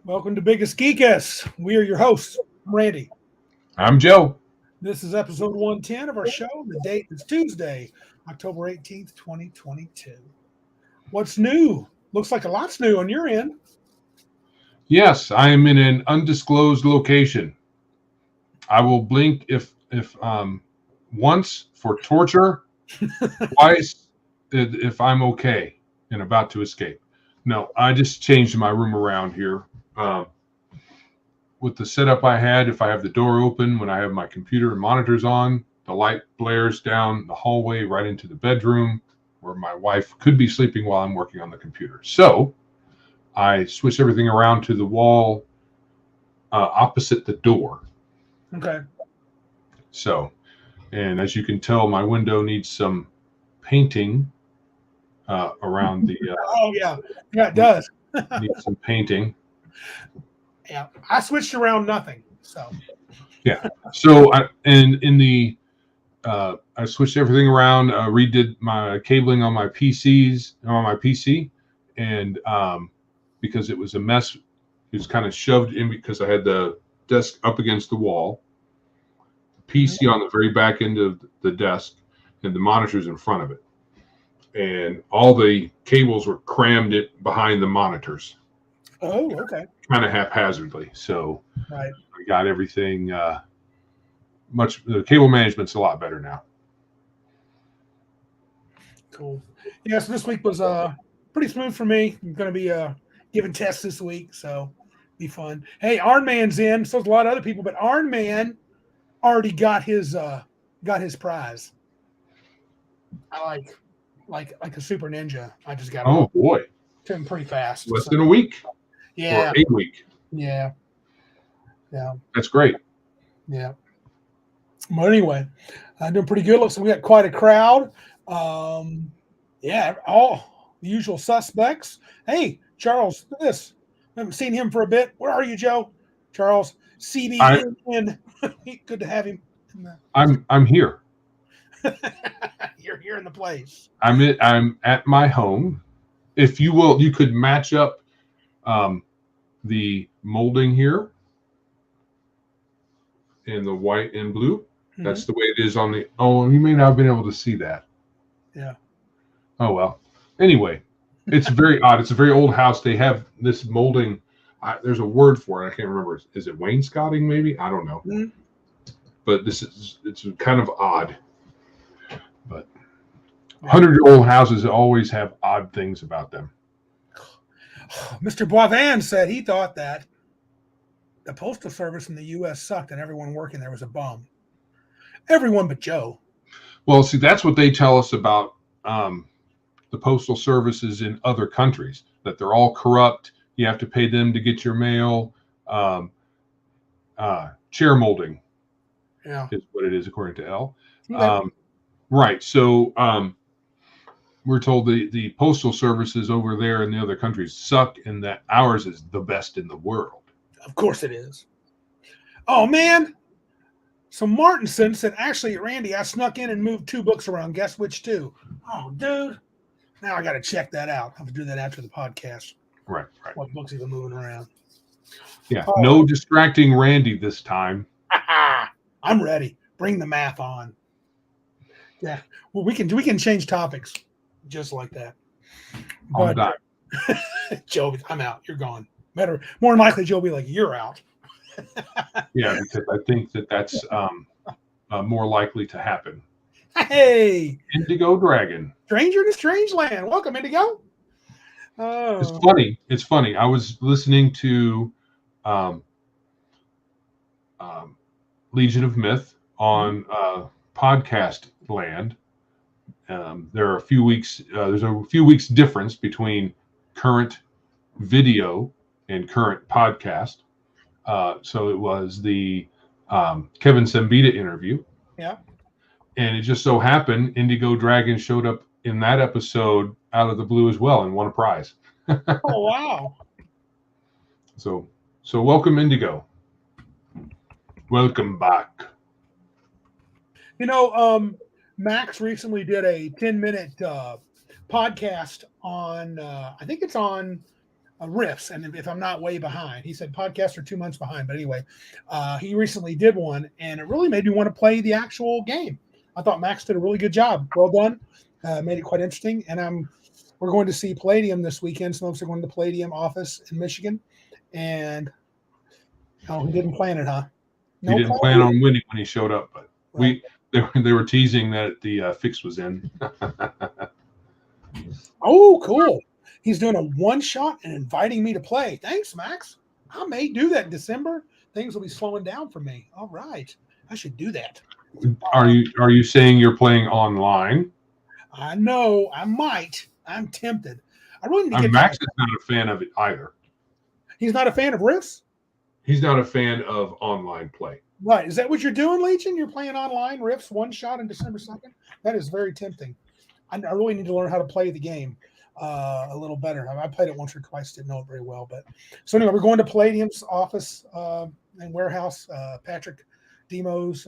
Welcome to Biggest Geekus. We are your hosts. I'm Randy. I'm Joe. This is episode 110 of our show. The date is Tuesday, October 18th, 2022. What's new? Looks like a lot's new on your end. Yes, I am in an undisclosed location. I will blink if once for torture, twice if I'm okay and about to escape. No, I just changed my room around here. With the setup I had, if I have the door open when I have my computer and monitors on, the light blares down the hallway right into the bedroom where my wife could be sleeping while I'm working on the computer. So I switched everything around to the wall opposite the door. Okay. So, and as you can tell, my window needs some painting around the. Oh, yeah. Yeah, it does. Needs some painting. Yeah. I switched around nothing. So, Yeah. So, I switched everything around, redid my cabling on my PC, and because it was a mess, it was kind of shoved in because I had the desk up against the wall, PC on the very back end of the desk, and the monitors in front of it. And all the cables were crammed it behind the monitors. oh, okay. Kind of haphazardly. So Right. I got everything the cable management's a lot better now. Cool. Yeah, so this week was pretty smooth for me. I'm going to be giving tests this week, so be fun. Hey, Iron Man's in. So there's a lot of other people, but Iron Man already got his prize. I like a super ninja. I just got Oh boy, to him pretty fast. less than a week Yeah, or a week. yeah. That's great. Yeah. But anyway, doing pretty good. Looks like we got quite a crowd. Yeah, all the usual suspects. Hey, Charles, look at this. I haven't seen him for a bit. Where are you, Joe? Charles, CBN. Good to have him. I'm here. You're here in the place. I'm at my home. If you will, you could match up the molding here in the white and blue. That's the way it is on the. Oh, you may not have been able to see that. Yeah. Oh well. Anyway, it's very odd. It's a very old house. They have this molding. There's a word for it. I can't remember. Is it wainscoting? Maybe I don't know. Mm-hmm. But it's kind of odd. But 100-year-old houses always have odd things about them. Mr. Boivin said he thought that the postal service in the U.S. sucked and everyone working there was a bum. Everyone but Joe. Well, see, that's what they tell us about the postal services in other countries, that they're all corrupt. You have to pay them to get your mail. Chair molding is what it is, according to Elle. Okay. Right. So we're told the postal services over there in the other countries suck and that ours is the best in the world. Of course it is. Oh, man. So Martinson said, actually, Randy, I snuck in and moved 2 books around. Guess which 2? Oh, dude. Now I got to check that out. I'll have to do that after the podcast. Right. What books he's been moving around. Yeah. No distracting Randy this time. I'm ready. Bring the math on. Yeah. Well, we can change topics just like that. But Joe, I'm out. You're gone. More than likely, Joe will be like, you're out. Yeah, because I think that's more likely to happen. Hey, Indigo Dragon. Stranger to Strange Land. Welcome, Indigo. It's funny. I was listening to Legion of Myth on podcast land. There are a few weeks. There's a few weeks difference between current video and current podcast. So it was the Kevin Sembita interview. Yeah. And it just so happened Indigo Dragon showed up in that episode out of the blue as well and won a prize. Oh, wow. So welcome, Welcome back. You know, Max recently did a 10-minute podcast on, I think it's on riffs, and if I'm not way behind. He said podcasts are 2 months behind, but anyway, he recently did one, and it really made me want to play the actual game. I thought Max did a really good job. Well done. Made it quite interesting, and we're going to see Palladium this weekend. Some of us are going to the Palladium office in Michigan, and he didn't plan it, huh? He didn't plan on winning when he showed up, but right. They were teasing that the fix was in. Oh, cool. He's doing a one shot and inviting me to play. Thanks, Max. I may do that in December. Things will be slowing down for me. All right. I should do that. Are you saying you're playing online? I know. I might. I'm tempted. I really need to get Max is not a fan of it either. He's not a fan of Rifts? He's not a fan of online play. Right. Is that what you're doing, Legion? You're playing online Rifts one shot on December 2nd? That is very tempting. I really need to learn how to play the game a little better. I played it once or twice, didn't know it very well. But so anyway, we're going to Palladium's office and warehouse. Patrick Demos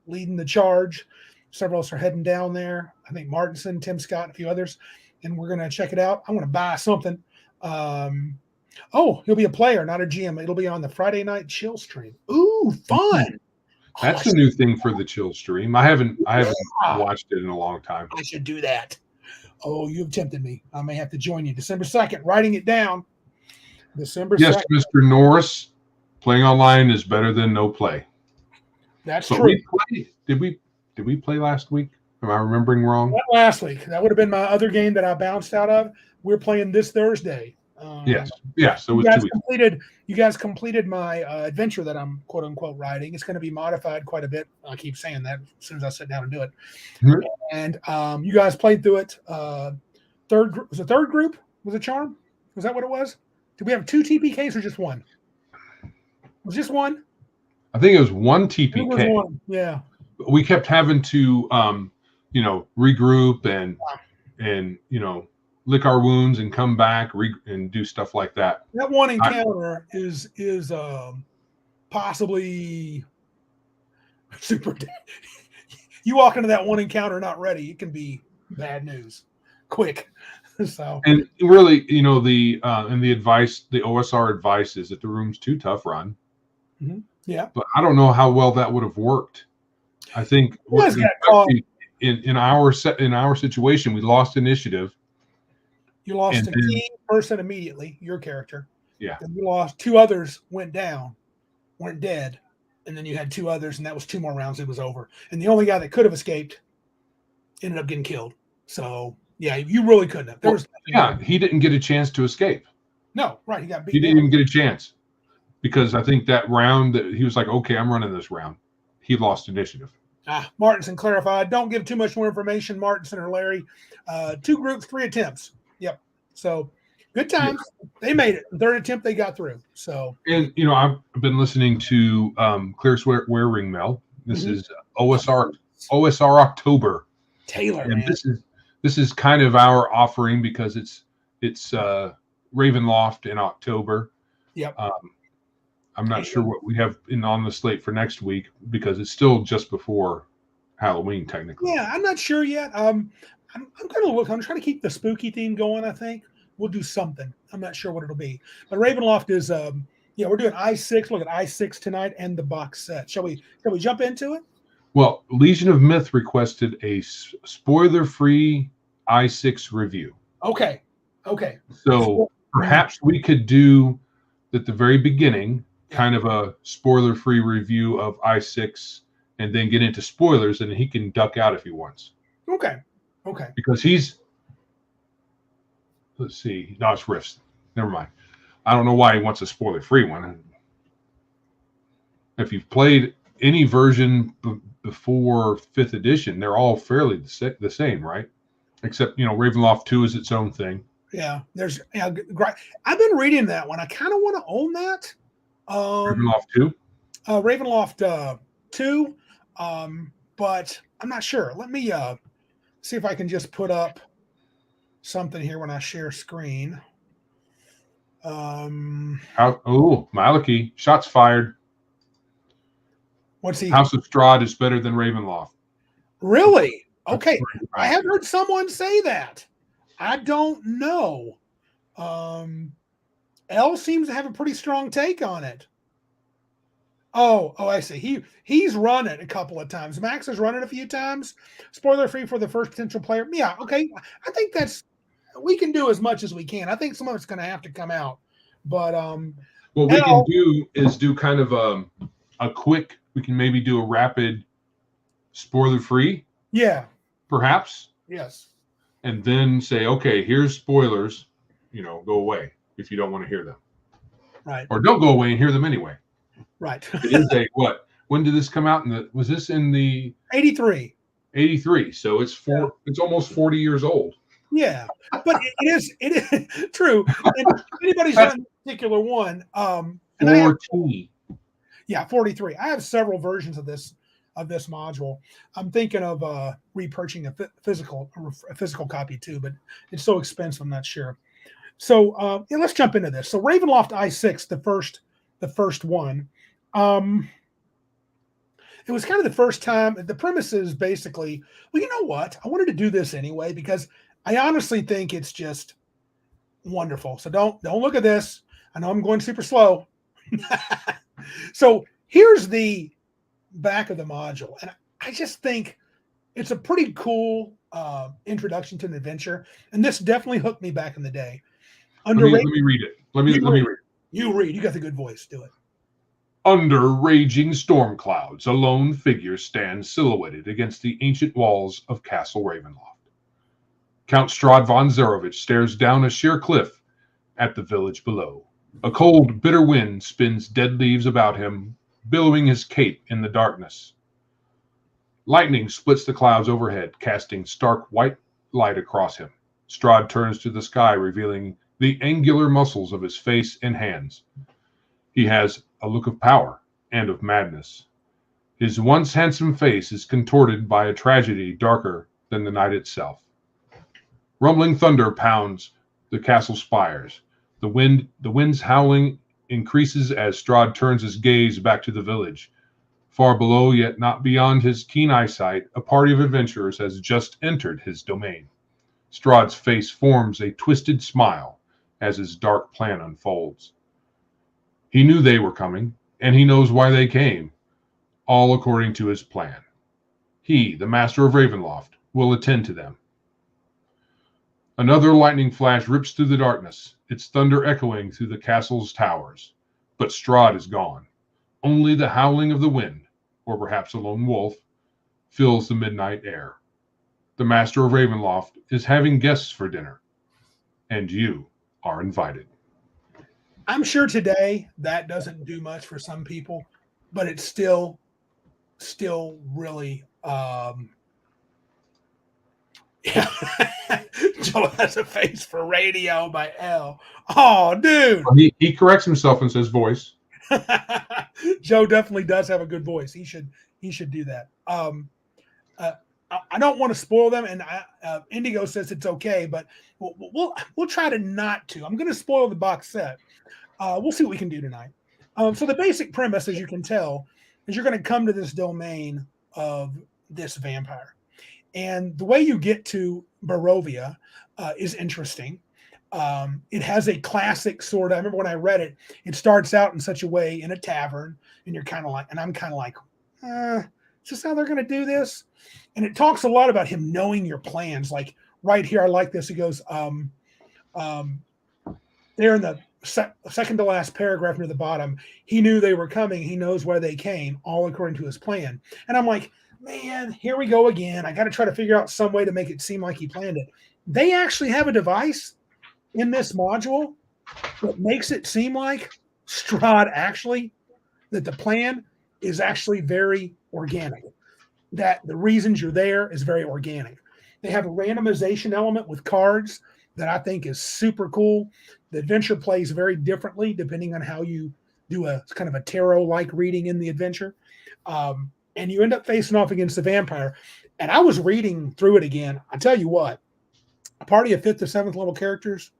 leading the charge. Several of us are heading down there. I think Martinson, Tim Scott, and a few others. And we're going to check it out. I'm going to buy something. He'll be a player, not a GM. It'll be on the Friday night chill stream. Ooh, fun. That's a new thing for the chill stream. I haven't watched it in a long time. I should do that. Oh, you've tempted me. I may have to join you. December 2nd, writing it down. December 2nd. Yes, Mr. Norris, playing online is better than no play. That's true. Did we play last week? Am I remembering wrong? Not last week. That would have been my other game that I bounced out of. We're playing this Thursday. Yes. So you guys completed my adventure that I'm quote unquote writing. It's going to be modified quite a bit. I keep saying that as soon as I sit down and do it. Mm-hmm. And you guys played through it. Third group was a charm. Was that what it was? Did we have 2 TPKs or just one? It was just one. I think it was one TPK. It was one. Yeah. We kept having to regroup and lick our wounds and come back and do stuff like that. That one encounter is possibly super. You walk into that one encounter not ready, it can be bad news, quick. So and really, the advice, the OSR advice is that the room's too tough run. Mm-hmm. Yeah, but I don't know how well that would have worked. I think in our situation, we lost initiative. You lost a key person immediately, your character. Yeah. Then you lost 2 others, weren't dead. And then you had 2 others, and that was 2 more rounds. It was over. And the only guy that could have escaped ended up getting killed. So, yeah, you really couldn't have. He didn't get a chance to escape. No, right. He got beat. He didn't even get a chance because I think that round that he was like, okay, I'm running this round. He lost initiative. Martinson clarified. Don't give too much more information, Martinson or Larry. 2 groups, 3 attempts. Yep. So good times. Yeah. They made it. 3rd attempt, they got through. So and I've been listening to Clear Wearing Mel. This is OSR October. Taylor, and man. This is kind of our offering because it's Ravenloft in October. Yep. I'm not sure what we have on the slate for next week because it's still just before Halloween, technically. Yeah, I'm not sure yet. I'm going to look. I'm trying to keep the spooky theme going, I think. We'll do something. I'm not sure what it'll be. But Ravenloft is, we're doing I6. Look at I6 tonight and the box set. Shall we jump into it? Well, Legion of Myth requested a spoiler-free I6 review. Okay. So perhaps we could do at the very beginning kind of a spoiler-free review of I6 and then get into spoilers, and he can duck out if he wants. Okay. Because let's see. No, it's Rifts. Never mind. I don't know why he wants a spoiler-free one. If you've played any version before 5th edition, they're all fairly the same, right? Except, Ravenloft 2 is its own thing. Yeah. I've been reading that one. I kind of want to own that. Ravenloft 2? Ravenloft 2. But I'm not sure. Let me see if I can just put up something here when I share screen. Maliki, shots fired. What's he? House of Strahd is better than Ravenloft. Really? Okay. I have heard someone say that. I don't know. L seems to have a pretty strong take on it. Oh, I see. He's run it a couple of times. Max has run it a few times. Spoiler free for the first potential player. Yeah, okay. I think we can do as much as we can. I think some of it's going to have to come out, but what we can do is do kind of a quick. We can maybe do a rapid spoiler free. Yeah. Perhaps. Yes. And then say, okay, here's spoilers. Go away if you don't want to hear them. Right. Or don't go away and hear them anyway. Right. It is a what? When did this come out? Was this in the 83? 83. So it's It's almost 40 years old. Yeah, but it is true. And anybody's done a particular one. And 40. 43. I have several versions of this module. I'm thinking of repurchasing a physical copy too, but it's so expensive. I'm not sure. So let's jump into this. So Ravenloft I6, the first one. It was kind of the first time. The premise is basically, well, you know what? I wanted to do this anyway because I honestly think it's just wonderful. So don't look at this. I know I'm going super slow. So here's the back of the module, and I just think it's a pretty cool introduction to an adventure, and this definitely hooked me back in the day. Let me read it. Let me read it. You read. You got the good voice. Do it. Under raging storm clouds, a lone figure stands silhouetted against the ancient walls of Castle Ravenloft. Count Strahd von Zarovich stares down a sheer cliff at the village below. A cold, bitter wind spins dead leaves about him, billowing his cape in the darkness. Lightning splits the clouds overhead, casting stark white light across him. Strahd turns to the sky, revealing the angular muscles of his face and hands. He has a look of power and of madness. His once handsome face is contorted by a tragedy darker than the night itself. Rumbling thunder pounds the castle spires. The wind's howling increases as Strahd turns his gaze back to the village. Far below, yet not beyond his keen eyesight, a party of adventurers has just entered his domain. Strahd's face forms a twisted smile as his dark plan unfolds. He knew they were coming, and he knows why they came, all according to his plan. He, the master of Ravenloft, will attend to them. Another lightning flash rips through the darkness, its thunder echoing through the castle's towers. But Strahd is gone. Only the howling of the wind, or perhaps a lone wolf, fills the midnight air. The master of Ravenloft is having guests for dinner, and you are invited. I'm sure today that doesn't do much for some people, but it's still really yeah. Joe has a face for radio by L. Oh, dude. He corrects himself and says voice. Joe definitely does have a good voice. He should do that. I don't want to spoil them, and Indigo says it's okay, but we'll try to not to. I'm going to spoil the box set. We'll see what we can do tonight. So the basic premise, as you can tell, is you're going to come to this domain of this vampire. And the way you get to Barovia is interesting. It has a classic sort of, I remember when I read it, it starts out in such a way in a tavern, and you're kind of like, and I'm kind of like, is this how they're going to do this? And it talks a lot about him knowing your plans. Like right here, I like this. He goes, there in the second to last paragraph near the bottom, he knew they were coming. He knows why they came, all according to his plan. And I'm like, man, here we go again. I got to try to figure out some way to make it seem like he planned it. They actually have a device in this module that makes it seem like Strahd that the plan is actually very organic, that the reasons you're there is very organic. They have a randomization element with cards that I think is super cool. The adventure plays very differently depending on how you do a kind of a tarot-like reading in the adventure. And you end up facing off against the vampire. And I was reading through it again. I tell you what, a party of 5th to 7th level characters,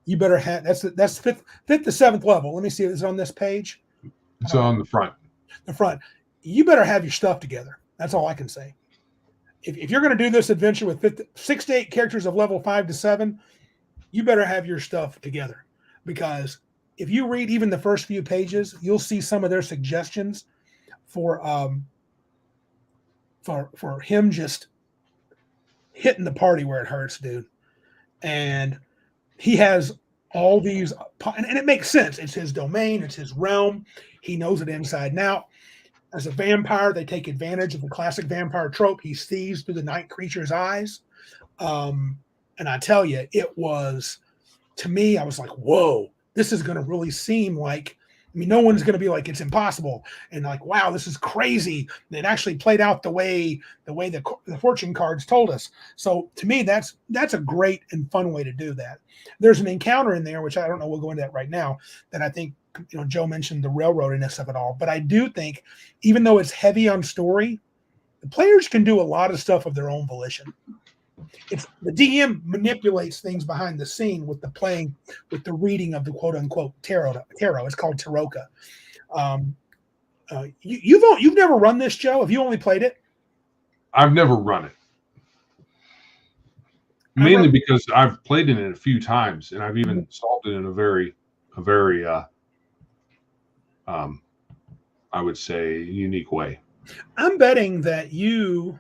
you better have, that's 5th to 7th level. Let me see if it's on this page. It's on the front. The front. You better have your stuff together. That's all I can say. If you're going to do this adventure with 6 to 8 characters of level 5 to 7, you better have your stuff together, because if you read even the first few pages, you'll see some of their suggestions for him just hitting the party where it hurts, dude. And he has all these, and it makes sense. It's his domain, it's his realm. He knows it inside and out. As a vampire, they take advantage of the classic vampire trope. He sees through the night creature's eyes. And I tell you, it was, to me, I was like, whoa, this is going to really seem like, I mean, no one's going to be like, it's impossible. And like, wow, this is crazy. It actually played out the way the fortune cards told us. So to me, that's a great and fun way to do that. There's an encounter in there, which I don't know, we'll go into that right now, that I think, Joe mentioned the railroadiness of it all. But I do think, even though it's heavy on story, the players can do a lot of stuff of their own volition. It's the DM manipulates things behind the scene with the reading of the quote unquote tarot. It's called Taroka. You've never run this, Joe? Have you only played it? I've never run it. Mainly because I've played in it a few times, and I've even solved it in a very I would say unique way. I'm betting that you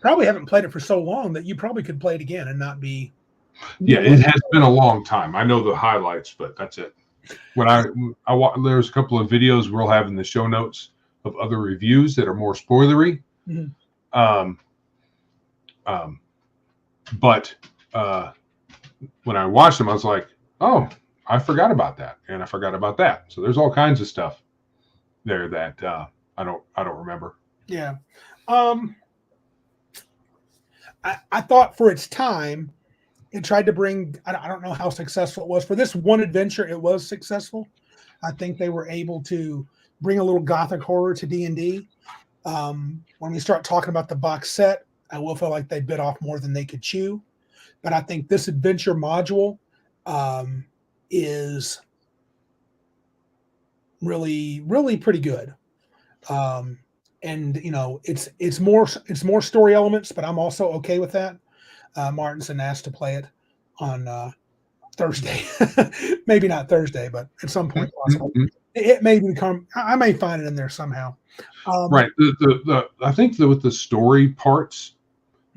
probably haven't played it for so long that you probably could play it again and not be. Yeah, it has been a long time. I know the highlights, but that's it. When there's a couple of videos we'll have in the show notes of other reviews that are more spoilery. Mm-hmm. But when I watched them, I was like, oh, I forgot about that, and I forgot about that. So there's all kinds of stuff there that I don't remember. Yeah. I thought for its time, it tried to bring, I don't know how successful it was. For this one adventure, it was successful. I think they were able to bring a little gothic horror to D&D. When we start talking about the box set, I will feel like they bit off more than they could chew. But I think this adventure module is really, really pretty good. And it's more story elements, but I'm also okay with that. Martinson asked to play it on Thursday, maybe not Thursday, but at some point possible. Mm-hmm. It may become. I may find it in there somehow. Right. I think that with the story parts,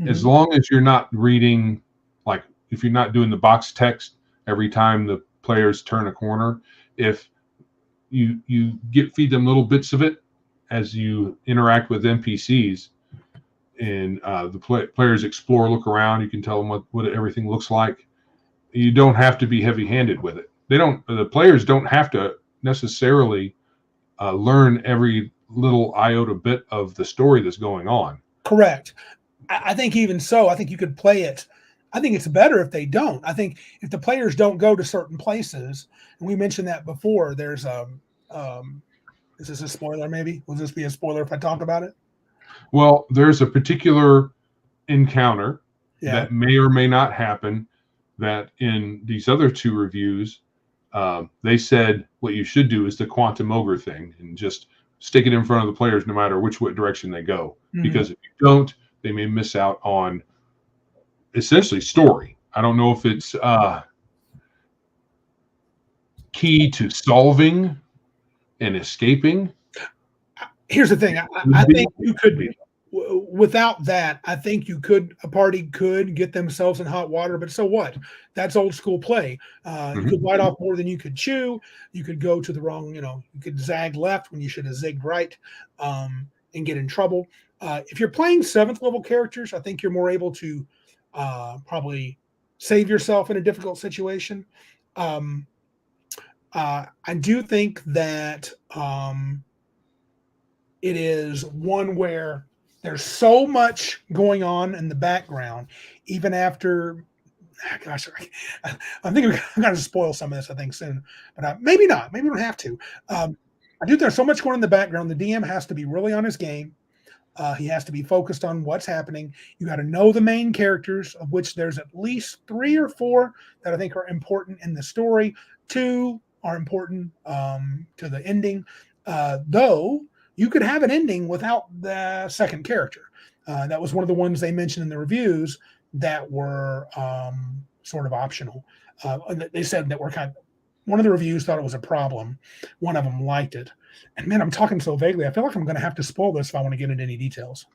mm-hmm. as long as you're not reading, like if you're not doing the box text every time the players turn a corner, if you feed them little bits of it as you interact with NPCs, and the players explore, look around, you can tell them what everything looks like. You don't have to be heavy-handed with it. The players don't have to necessarily learn every little iota bit of the story that's going on. Correct. I think even so, I think you could play it. I think it's better if they don't. I think if the players don't go to certain places, and we mentioned that before, there's is this a spoiler maybe? Will this be a spoiler if I talk about it? Well, there's a particular encounter that may or may not happen that in these other two reviews, they said what you should do is the quantum ogre thing and just stick it in front of the players no matter which direction they go. Mm-hmm. Because if you don't, they may miss out on essentially story. I don't know if it's key to solving and escaping. Here's the thing. I think you could be. Without that, I think a party could get themselves in hot water, but so what? That's old school play. Mm-hmm. You could bite off more than you could chew. You could go to the wrong, you could zag left when you should have zigged right, and get in trouble. If you're playing 7th level characters, I think you're more able to probably save yourself in a difficult situation. I do think that it is one where there's so much going on in the background, even after, gosh, I think I'm going to spoil some of this, I think, soon. But maybe not. Maybe we don't have to. I do think there's so much going on in the background. The DM has to be really on his game. He has to be focused on what's happening. You got to know the main characters, of which there's at least 3 or 4 that I think are important in the story. 2 are important to the ending, though you could have an ending without the second character. That was one of the ones they mentioned in the reviews that were sort of optional. They said that were kind of one of the reviews thought it was a problem. One of them liked it. And man, I'm talking so vaguely. I feel like I'm going to have to spoil this if I want to get into any details.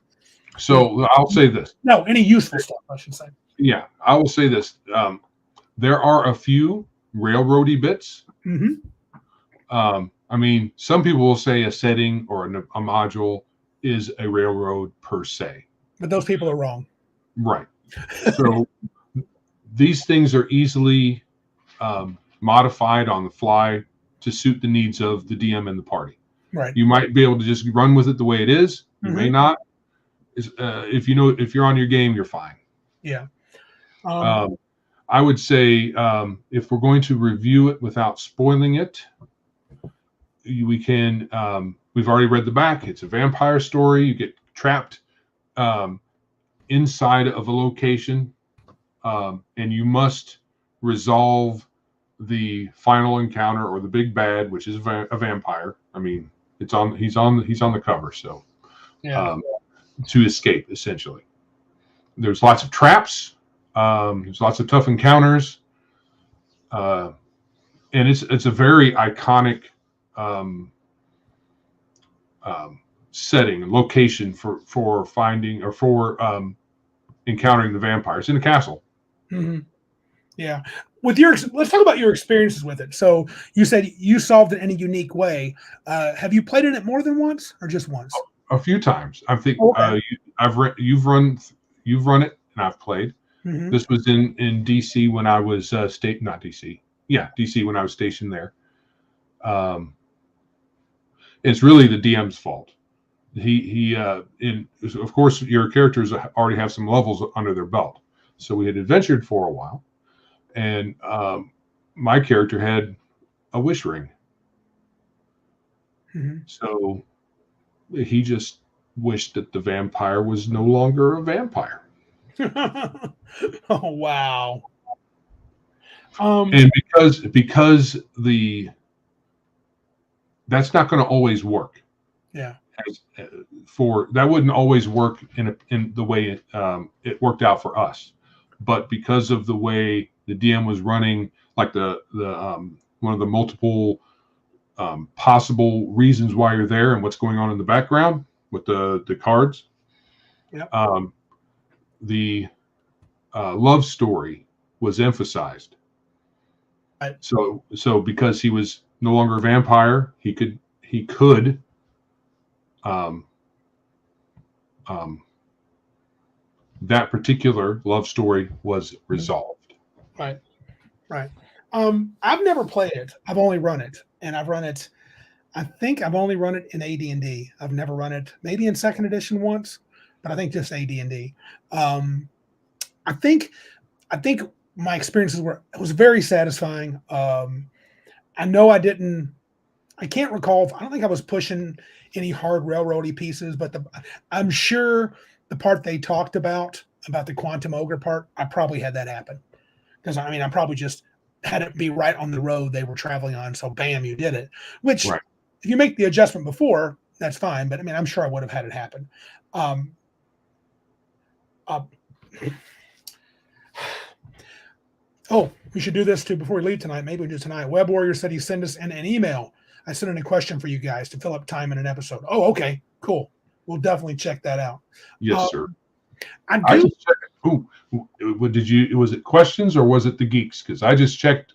So I'll say this. No, any useful stuff, I should say. Yeah, I will say this. There are a few railroady bits. I mean, some people will say a setting or a module is a railroad per se. But those people are wrong. Right. So these things are easily modified on the fly to suit the needs of the DM and the party. Right. You might be able to just run with it the way it is. You may not. If you're on your game, you're fine. Yeah. I would say if we're going to review it without spoiling it, we can. We've already read the back. It's a vampire story. You get trapped inside of a location, and you must resolve the final encounter or the big bad, which is a vampire. I mean, he's on the cover, so to escape essentially. There's lots of traps. There's lots of tough encounters, and it's a very iconic setting, location for finding or for encountering the vampires in a castle. Yeah. Let's talk about your experiences with it. So you said you solved it in a unique way. Have you played in it more than once or just once? A few times. I think you've run it, and I've played. This was in DC when I was DC when I was stationed there. It's really the DM's fault. Of course your characters already have some levels under their belt, so we had adventured for a while, and my character had a wish ring. So he just wished that the vampire was no longer a vampire. Oh wow! And because that's not going to always work. Yeah. That wouldn't always work in the way it worked out for us, but because of the way the DM was running, like the one of the multiple possible reasons why you're there and what's going on in the background with the cards. The love story was emphasized. Right. So because he was no longer a vampire, he could that particular love story was resolved. Right. I've never played it. I've only run it, and I think I've only run it in AD&D. I've never run it, maybe in second edition once, but I think just AD&D. I think my experiences was very satisfying. I know I can't recall. I don't think I was pushing any hard railroady pieces, but I'm sure the part they talked about the quantum ogre part, I probably had that happen. Because I mean, I probably just had it be right on the road they were traveling on. So bam, you did it. Which if you make the adjustment before, that's fine. But I mean, I'm sure I would have had it happen. Oh, we should do this too before we leave tonight. Maybe we do tonight. Web Warrior said he sent us an email. I sent in a question for you guys to fill up time in an episode. Oh, okay, cool. We'll definitely check that out. Yes, sir. I just checked. Was it questions or was it the geeks? Because I just checked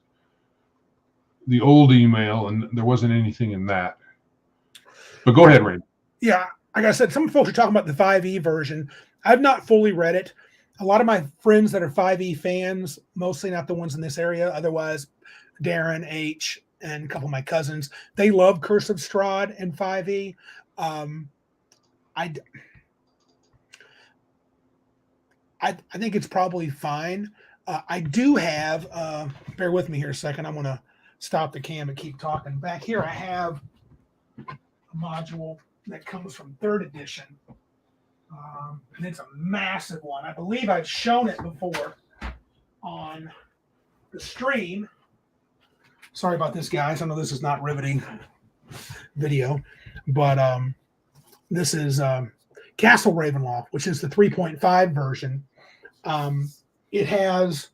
the old email and there wasn't anything in that. But go ahead, Ray. Yeah, like I said, some folks are talking about the 5e version. I've not fully read it. A lot of my friends that are 5e fans, mostly not the ones in this area, otherwise Darren, H, and a couple of my cousins, they love Curse of Strahd and 5e. I think it's probably fine. I do have, bear with me here a second. I'm going to stop the cam and keep talking. Back here, I have a module that comes from 3rd edition. And it's a massive one. I believe I've shown it before on the stream. Sorry about this, guys. I know this is not riveting video, but this is Castle Ravenloft, which is the 3.5 version. It has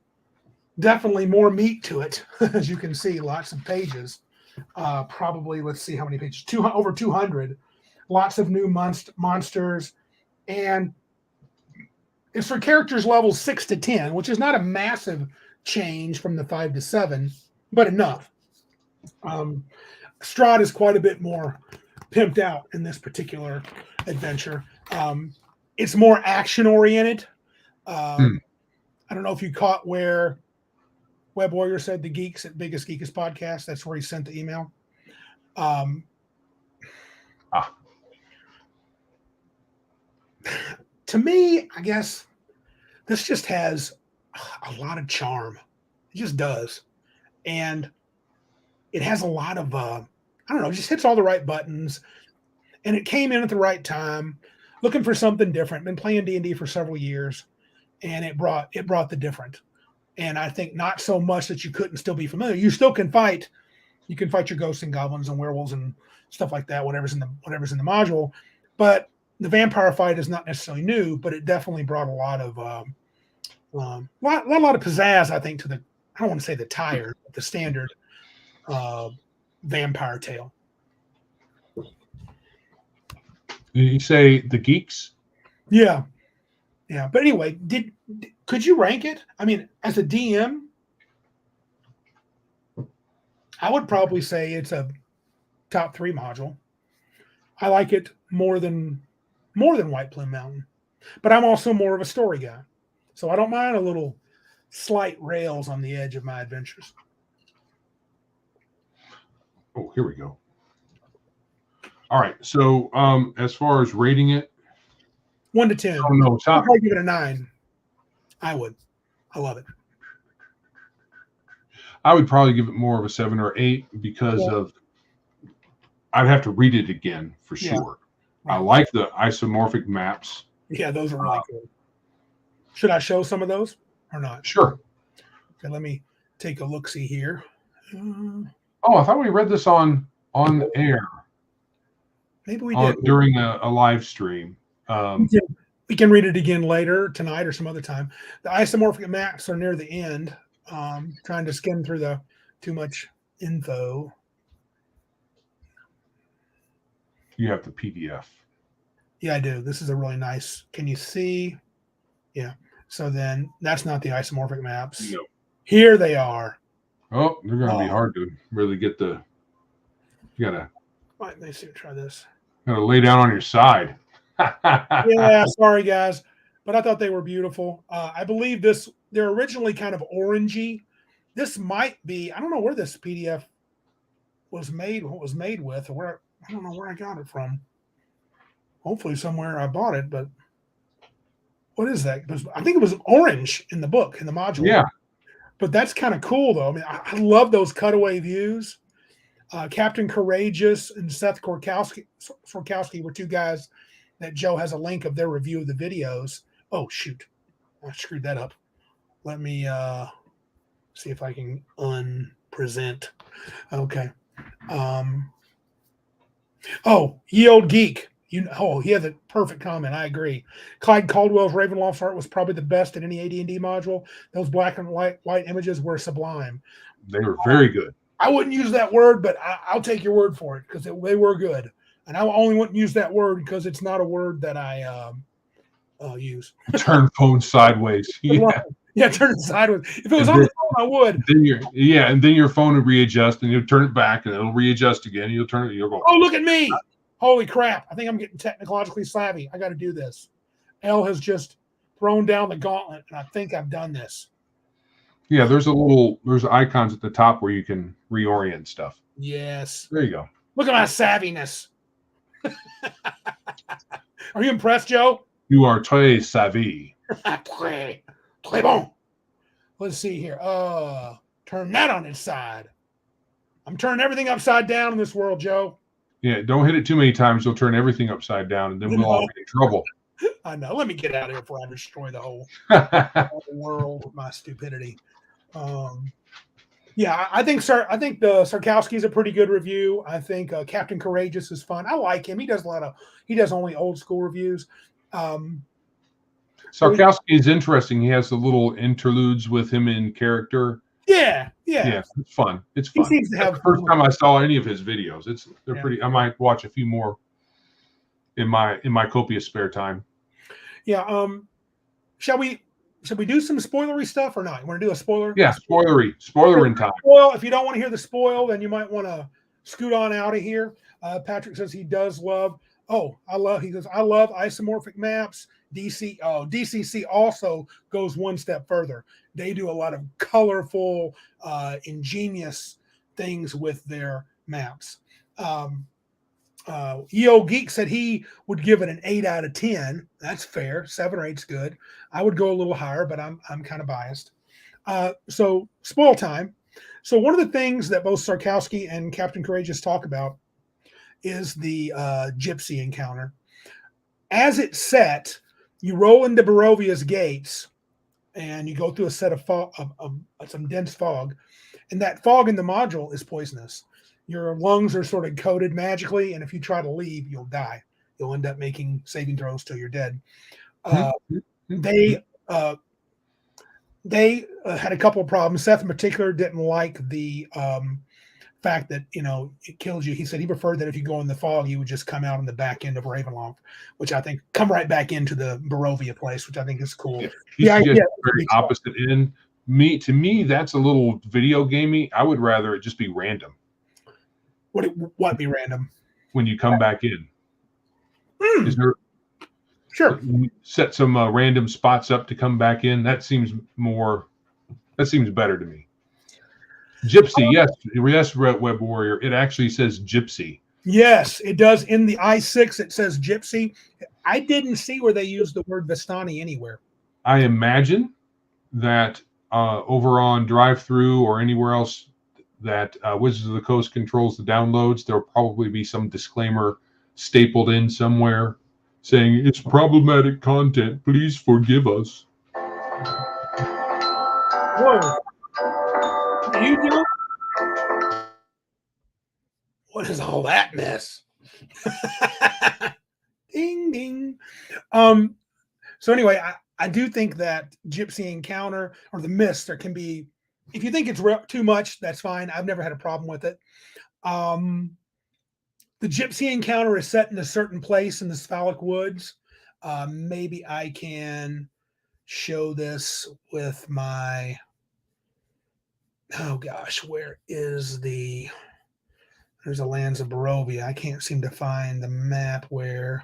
definitely more meat to it, as you can see, lots of pages. Probably, let's see how many pages, over 200. Lots of new monsters, and it's for characters levels 6 to 10, which is not a massive change from the 5 to 7, but enough. Strahd is quite a bit more pimped out in this particular adventure. It's more action oriented. I don't know if you caught where Web Warrior said the geeks at Biggest Geekest podcast. That's where he sent the email. To me, I guess this just has a lot of charm. It just does. And it has a lot of, I don't know, it just hits all the right buttons. And it came in at the right time, looking for something different. Been playing D&D for several years, and it brought the different. And I think not so much that you couldn't still be familiar. You still can fight. You can fight your ghosts and goblins and werewolves and stuff like that, whatever's in the module. But the vampire fight is not necessarily new, but it definitely brought a lot of pizzazz, I think, to the, I don't want to say the tired, but the standard vampire tale. Did you say the geeks? Yeah. But anyway, could you rank it? I mean, as a DM, I would probably say it's a top 3 module. I like it more than White Plume Mountain, but I'm also more of a story guy, so I don't mind a little slight rails on the edge of my adventures. Oh, here we go. All right. So, as far as rating it, 1 to 10. Oh no, I'd probably give it a 9. I would. I love it. I would probably give it more of a 7 or 8 because of I'd have to read it again for sure. Right. I like the isomorphic maps. Yeah, those are really cool. Should I show some of those or not? Sure. Okay, let me take a look-see here. Oh, I thought we read this on air. Maybe we did. During a live stream. We can read it again later, tonight or some other time. The isomorphic maps are near the end. Trying to skim through too much info. You have the PDF. Yeah, I do. This is a really nice. Can you see? Yeah. So then that's not the isomorphic maps. No. Here they are. Oh, they're going to be hard to really get the. You gotta. Let me see. Try this. Gotta lay down on your side. Yeah, sorry guys, but I thought they were beautiful. I believe they're originally kind of orangey. This might be. I don't know where this PDF was made. What was made with, or where. I don't know where I got it from. Hopefully somewhere I bought it, but what is that? I think it was orange in the book, in the module. Yeah. But that's kind of cool, though. I mean, I love those cutaway views. Captain Courageous and Seth Sorkowski were 2 guys that Joe has a link of their review of the videos. Oh, shoot. I screwed that up. Let me see if I can unpresent. Okay. Ye Old Geek. He has a perfect comment. I agree. Clyde Caldwell's Ravenloft art was probably the best in any AD&D module. Those black and white images were sublime. They were very good. I wouldn't use that word, but I'll take your word for it because they were good. And I only wouldn't use that word because it's not a word that I use. Turn phone sideways. Yeah, turn it sideways. If it was on the phone, I would. And then your phone would readjust, and you'll turn it back, and it'll readjust again. You'll turn it. You'll go. Oh, look at me! Holy crap! I think I'm getting technologically savvy. I got to do this. Elle has just thrown down the gauntlet, and I think I've done this. Yeah, there's icons at the top where you can reorient stuff. Yes. There you go. Look at my savviness. Are you impressed, Joe? You are très savvy. Très bon. Let's see here. Turn that on its side. I'm turning everything upside down in this world, Joe. Yeah, don't hit it too many times. You'll turn everything upside down, and then we'll all be in trouble. I know. Let me get out of here before I destroy the whole world with my stupidity. Yeah, I think the Sarkowski is a pretty good review. I think Captain Courageous is fun. I like him. He does only old school reviews. Sarkowski is interesting. He has the little interludes with him in character. Yeah. Yeah, it's fun. It's He fun. seems to have That's the first time I saw any of his videos. They're Yeah. pretty. I might watch a few more in my copious spare time. Yeah. Shall we do some spoilery stuff or not? You want to do a spoiler? Yeah, spoiler in time. Well, if you don't want to hear the spoil, then you might want to scoot on out of here. Patrick says he does love. He goes, I love isomorphic maps. DCC also goes one step further. They do a lot of colorful, ingenious things with their maps. EO Geek said he would give it an 8 out of 10. That's fair. 7 or 8's good. I would go a little higher, but I'm kind of biased. So spoil time. So one of the things that both Sarkowski and Captain Courageous talk about is the gypsy encounter. As it's set, you roll into Barovia's gates and you go through a set of fog, some dense fog, and that fog in the module is poisonous. Your lungs are sort of coated magically, and if you try to leave, you'll die. You'll end up making saving throws till you're dead. They had a couple of problems. Seth in particular didn't like the fact that it kills you. He said he preferred that if you go in the fog, you would just come out on the back end of Ravenloft, which I think come right back into the Barovia place, which I think is cool. Yeah, very opposite end. To me, that's a little video gamey. I would rather it just be random. What be random? When you come back in, is there? Sure. Set some random spots up to come back in. That seems better to me. Gypsy, yes, Web Warrior. It actually says gypsy. Yes, it does. In the i6, it says gypsy. I didn't see where they used the word Vistani anywhere. I imagine that over on drive-through or anywhere else that Wizards of the Coast controls the downloads, there'll probably be some disclaimer stapled in somewhere saying it's problematic content. Please forgive us. Whoa. You do? What is all that mess? Ding, ding. So anyway, I do think that gypsy encounter or the mist, there can be, if you think it's too much, that's fine. I've never had a problem with it. The gypsy encounter is set in a certain place in the Sphalic Woods. Maybe I can show this with my, oh gosh, where is there's a Lands of Barovia. I can't seem to find the map where,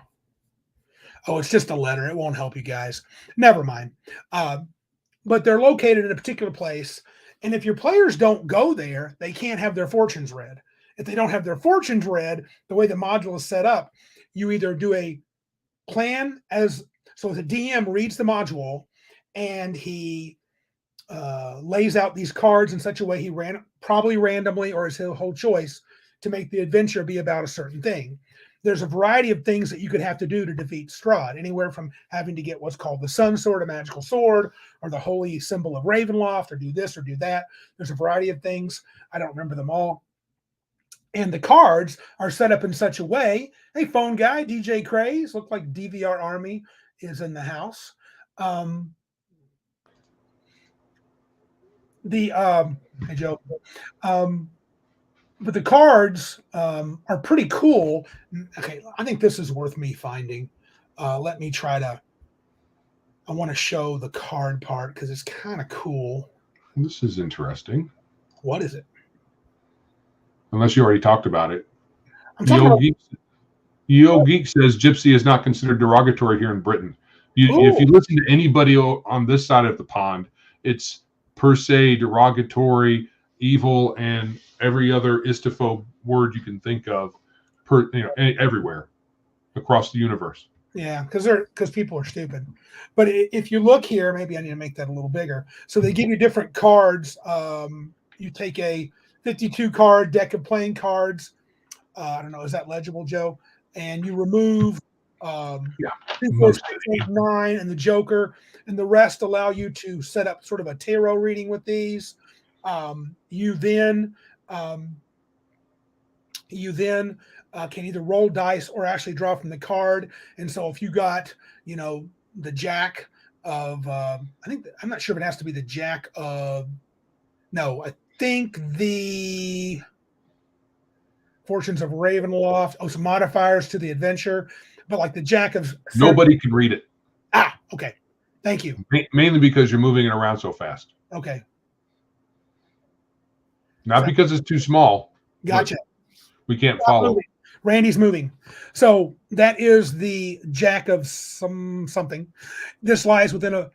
oh, it's just a letter. It won't help you guys. Never mind. But they're located in a particular place. And if your players don't go there, they can't have their fortunes read. If they don't have their fortunes read, the way the module is set up, you either do a plan so the DM reads the module and he lays out these cards in such a way he ran probably randomly or is his whole choice to make the adventure be about a certain thing. There's a variety of things that you could have to do to defeat Strahd, anywhere from having to get what's called the Sun Sword, a magical sword, or the holy symbol of Ravenloft, or do this or do that. There's a variety of things. I don't remember them all. And the cards are set up in such a way. Hey, phone guy, DJ Craze, look like DVR Army is in the house. Hey Joe. But the cards are pretty cool. Okay, I think this is worth me finding. Let me try to. I want to show the card part because it's kind of cool. This is interesting. What is it? Unless you already talked about it. Yo Geek says gypsy is not considered derogatory here in Britain. If you listen to anybody on this side of the pond, it's per se derogatory, evil, and every other istophobe word you can think of, everywhere across the universe. Yeah, because people are stupid. But if you look here, maybe I need to make that a little bigger. So they give you different cards. You take a 52 card deck of playing cards. I don't know, is that legible, Joe? And you remove 2, 4, 6, 8, 9, and the Joker, and the rest allow you to set up sort of a tarot reading with these. You then can either roll dice or actually draw from the card. And so if you got, the Jack, of I think I'm not sure if it has to be the jack of no, I think the fortunes of Ravenloft. Oh, some modifiers to the adventure, but like the jack of Nobody can read it. Okay. Thank you. Mainly because you're moving it around so fast. Okay. Not because it's too small. Gotcha. We can't follow. Randy's moving. So that is the jack of something. This lies within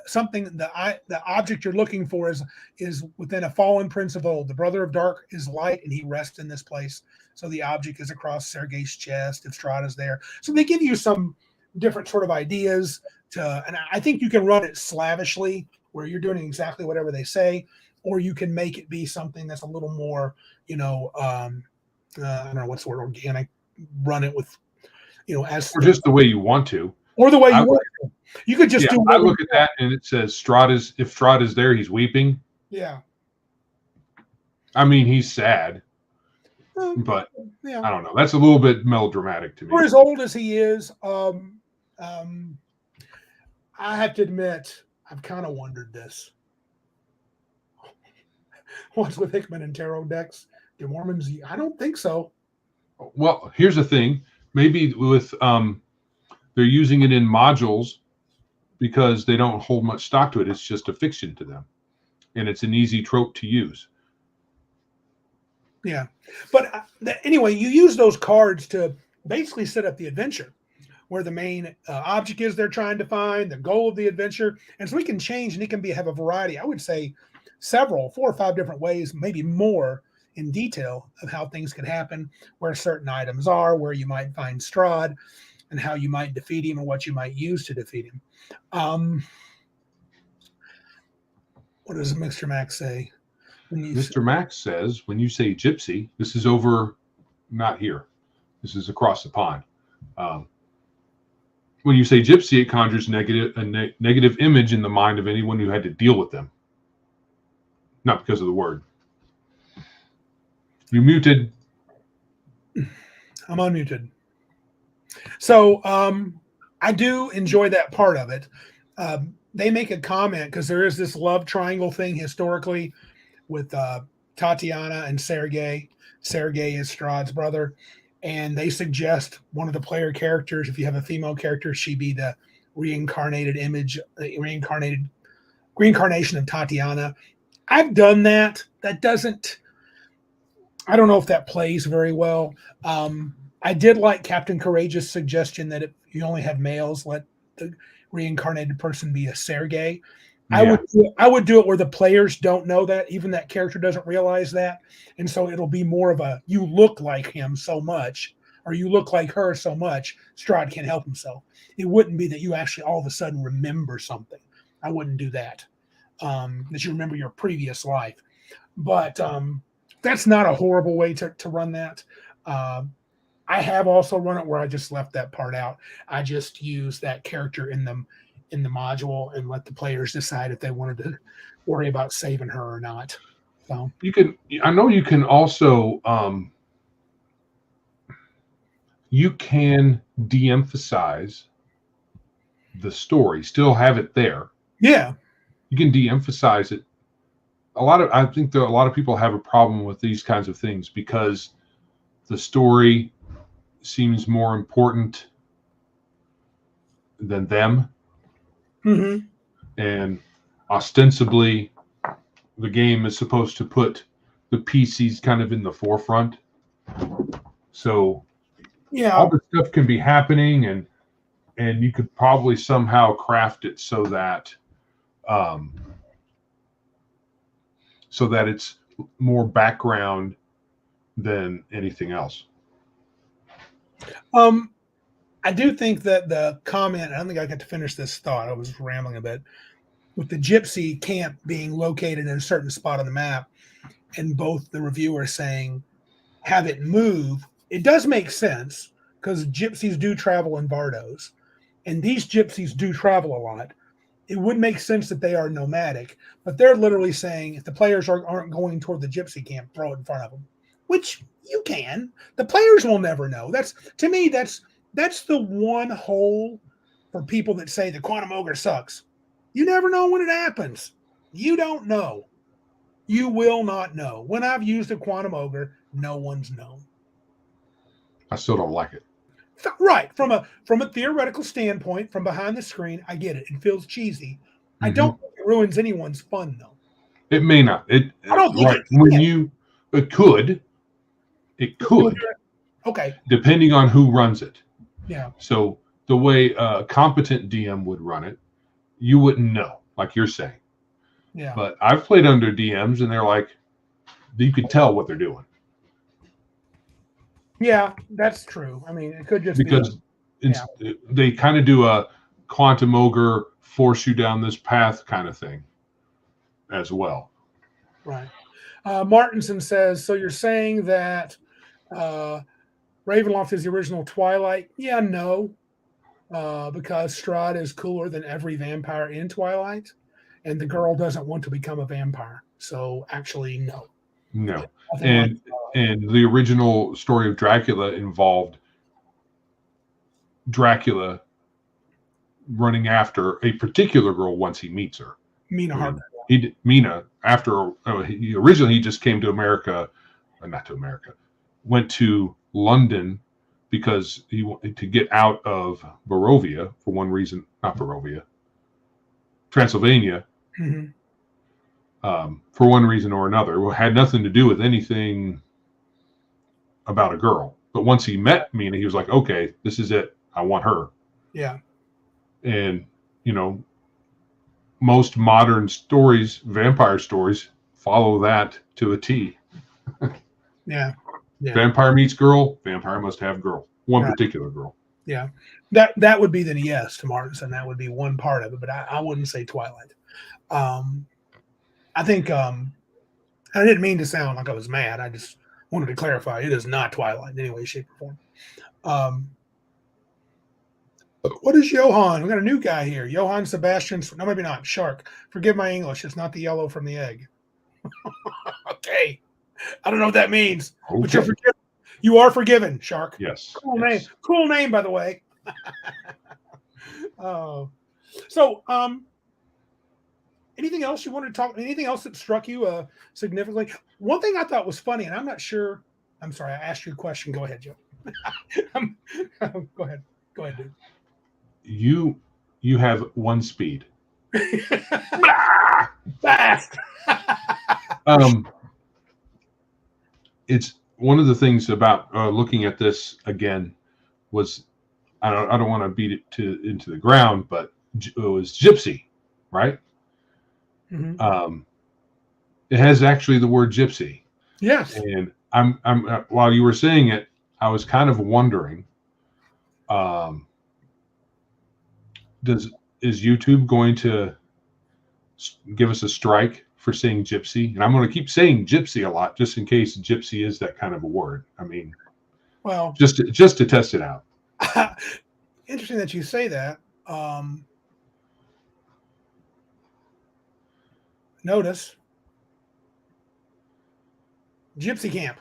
something. The object you're looking for is within a fallen prince of old. The brother of dark is light, and he rests in this place. So the object is across Sergei's chest if Strahd is there. So they give you some different sort of ideas and I think you can run it slavishly where you're doing exactly whatever they say, or you can make it be something that's a little more, I don't know what's the word, organic. Run it with, as or just the way you want to, or the way you want to. You could just do. I look at that and it says if Strahd is there, he's weeping. Yeah. I mean, he's sad, but yeah. I don't know. That's a little bit melodramatic to me. For as old as he is, I have to admit, I've kind of wondered this. What's with Hickman and tarot decks? Do Mormons? I don't think so. Well, here's the thing. Maybe with they're using it in modules because they don't hold much stock to it. It's just a fiction to them, and it's an easy trope to use. Yeah, but anyway, you use those cards to basically set up the adventure, where the main object is they're trying to find, the goal of the adventure, and so we can change, and it can have a variety. I would say 4 or 5 different ways, maybe more in detail of how things can happen, where certain items are, where you might find Strahd, and how you might defeat him, and what you might use to defeat him. What does Mr. Max say? Mr. Max says, when you say gypsy, this is over, not here. This is across the pond. When you say gypsy, it conjures a negative image in the mind of anyone who had to deal with them. Not because of the word. You muted. I'm unmuted. So I do enjoy that part of it. They make a comment because there is this love triangle thing historically with Tatiana and Sergei. Sergei is Strahd's brother. And they suggest one of the player characters, if you have a female character, she be the reincarnated image, the reincarnation of Tatiana. I've done that. That doesn't, I don't know if that plays very well. I did like Captain Courageous' suggestion that if you only have males, let the reincarnated person be a Sergei. Yeah. I would do it where the players don't know that, even that character doesn't realize that. And so it'll be more of a, you look like him so much, or you look like her so much, Strahd can't help himself. It wouldn't be that you actually all of a sudden remember something. I wouldn't do that. That you remember your previous life. But that's not a horrible way to run that. I have also run it where I just left that part out. I just use that character in the module and let the players decide if they wanted to worry about saving her or not. So I know you can also you can de-emphasize the story, still have it there. Yeah. You can de-emphasize it. I think that a lot of people have a problem with these kinds of things because the story seems more important than them. Mm-hmm. And ostensibly, the game is supposed to put the PCs kind of in the forefront. So yeah, all the stuff can be happening, and you could probably somehow craft it so that it's more background than anything else. I do think that the comment, I don't think I got to finish this thought. I was rambling a bit. With the gypsy camp being located in a certain spot on the map, and both the reviewer saying, have it move, it does make sense because gypsies do travel in Vardos, and these gypsies do travel a lot. It would make sense that they are nomadic, but they're literally saying if the players aren't going toward the gypsy camp, throw it in front of them, which you can. The players will never know. That's the one hole for people that say the Quantum Ogre sucks. You never know when it happens. You don't know. You will not know. When I've used a quantum ogre, no one's known. I still don't like it. Right. From a theoretical standpoint, from behind the screen, I get it. It feels cheesy. I don't think it ruins anyone's fun, though. It may not. I don't think right. It could. Okay. Depending on who runs it. Yeah. So the way a competent DM would run it, you wouldn't know, like you're saying. Yeah. But I've played under DMs, and they're like, you could tell what they're doing. Yeah, that's true. I mean, it could just because they kind of do a quantum ogre force you down this path kind of thing as well. Right. Martinson says, so you're saying that Ravenloft is the original Twilight? Yeah, no. Because Strahd is cooler than every vampire in Twilight, and the girl doesn't want to become a vampire. So actually, no. No. And the original story of Dracula involved Dracula running after a particular girl once he meets her. Mina Harker. Mina, after originally he just came to America, not to America, went to London because he wanted to get out of Barovia for one reason, not Barovia, Transylvania, for one reason or another. It had nothing to do with anything about a girl. But once he met Mina, he was like, okay, this is it. I want her. Yeah. And, most modern stories, vampire stories, follow that to a T. Yeah. Vampire meets girl, vampire must have girl. One particular girl. Yeah. That would be the yes to Martinson. That would be one part of it, but I wouldn't say Twilight. I think I didn't mean to sound like I was mad. I just wanted to clarify it is not Twilight in any way, shape, or form. What is Johann? We got a new guy here. Johann Sebastian. No, maybe not. Shark. Forgive my English. It's not the yellow from the egg. Okay. I don't know what that means. Okay. But you're forgiven. You are forgiven, Shark. Yes. Cool name. Cool name, by the way. So, anything else you wanted to talk? Anything else that struck you significantly? One thing I thought was funny, and I'm not sure. I'm sorry, I asked you a question. Go ahead, Joe. Go ahead. Go ahead, dude. You have one speed. Fast. It's one of the things about looking at this again was I don't want to beat it into the ground, but it was gypsy, right? Mm-hmm. It has actually the word gypsy. Yes. And I'm while you were saying it, I was kind of wondering, is YouTube going to give us a strike for saying gypsy? And I'm going to keep saying gypsy a lot just in case gypsy is that kind of a word. I mean, well, just to test it out. Interesting that you say that. Notice gypsy camp.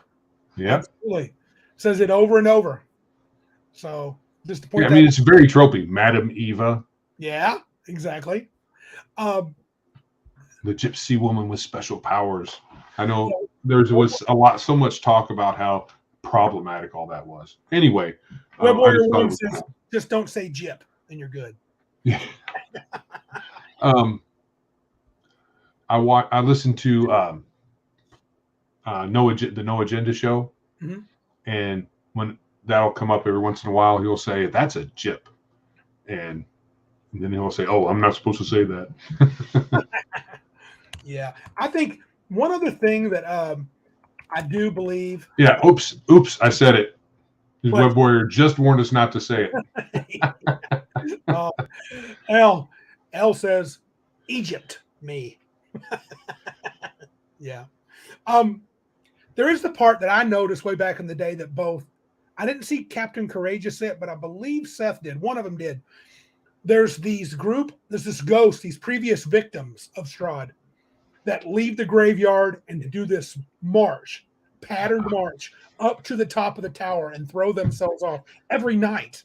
Yeah, absolutely. Says it over and over. So just to point. Yeah, I mean, it's very tropey, Madam Eva. Yeah, exactly. The gypsy woman with special powers. I know there was so much talk about how problematic all that was. Anyway, just don't say gyp and you're good. Yeah. I listened to the No Agenda show, and when that'll come up every once in a while, he'll say that's a gyp, and then he'll say, "Oh, I'm not supposed to say that." Yeah, I think one other thing that I do believe. Yeah. Oops! I said it. His web warrior just warned us not to say it. L says Egypt. Me. Yeah. There is the part that I noticed way back in the day that I didn't see Captain Courageous say it, but I believe Seth did. One of them did. There's this ghost, these previous victims of Strahd that leave the graveyard and do this patterned march up to the top of the tower and throw themselves off every night.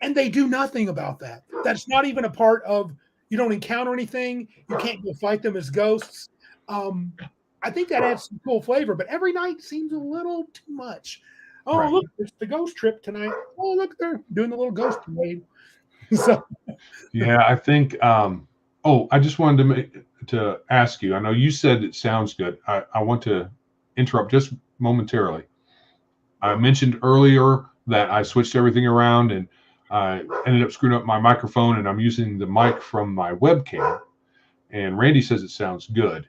And they do nothing about that. That's not even a part of You don't encounter anything. You can't go fight them as ghosts. I think that adds some cool flavor, but every night seems a little too much. Oh, Right. look, it's the ghost trip tonight. Oh, look, they're doing the little ghost parade. So, Yeah, I think. I just wanted to ask you. I know you said it sounds good. I want to interrupt just momentarily. I mentioned earlier that I switched everything around and I ended up screwing up my microphone, and I'm using the mic from my webcam. And Randy says it sounds good.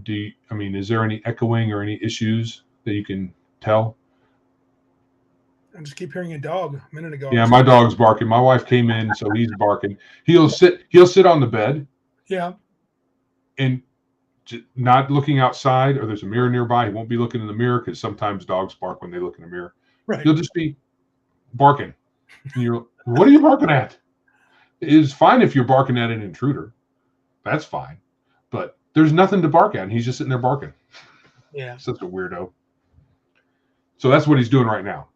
Is there any echoing or any issues that you can tell? I just keep hearing a dog a minute ago. Yeah, my dog's barking. My wife came in, so he's barking. He'll sit on the bed. Yeah. And not looking outside, or there's a mirror nearby. He won't be looking in the mirror because sometimes dogs bark when they look in the mirror. Right. He'll just be barking. And you're, what are you barking at? It's fine if you're barking at an intruder. That's fine. But there's nothing to bark at, and he's just sitting there barking. Yeah. Such a weirdo. So that's what he's doing right now.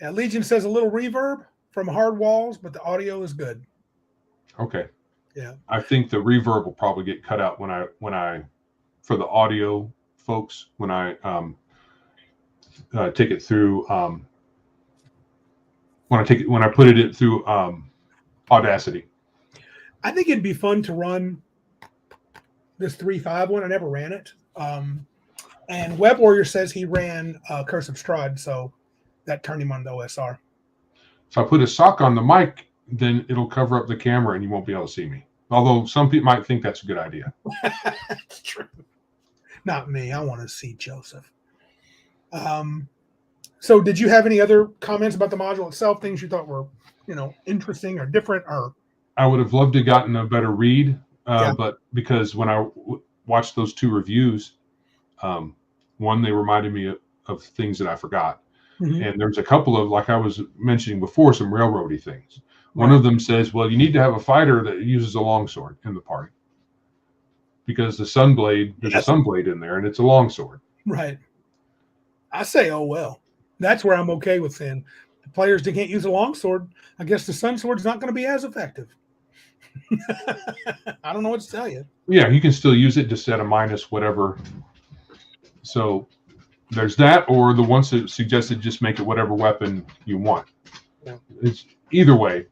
Yeah, Legion says a little reverb from hard walls, but the audio is good. Okay. Yeah. I think the reverb will probably get cut out when I for the audio folks, when I take it through when I put it through Audacity. I think it'd be fun to run this 3.5 one. I never ran it. And Web Warrior says he ran Curse of Strahd, so that turned him on the OSR. If I put a sock on the mic, then it'll cover up the camera and you won't be able to see me. Although some people might think that's a good idea. That's true. Not me. I want to see Joseph. So did you have any other comments about the module itself, things you thought were, interesting or different? Or I would have loved to have gotten a better read, but because when I watched those two reviews, one, they reminded me of things that I forgot. Mm-hmm. And there's a couple of, like I was mentioning before, some railroady things. One of them says, well, you need to have a fighter that uses a longsword in the party. Because the Sunblade, there's a Sunblade in there, and it's a longsword. Right. I say, oh, well. That's where I'm okay with saying the players that can't use a longsword, I guess the Sunsword's not going to be as effective. I don't know what to tell you. Yeah, you can still use it just at a minus whatever. So there's that, or the ones that suggested just make it whatever weapon you want. Yeah. It's either way.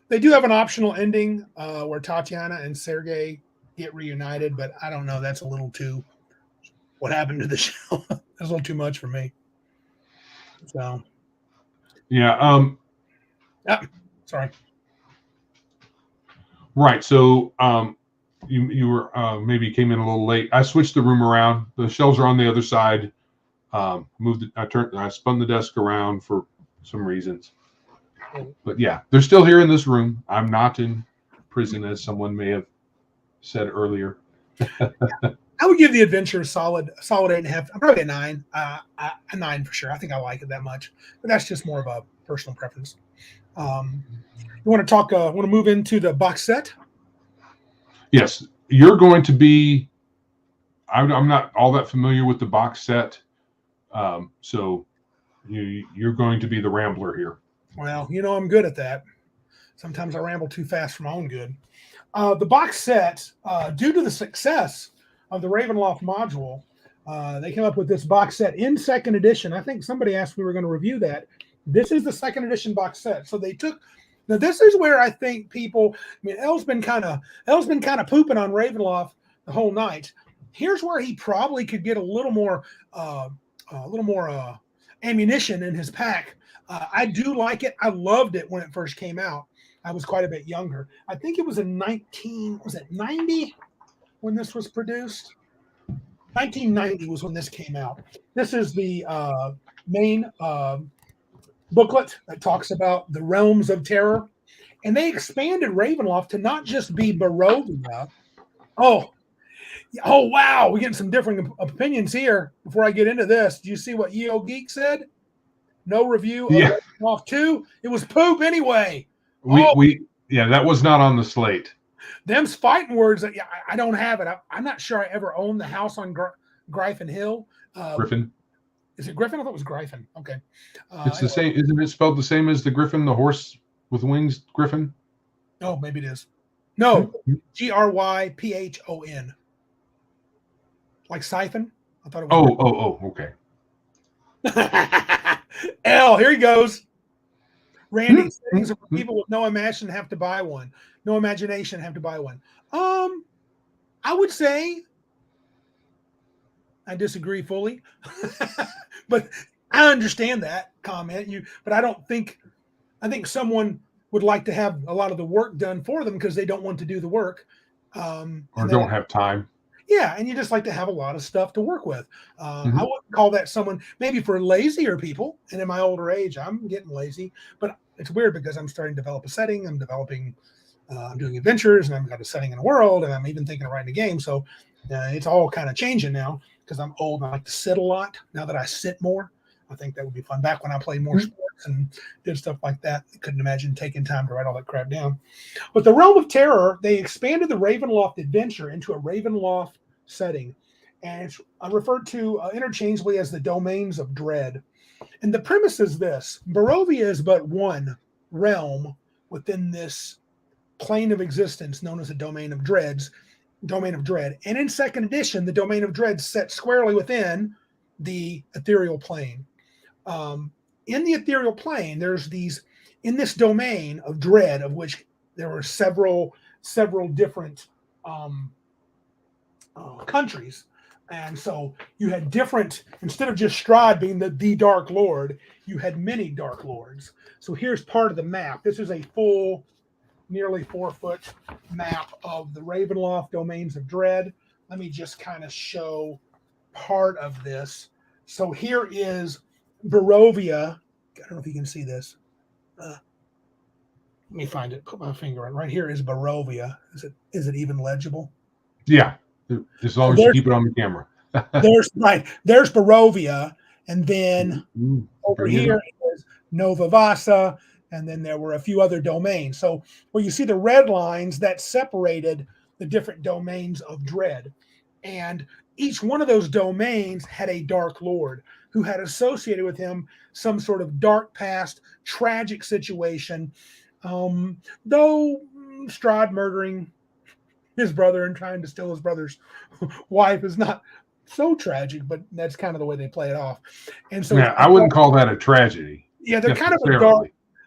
They do have an optional ending where Tatiana and Sergei get reunited, but I don't know. That's a little too. What happened to the show? That's a little too much for me. So. Yeah. Sorry. Right. So you were maybe came in a little late. I switched the room around. The shelves are on the other side. I spun the desk around for some reasons. But yeah, they're still here in this room. I'm not in prison, as someone may have said earlier. I would give the adventure a solid 8.5. I'm probably a 9. A 9 for sure. I think I like it that much, but that's just more of a personal preference. You want to talk? Want to move into the box set? Yes, you're going to be. I'm not all that familiar with the box set, so you're going to be the rambler here. Well, I'm good at that. Sometimes I ramble too fast for my own good. The box set, due to the success of the Ravenloft module, they came up with this box set in 2nd edition. I think somebody asked if we were going to review that. This is the 2nd edition box set. So they took. Now this is where I think people. El's been kind of pooping on Ravenloft the whole night. Here's where he probably could get a little more ammunition in his pack. I do like it. I loved it when it first came out. I was quite a bit younger. I think it was in 90 when this was produced? 1990 was when this came out. This is the main booklet that talks about the realms of terror. And they expanded Ravenloft to not just be Barovia. Oh, wow. We're getting some different opinions here. Before I get into this, do you see what Yo Geek said? No review of Ravenloft 2. It was poop anyway. That was not on the slate. Them's fighting words. I don't have it. I'm not sure I ever owned the house on Griffin Hill. Griffin. Is it Griffin? I thought it was Griffin. Okay. It's the same. Isn't it spelled the same as the Griffin, the horse with wings, Griffin? Oh, maybe it is. No, Gryphon. Like siphon? I thought it was. Okay. L, here he goes. Randy, settings are for people with no imagination have to buy one. No imagination have to buy one. I would say I disagree fully, but I understand that comment. But I don't think. I think someone would like to have a lot of the work done for them because they don't want to do the work, Or don't have time. Yeah, and you just like to have a lot of stuff to work with. I Mhm. wouldn't call that someone maybe for lazier people. And in my older age, I'm getting lazy, but it's weird because I'm starting to develop a setting. I'm doing adventures, and I've got a setting in a world, and I'm even thinking of writing a game. So it's all kind of changing now because I'm old and I like to sit a lot. Now that I sit more, I think that would be fun. Back when I played more sports and did stuff like that, I couldn't imagine taking time to write all that crap down. But the Realm of Terror, they expanded the Ravenloft adventure into a Ravenloft setting, and it's referred to interchangeably as the Domains of Dread. And the premise is this: Barovia is but one realm within this plane of existence known as the Domain of Dread. And in second edition, the Domain of Dread set squarely within the ethereal plane. In the ethereal plane, there's in this domain of dread, of which there were several different countries. And so you had different, instead of just Strahd being the Dark Lord, you had many Dark Lords. So here's part of the map. This is a full, nearly 4-foot map of the Ravenloft Domains of Dread. Let me just kind of show part of this. So here is Barovia. I don't know if you can see this. Let me find it. Put my finger on. Right here is Barovia. Is it even legible? Yeah, as long as you keep it on the camera. There's Barovia, and then over here is Nova Vasa, and then there were a few other domains. So where you see the red lines, that separated the different domains of dread, and each one of those domains had a Dark Lord who had associated with him some sort of dark past, tragic situation. Though Strahd murdering his brother and trying to steal his brother's wife is not so tragic, but that's kind of the way they play it off. And so, yeah, I wouldn't call that a tragedy. Yeah, they're kind of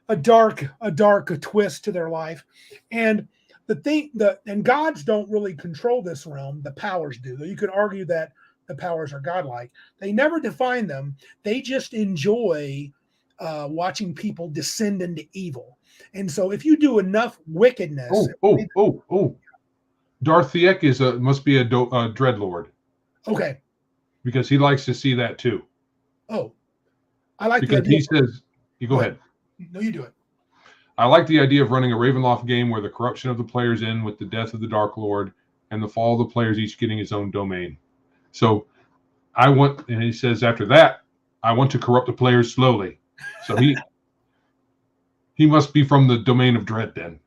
a dark twist to their life. And and gods don't really control this realm. The powers do. You could argue that the powers are godlike. They never define them. They just enjoy watching people descend into evil. And so, if you do enough wickedness, Darthiek must be a dreadlord. Okay, because he likes to see that too. Oh, I like because he says, "You go ahead." No, you do it. I like the idea of running a Ravenloft game where the corruption of the players end with the death of the Dark Lord and the fall of the players each getting his own domain. So and he says after that, I want to corrupt the players slowly. So he must be from the Domain of Dread then.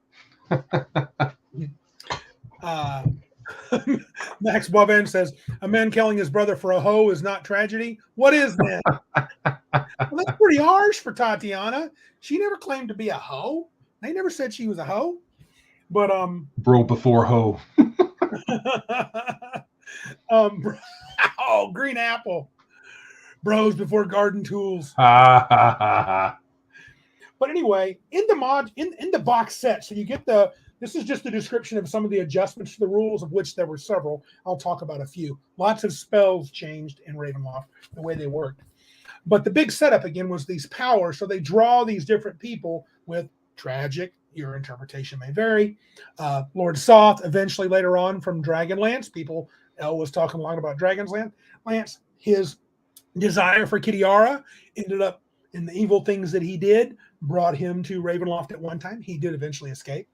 Max Boivin says, a man killing his brother for a hoe is not tragedy. What is then? Well, that's pretty harsh for Tatiana. She never claimed to be a hoe. They never said she was a hoe. But bro before hoe. Green apple. Bros before garden tools. But anyway, in the box set, so you get this is just the description of some of the adjustments to the rules, of which there were several. I'll talk about a few. Lots of spells changed in Ravenloft, the way they worked. But the big setup, again, was these powers. So they draw these different people with tragic, your interpretation may vary. Lord Soth, eventually later on from Dragonlance. Elle was talking a lot about Dragonlance. His desire for Kitiara ended up in the evil things that he did, brought him to Ravenloft at one time. He did eventually escape.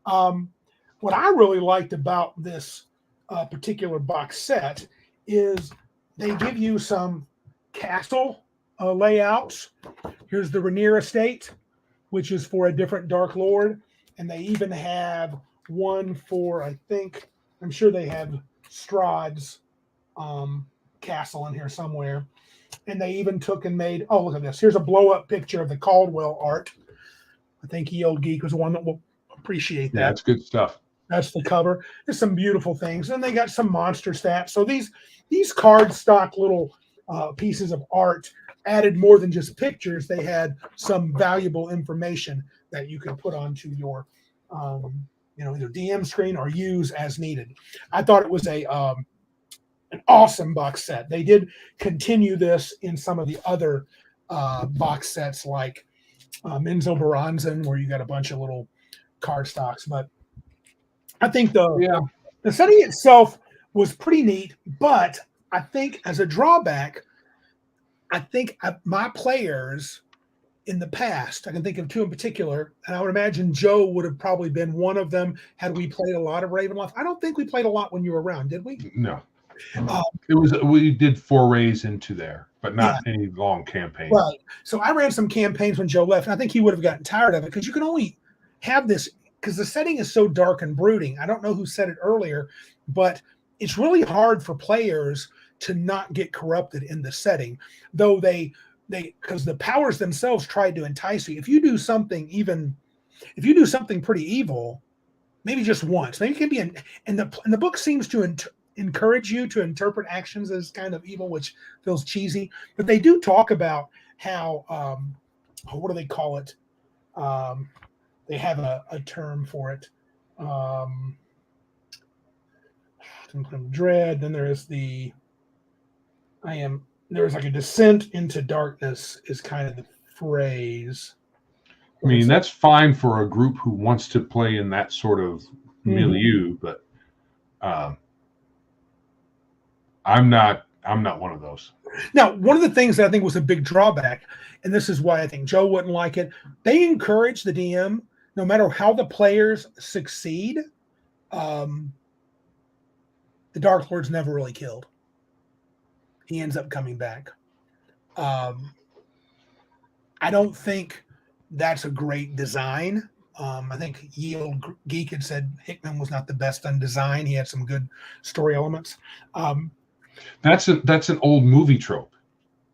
What I really liked about this particular box set is they give you some castle layouts. Here's the Rainier Estate, which is for a different Dark Lord. And they even have one for, I'm sure they have Strahd's castle in here somewhere. And they even took and made, look at this. Here's a blow-up picture of the Caldwell art. I think Ye Old Geek was the one that Appreciate Yeah, that. it's good stuff. That's the cover. There's some beautiful things, and they got some monster stats. So these card stock little pieces of art added more than just pictures. They had some valuable information that you can put onto your, either DM screen or use as needed. I thought it was an awesome box set. They did continue this in some of the other box sets, like Menzo Baranzan, where you got a bunch of little card stocks, but I think Yeah. the setting itself was pretty neat, but I think as a drawback, I think my players in the past, I can think of two in particular, and I would imagine Joe would have probably been one of them had we played a lot of Ravenloft. I don't think we played a lot when you were around, did we? No. Uh, We did forays into there, but yeah, not any long campaign. right. So I ran some campaigns when Joe left, and I think he would have gotten tired of it because you can only have this because the setting is so dark and brooding. I don't know who said it earlier, but it's really hard for players to not get corrupted in the setting, though they because the powers themselves tried to entice you. If you do something pretty evil, maybe just once, maybe it can be and the book seems to encourage you to interpret actions as kind of evil, which feels cheesy, but they do talk about how what do they call it? They have a term for it. Dread. Then there is there's like a descent into darkness is kind of the phrase. I mean, that's fine for a group who wants to play in that sort of milieu, but I'm not one of those. Now, one of the things that I think was a big drawback, and this is why I think Joe wouldn't like it, they encourage the DM, no matter how the players succeed, the Dark Lord's never really killed. He ends up coming back. I don't think that's a great design. I think Yield Geek had said Hickman was not the best on design. He had some good story elements. That's an old movie trope.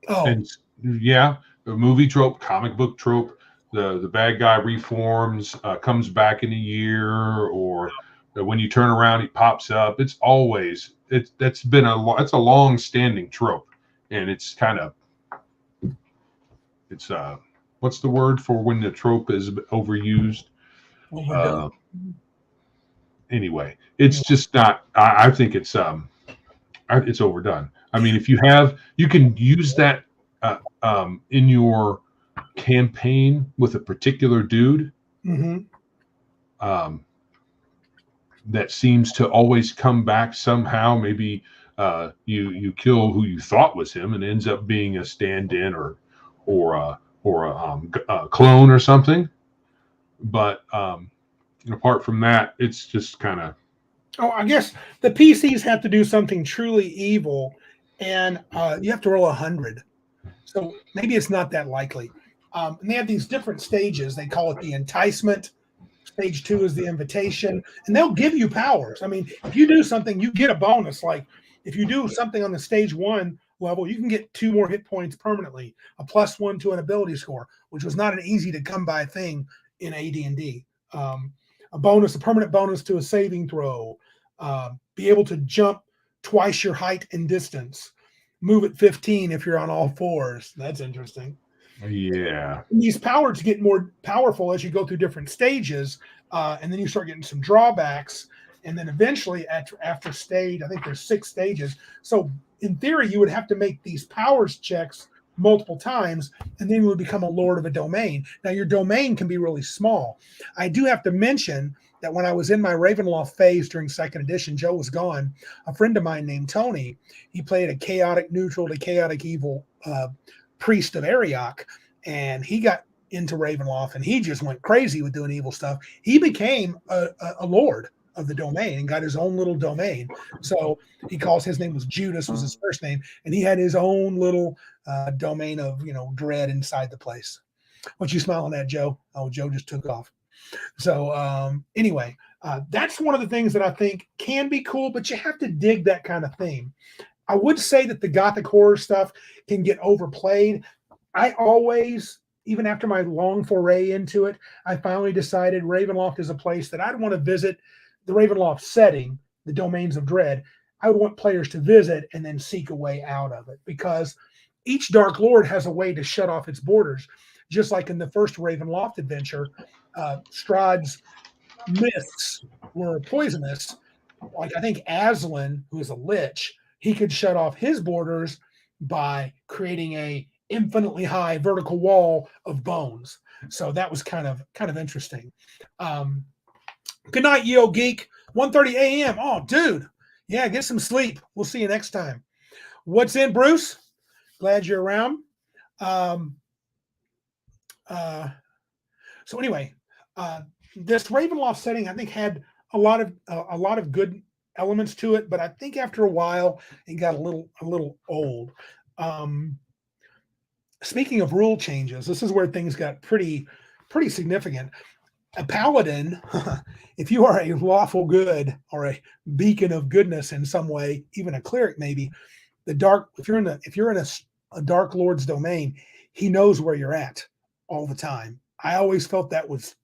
Oh, and yeah, a movie trope, comic book trope. The bad guy reforms, comes back in a year, or when you turn around, he pops up. It's a long standing trope, and it's kind of what's the word for when the trope is overused? Anyway, it's just not. I think it's overdone. I mean, if you can use that in your campaign with a particular dude that seems to always come back somehow. Maybe you kill who you thought was him and ends up being a stand-in or a clone or something. But apart from that, it's just kind of. Oh, I guess the PCs have to do something truly evil, and you have to roll 100. So maybe it's not that likely. And they have these different stages. They call it the enticement. Stage 2 is the invitation, and they'll give you powers. I mean, if you do something, you get a bonus. Like if you do something on the stage 1 level, you can get 2 more hit points permanently, a +1 to an ability score, which was not an easy to come by thing in AD&D. A permanent bonus to a saving throw, be able to jump twice your height and distance, move at 15 if you're on all fours. That's interesting. Yeah. And these powers get more powerful as you go through different stages, and then you start getting some drawbacks. And then eventually, after stage, I think there's 6 stages. So in theory, you would have to make these powers checks multiple times, and then you would become a lord of a domain. Now, your domain can be really small. I do have to mention that when I was in my Ravenloft phase during 2nd edition, Joe was gone. A friend of mine named Tony, he played a chaotic neutral to chaotic evil priest of Ariok, and he got into Ravenloft, and he just went crazy with doing evil stuff. He became a lord of the domain and got his own little domain. So he calls, his name was Judas, was his first name, and he had his own little domain of dread inside the place. What you smiling at, Joe? Oh, Joe just took off. So anyway, that's one of the things that I think can be cool, but you have to dig that kind of theme. I would say that the gothic horror stuff can get overplayed. I always, even after my long foray into it, I finally decided Ravenloft is a place that I'd want to visit. The Ravenloft setting, the domains of dread, I would want players to visit and then seek a way out of it, because each Dark Lord has a way to shut off its borders. Just like in the first Ravenloft adventure, Strahd's myths were poisonous. Like I think Aslan, who is a lich, he could shut off his borders by creating a infinitely high vertical wall of bones. So that was kind of interesting. Good night, Yo Geek. 1:30 a.m. Oh, dude. Yeah, get some sleep. We'll see you next time. What's in, Bruce? Glad you're around. So anyway, this Ravenloft setting, I think, had a lot of good elements to it, but I think after a while it got a little old. Speaking of rule changes, this is where things got pretty significant. A paladin, if you are a lawful good or a beacon of goodness in some way, even a cleric maybe, if you're in a Dark Lord's domain, he knows where you're at all the time. I always felt that was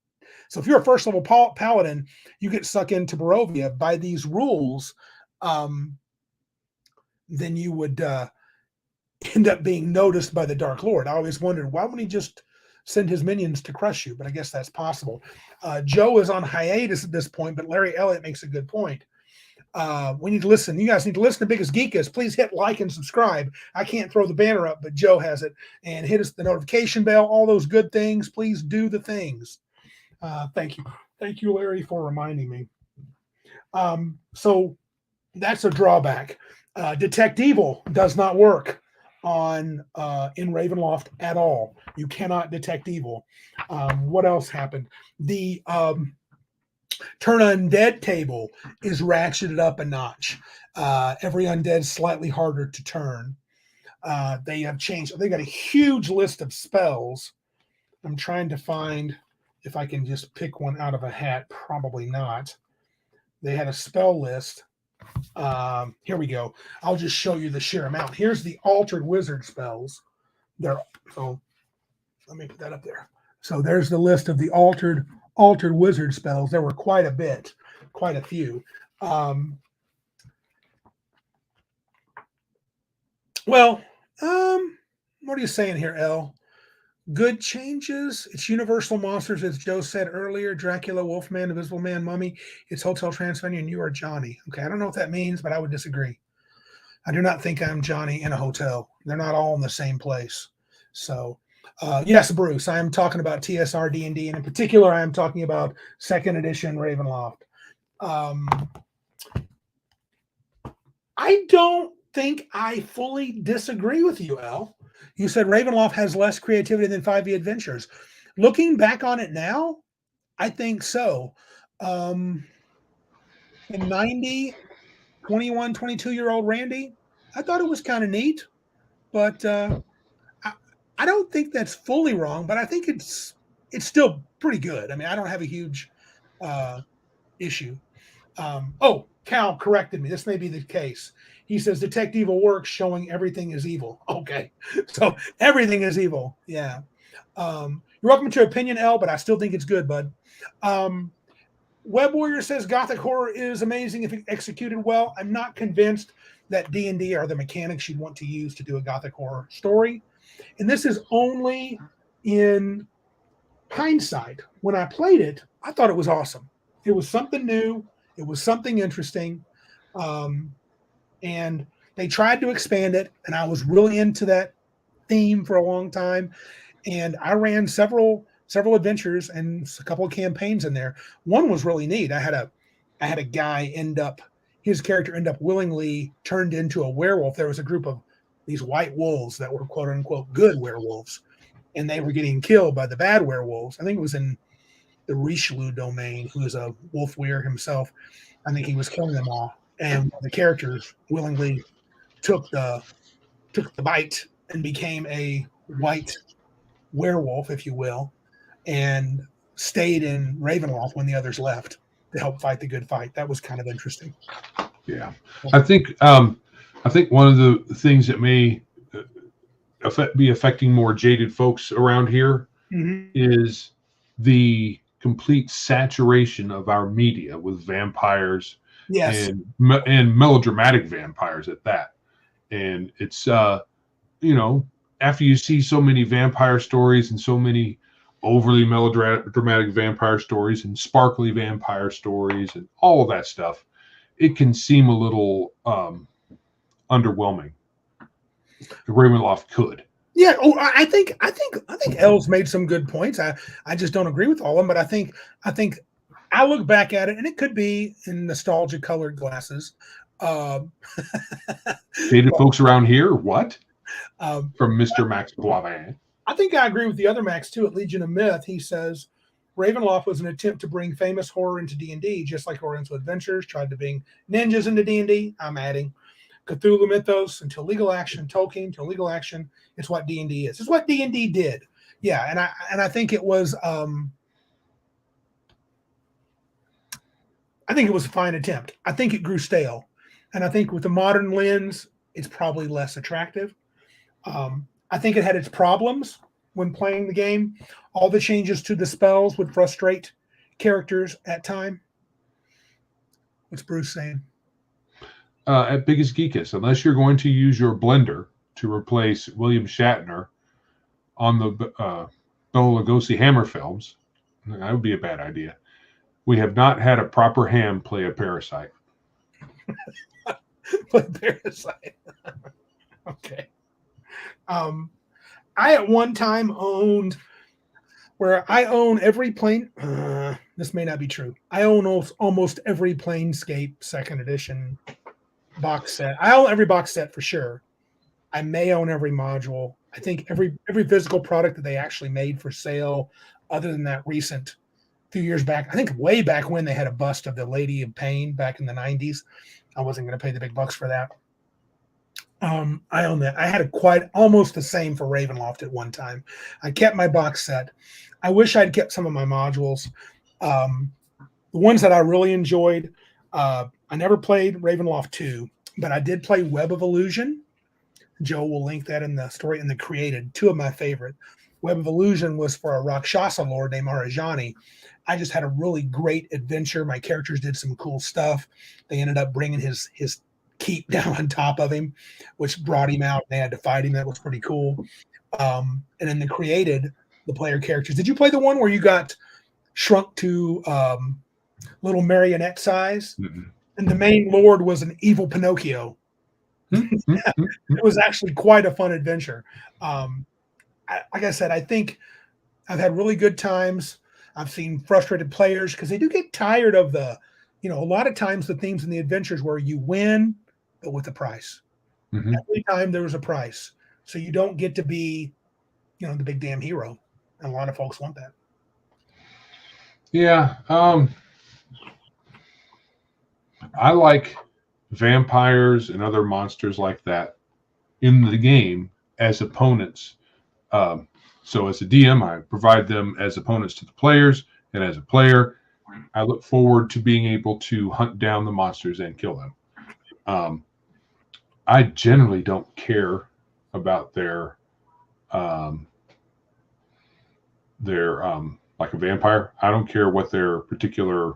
so. If you're a first level paladin, you get sucked into Barovia by these rules, then you would end up being noticed by the Dark Lord. I always wondered, why wouldn't he just send his minions to crush you? But I guess that's possible. Joe is on hiatus at this point, but Larry Elliott makes a good point. We need to listen. You guys need to listen to Biggest Geek Is. Please hit like and subscribe. I can't throw the banner up, but Joe has it. And hit us the notification bell, all those good things. Please do the things. Thank you. Thank you, Larry, for reminding me. So that's a drawback. Detect Evil does not work in Ravenloft at all. You cannot detect evil. What else happened? The Turn Undead table is ratcheted up a notch. Every undead slightly harder to turn. They have changed. They got a huge list of spells. I'm trying to find if I can just pick one out of a hat. Probably not. They had a spell list. Here we go. I'll just show you the sheer amount. Here's the altered wizard spells. So let me put that up there. So there's the list of the altered wizard spells. There were quite a few. What are you saying here, L? Good changes. It's Universal Monsters, as Joe said earlier. Dracula, Wolfman, Invisible Man, Mummy. It's Hotel Transylvania, and you are Johnny. Okay, I don't know what that means, but I would disagree. I do not think I'm Johnny in a hotel. They're not all in the same place. So, yes, Bruce, I am talking about TSR D&D, and in particular, I am talking about 2nd edition Ravenloft. I don't think I fully disagree with you, Al. You said Ravenloft has less creativity than 5e Adventures. Looking back on it now, I think so. In 90, 21, 22-year-old Randy, I thought it was kind of neat, but I don't think that's fully wrong, but I think it's still pretty good. I mean, I don't have a huge issue. Cal corrected me. This may be the case. He says Detect Evil works, showing everything is evil. Okay. So everything is evil. Yeah. You're welcome to your opinion, L, but I still think it's good, bud. Web Warrior says Gothic horror is amazing if executed well. I'm not convinced that D&D are the mechanics you'd want to use to do a Gothic horror story. And this is only in hindsight. When I played it, I thought it was awesome. It was something new. It was something interesting. And they tried to expand it, and I was really into that theme for a long time. And I ran several adventures and a couple of campaigns in there. One was really neat. I had a guy his character end up willingly turned into a werewolf. There was a group of these white wolves that were quote unquote good werewolves, and they were getting killed by the bad werewolves. I think it was in the Richelieu domain, who is a wolf weir himself. I think he was killing them all. And the characters willingly took the bite and became a white werewolf, if you will, and stayed in Ravenloft when the others left to help fight the good fight. That was kind of interesting. Yeah, I think one of the things that may be affecting more jaded folks around here Mhm. is the complete saturation of our media with vampires Yes. and melodramatic vampires at that. And it's after you see so many vampire stories and so many overly melodramatic vampire stories and sparkly vampire stories and all of that stuff, it can seem a little underwhelming. Ravenloft could. Yeah. Oh, I think Els made some good points. I just don't agree with all of them, but I think I look back at it, and it could be in nostalgia colored glasses. Um, Dated folks around here, what? um, From Mr. Max Poivin. I think I agree with the other Max too. At Legion of Myth, he says Ravenloft was an attempt to bring famous horror into D&D, just like Oriental Adventures tried to bring ninjas into D&D. I'm adding Cthulhu mythos into legal action, Tolkien to legal action. It's what D&D is. It's what D&D did. Yeah, and I think it was I think it was a fine attempt. I think it grew stale, and I think with the modern lens, it's probably less attractive. I think it had its problems when playing the game. All the changes to the spells would frustrate characters at time. What's Bruce saying? At Biggest Geekus, unless you're going to use your blender to replace William Shatner on the Bela Lugosi Hammer films, that would be a bad idea. We have not had a proper ham play a parasite. Play Parasite. Okay. I at one time owned where I own every plane. This may not be true. I own almost every Planescape second edition box set. I own every box set for sure. I may own every module. I think every physical product that they actually made for sale, other than that recent few years back. I think way back when they had a bust of the Lady of Pain back in the 90s. I wasn't going to pay the big bucks for that. I own that. I had quite almost the same for Ravenloft at one time. I kept my box set. I wish I'd kept some of my modules. The ones that I really enjoyed, I never played Ravenloft 2, but I did play Web of Illusion. Joe will link that in the story in the created. Two of my favorite. Web of Illusion was for a Rakshasa lord named Arajani. I just had a really great adventure. My characters did some cool stuff. They ended up bringing his keep down on top of him, which brought him out. They had to fight him. That was pretty cool. And then the created, the player characters. Did you play the one where you got shrunk to little marionette size? Mm-hmm. And the main lord was an evil Pinocchio. It was actually quite a fun adventure. Like I said, I think I've had really good times. I've seen frustrated players because they do get tired of a lot of times the themes in the adventures where you win, but with a price. Mm-hmm. Every time there was a price. So you don't get to be, the big damn hero. And a lot of folks want that. Yeah. I like vampires and other monsters like that in the game as opponents. So as a DM, I provide them as opponents to the players, and as a player, I look forward to being able to hunt down the monsters and kill them. I generally don't care about their like a vampire. I don't care what their particular,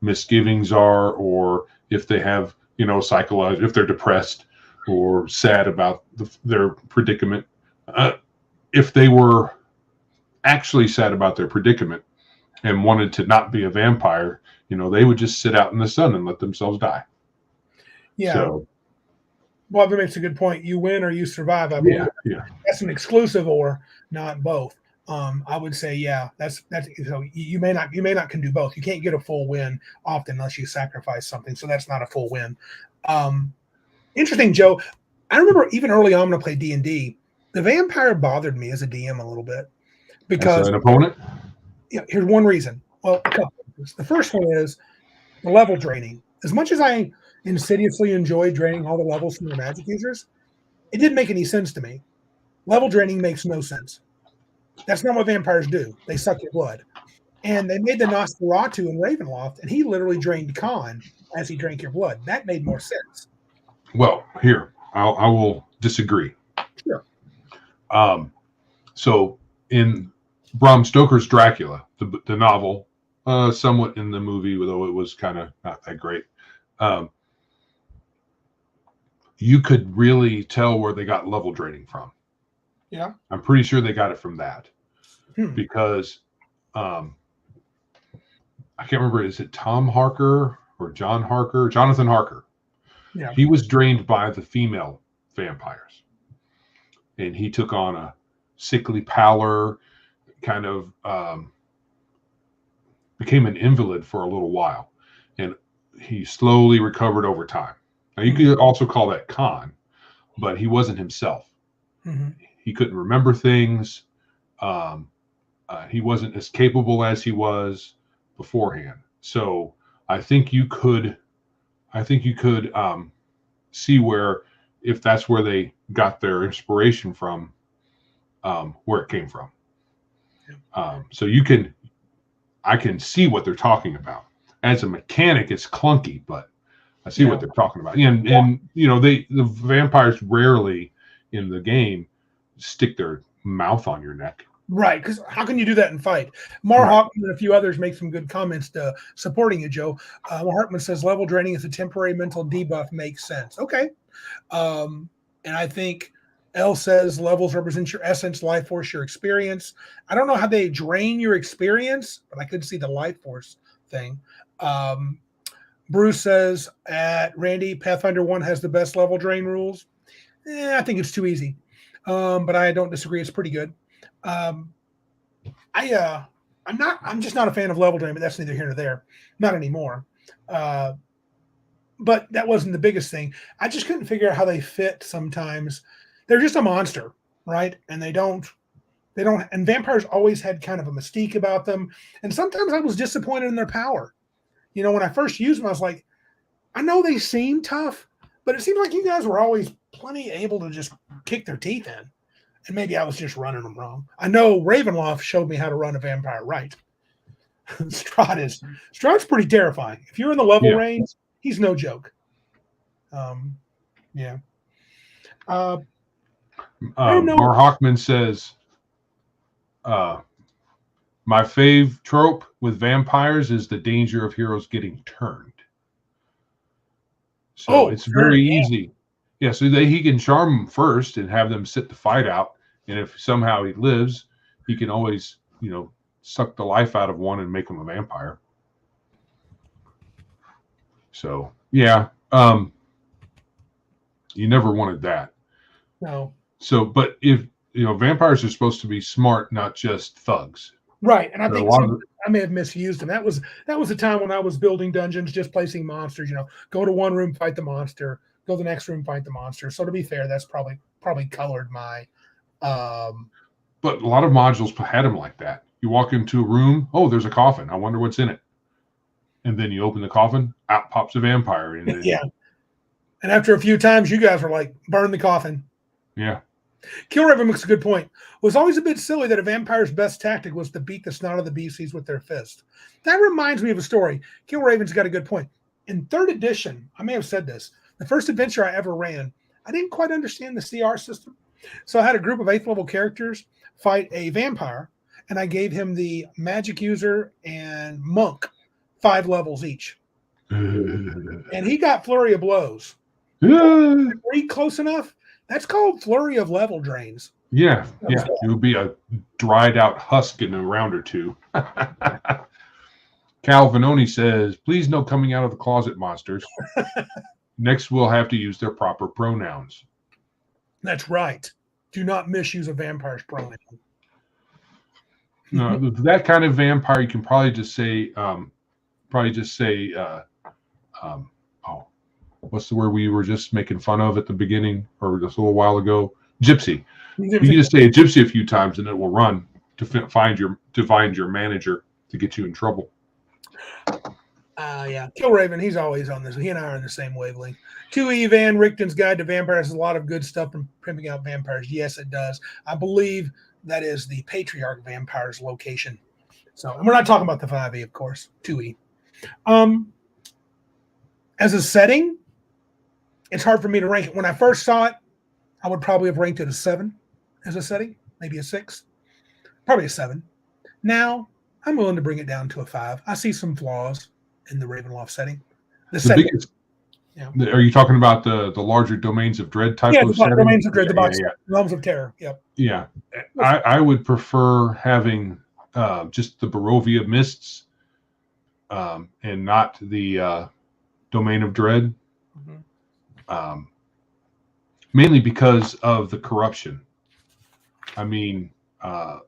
misgivings are, or if they have, psychological, if they're depressed or sad about their predicament. If they were actually sad about their predicament and wanted to not be a vampire, they would just sit out in the sun and let themselves die. Yeah. So, well, that makes a good point. You win or you survive. I mean, that's an exclusive or not both. I would say, that's so you may not can do both. You can't get a full win often unless you sacrifice something. So that's not a full win. Interesting, Joe. I remember even early on when I played D&D, the vampire bothered me as a DM a little bit because as an opponent. Yeah, here's one reason. Well, a couple of things. The first one is the level draining. As much as I insidiously enjoyed draining all the levels from the magic users, it didn't make any sense to me. Level draining makes no sense. That's not what vampires do. They suck your blood. And they made the Nosferatu in Ravenloft, and he literally drained Khan as he drank your blood. That made more sense. Well, here, I will disagree. Sure. So in Bram Stoker's Dracula, the novel, somewhat in the movie, although it was kind of not that great. You could really tell where they got level draining from. Yeah. I'm pretty sure they got it from that because I can't remember. Is it Tom Harker or John Harker? Jonathan Harker. Yeah. He was drained by the female vampires, and he took on a sickly pallor, kind of became an invalid for a little while, and he slowly recovered over time. Now, you could also call that con, but he wasn't himself. Mm-hmm. He couldn't remember things. He wasn't as capable as he was beforehand. So I think you could see where, if that's where they got their inspiration from, where it came from. So I can see what they're talking about. As a mechanic, it's clunky, but I see what they're talking about. And the vampires rarely in the game stick their mouth on your neck. Right, because how can you do that in fight? Mar Hartman and a few others make some good comments supporting you, Joe. Mar Hartman says level draining is a temporary mental debuff makes sense. Okay. And I think L says levels represent your essence, life force, your experience. I don't know how they drain your experience, but I could see the life force thing. Bruce says at Randy, Pathfinder 1 has the best level drain rules. I think it's too easy. But I don't disagree. It's pretty good. I'm just not a fan of level drain, but that's neither here nor there. Not anymore. But that wasn't the biggest thing. I just couldn't figure out how they fit sometimes. They're just a monster, right? And they don't, and vampires always had kind of a mystique about them. And sometimes I was disappointed in their power. When I first used them, I was like, I know they seem tough, but it seemed like you guys were always plenty able to just kick their teeth in. And maybe I was just running them wrong. I know Ravenloft showed me how to run a vampire right. Strahd's pretty terrifying. If you're in the level range, he's no joke. Yeah. Mar Hockman says, my fave trope with vampires is the danger of heroes getting turned. So it's very easy. Yeah, so he can charm them first and have them sit the fight out. And if somehow he lives, he can always, suck the life out of one and make him a vampire. So, yeah, you never wanted that. No. So, but if, vampires are supposed to be smart, not just thugs. Right. And I think I may have misused them. That was the time when I was building dungeons, just placing monsters, go to one room, fight the monster, go to the next room, fight the monster. So to be fair, that's probably colored my but a lot of modules had them like that. You walk into a room, oh, there's a coffin. I wonder what's in it. And then you open the coffin, out pops a vampire. And then, and after a few times, you guys were like, burn the coffin. Yeah. Killraven makes a good point. It was always a bit silly that a vampire's best tactic was to beat the snot of the beasties with their fist. That reminds me of a story. Killraven's got a good point. In 3rd edition, I may have said this, the first adventure I ever ran, I didn't quite understand the CR system. So I had a group of 8th level characters fight a vampire, and I gave him the magic user and monk 5 levels each. And he got flurry of blows. Read close enough? That's called flurry of level drains. Yeah. It would be a dried out husk in a round or two. Cal Vanoni says, please no coming out of the closet monsters. Next, we'll have to use their proper pronouns. That's right. Do not misuse a vampire's pronoun. No, that kind of vampire, you can probably just say, what's the word we were just making fun of at the beginning or just a little while ago? Gypsy. You can just say a gypsy a few times and it will run to find your manager to get you in trouble. Killraven, he's always on this. He and I are in the same wavelength. 2E Van Richten's Guide to Vampires has a lot of good stuff from pimping out vampires. Yes, it does. I believe that is the Patriarch Vampires location. So, and we're not talking about the 5E, of course. 2E. As a setting, it's hard for me to rank it. When I first saw it, I would probably have ranked it a 7 as a setting, maybe a 6. probably a 7. Now I'm willing to bring it down to a 5. I see some flaws in the Ravenloft setting. The The setting, biggest. yeah, Are you talking about the larger domains of dread type yeah, of the setting? Domains of Dread, Yeah, the yeah, box, yeah, Realms of Terror. Yep. yeah. I would prefer having just the Barovia mists and not the domain of dread, um, mainly because of the corruption. I mean, uh,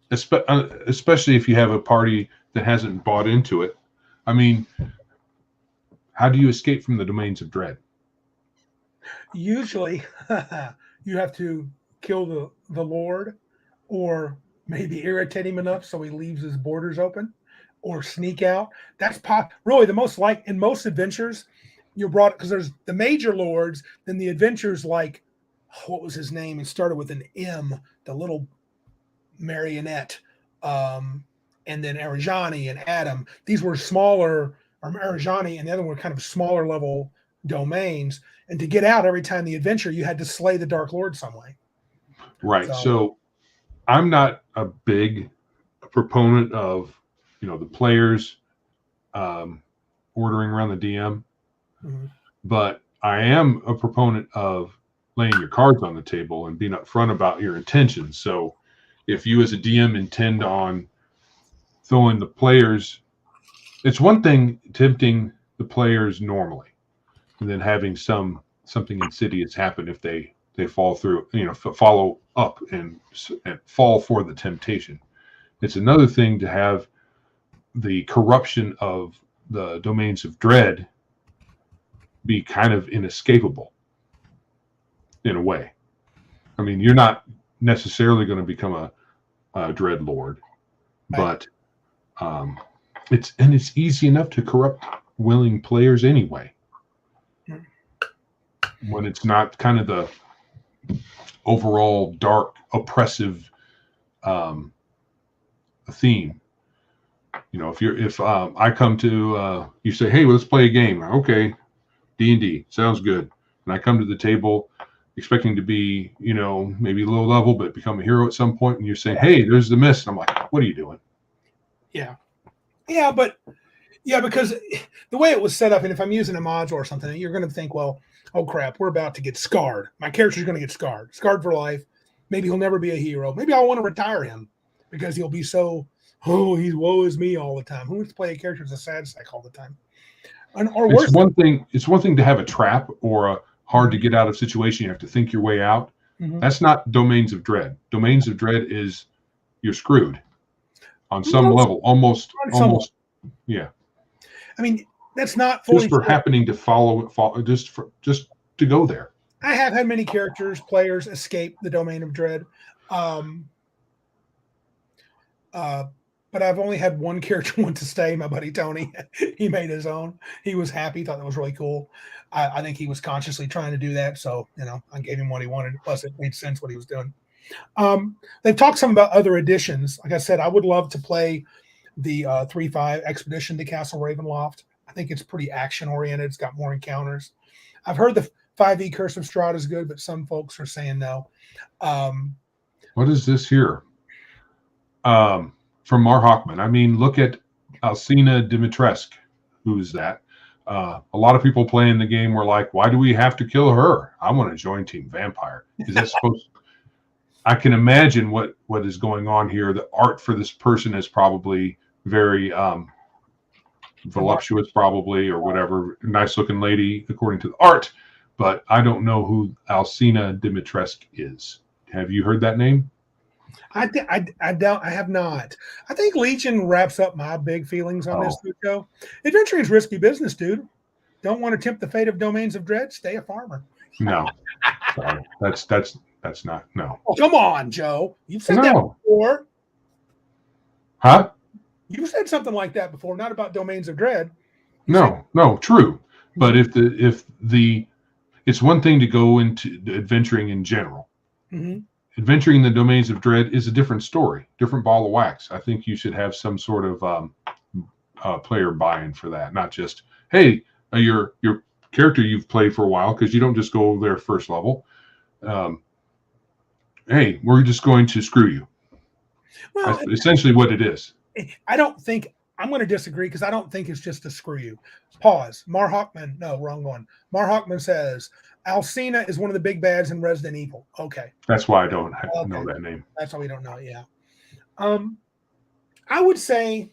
especially if you have a party that hasn't bought into it. I mean, how do you escape from the domains of dread? Usually, you have to kill the Lord, or maybe irritate him enough so he leaves his borders open, or sneak out. That's really the most like in most adventures. You're brought because there's the major lords, then the adventures like what was his name? It started with an M, the little marionette, um, and then Arajani and Adam. These were smaller, or Arajani and the other one were kind of smaller level domains. And to get out every time the adventure, you had to slay the Dark Lord some way. Right. So, So I'm not a big proponent of the players ordering around the DM, but I am a proponent of laying your cards on the table and being upfront about your intentions. So if you as a DM intend on throwing the players, it's one thing tempting the players normally, and then having something insidious happen if they fall through, follow up and fall for the temptation. It's another thing to have the corruption of the domains of dread be kind of inescapable in a way. I mean, you're not necessarily going to become a dread lord, but it's easy enough to corrupt willing players anyway. When it's not kind of the overall dark, oppressive theme. If I come to you say, hey, let's play a game. Okay, D&D sounds good, and I come to the table expecting to be, maybe low level, but become a hero at some point, and you're saying, hey, there's the mist. And I'm like, what are you doing? yeah, because the way it was set up, and if I'm using a module or something, you're going to think, well, oh crap, we're about to get scarred. My character's going to get scarred for life. Maybe he'll never be a hero. Maybe I'll want to retire him because he'll be so, he's woe is me all the time. Who wants to play a character that's a sad sack all the time? Or worse, it's one thing to have a trap or a hard to get out of situation. You have to think your way out. That's not domains of dread. Domains of dread is you're screwed on some level, almost. Yeah. I mean, that's not fully just for happening to follow just to go there. I have had many players escape the domain of dread. But I've only had one character want to stay, my buddy Tony. He made his own. He was happy, thought that was really cool. I think he was consciously trying to do that. So, I gave him what he wanted. Plus, it made sense what he was doing. They've talked some about other additions. Like I said, I would love to play the 3-5 Expedition to Castle Ravenloft. I think it's pretty action-oriented. It's got more encounters. I've heard the 5e Curse of Strahd is good, but some folks are saying no. What is this here? From Mar Hockman. I mean, look at Alcina Dimitrescu. Who is that? A lot of people playing the game were like, why do we have to kill her? I want to join Team Vampire. Is that supposed to... I can imagine what is going on here. The art for this person is probably very voluptuous, probably, or whatever. Nice looking lady, according to the art. But I don't know who Alcina Dimitrescu is. Have you heard that name? I have not. I think Legion wraps up my big feelings on this show. Adventuring is risky business, dude. Don't want to tempt the fate of domains of dread? Stay a farmer. No, sorry. That's not. No. Oh, come on, Joe. You've said that before. Huh? You said something like that before, not about domains of dread. No, true. But if it's one thing to go into adventuring in general. Mm-hmm. Adventuring the domains of dread is a different story, different ball of wax. I think you should have some sort of player buy-in for that, not just, hey, your character you've played for a while, because you don't just go there first level. Hey, we're just going to screw you. Well, That's essentially what it is. I don't think I'm going to disagree because I don't think it's just to screw you. Pause. Mar Hockman. No, wrong one. Mar Hockman says Alcina is one of the big bads in Resident Evil. Okay. That's why I don't know that name. That's why we don't know it. Yeah. I would say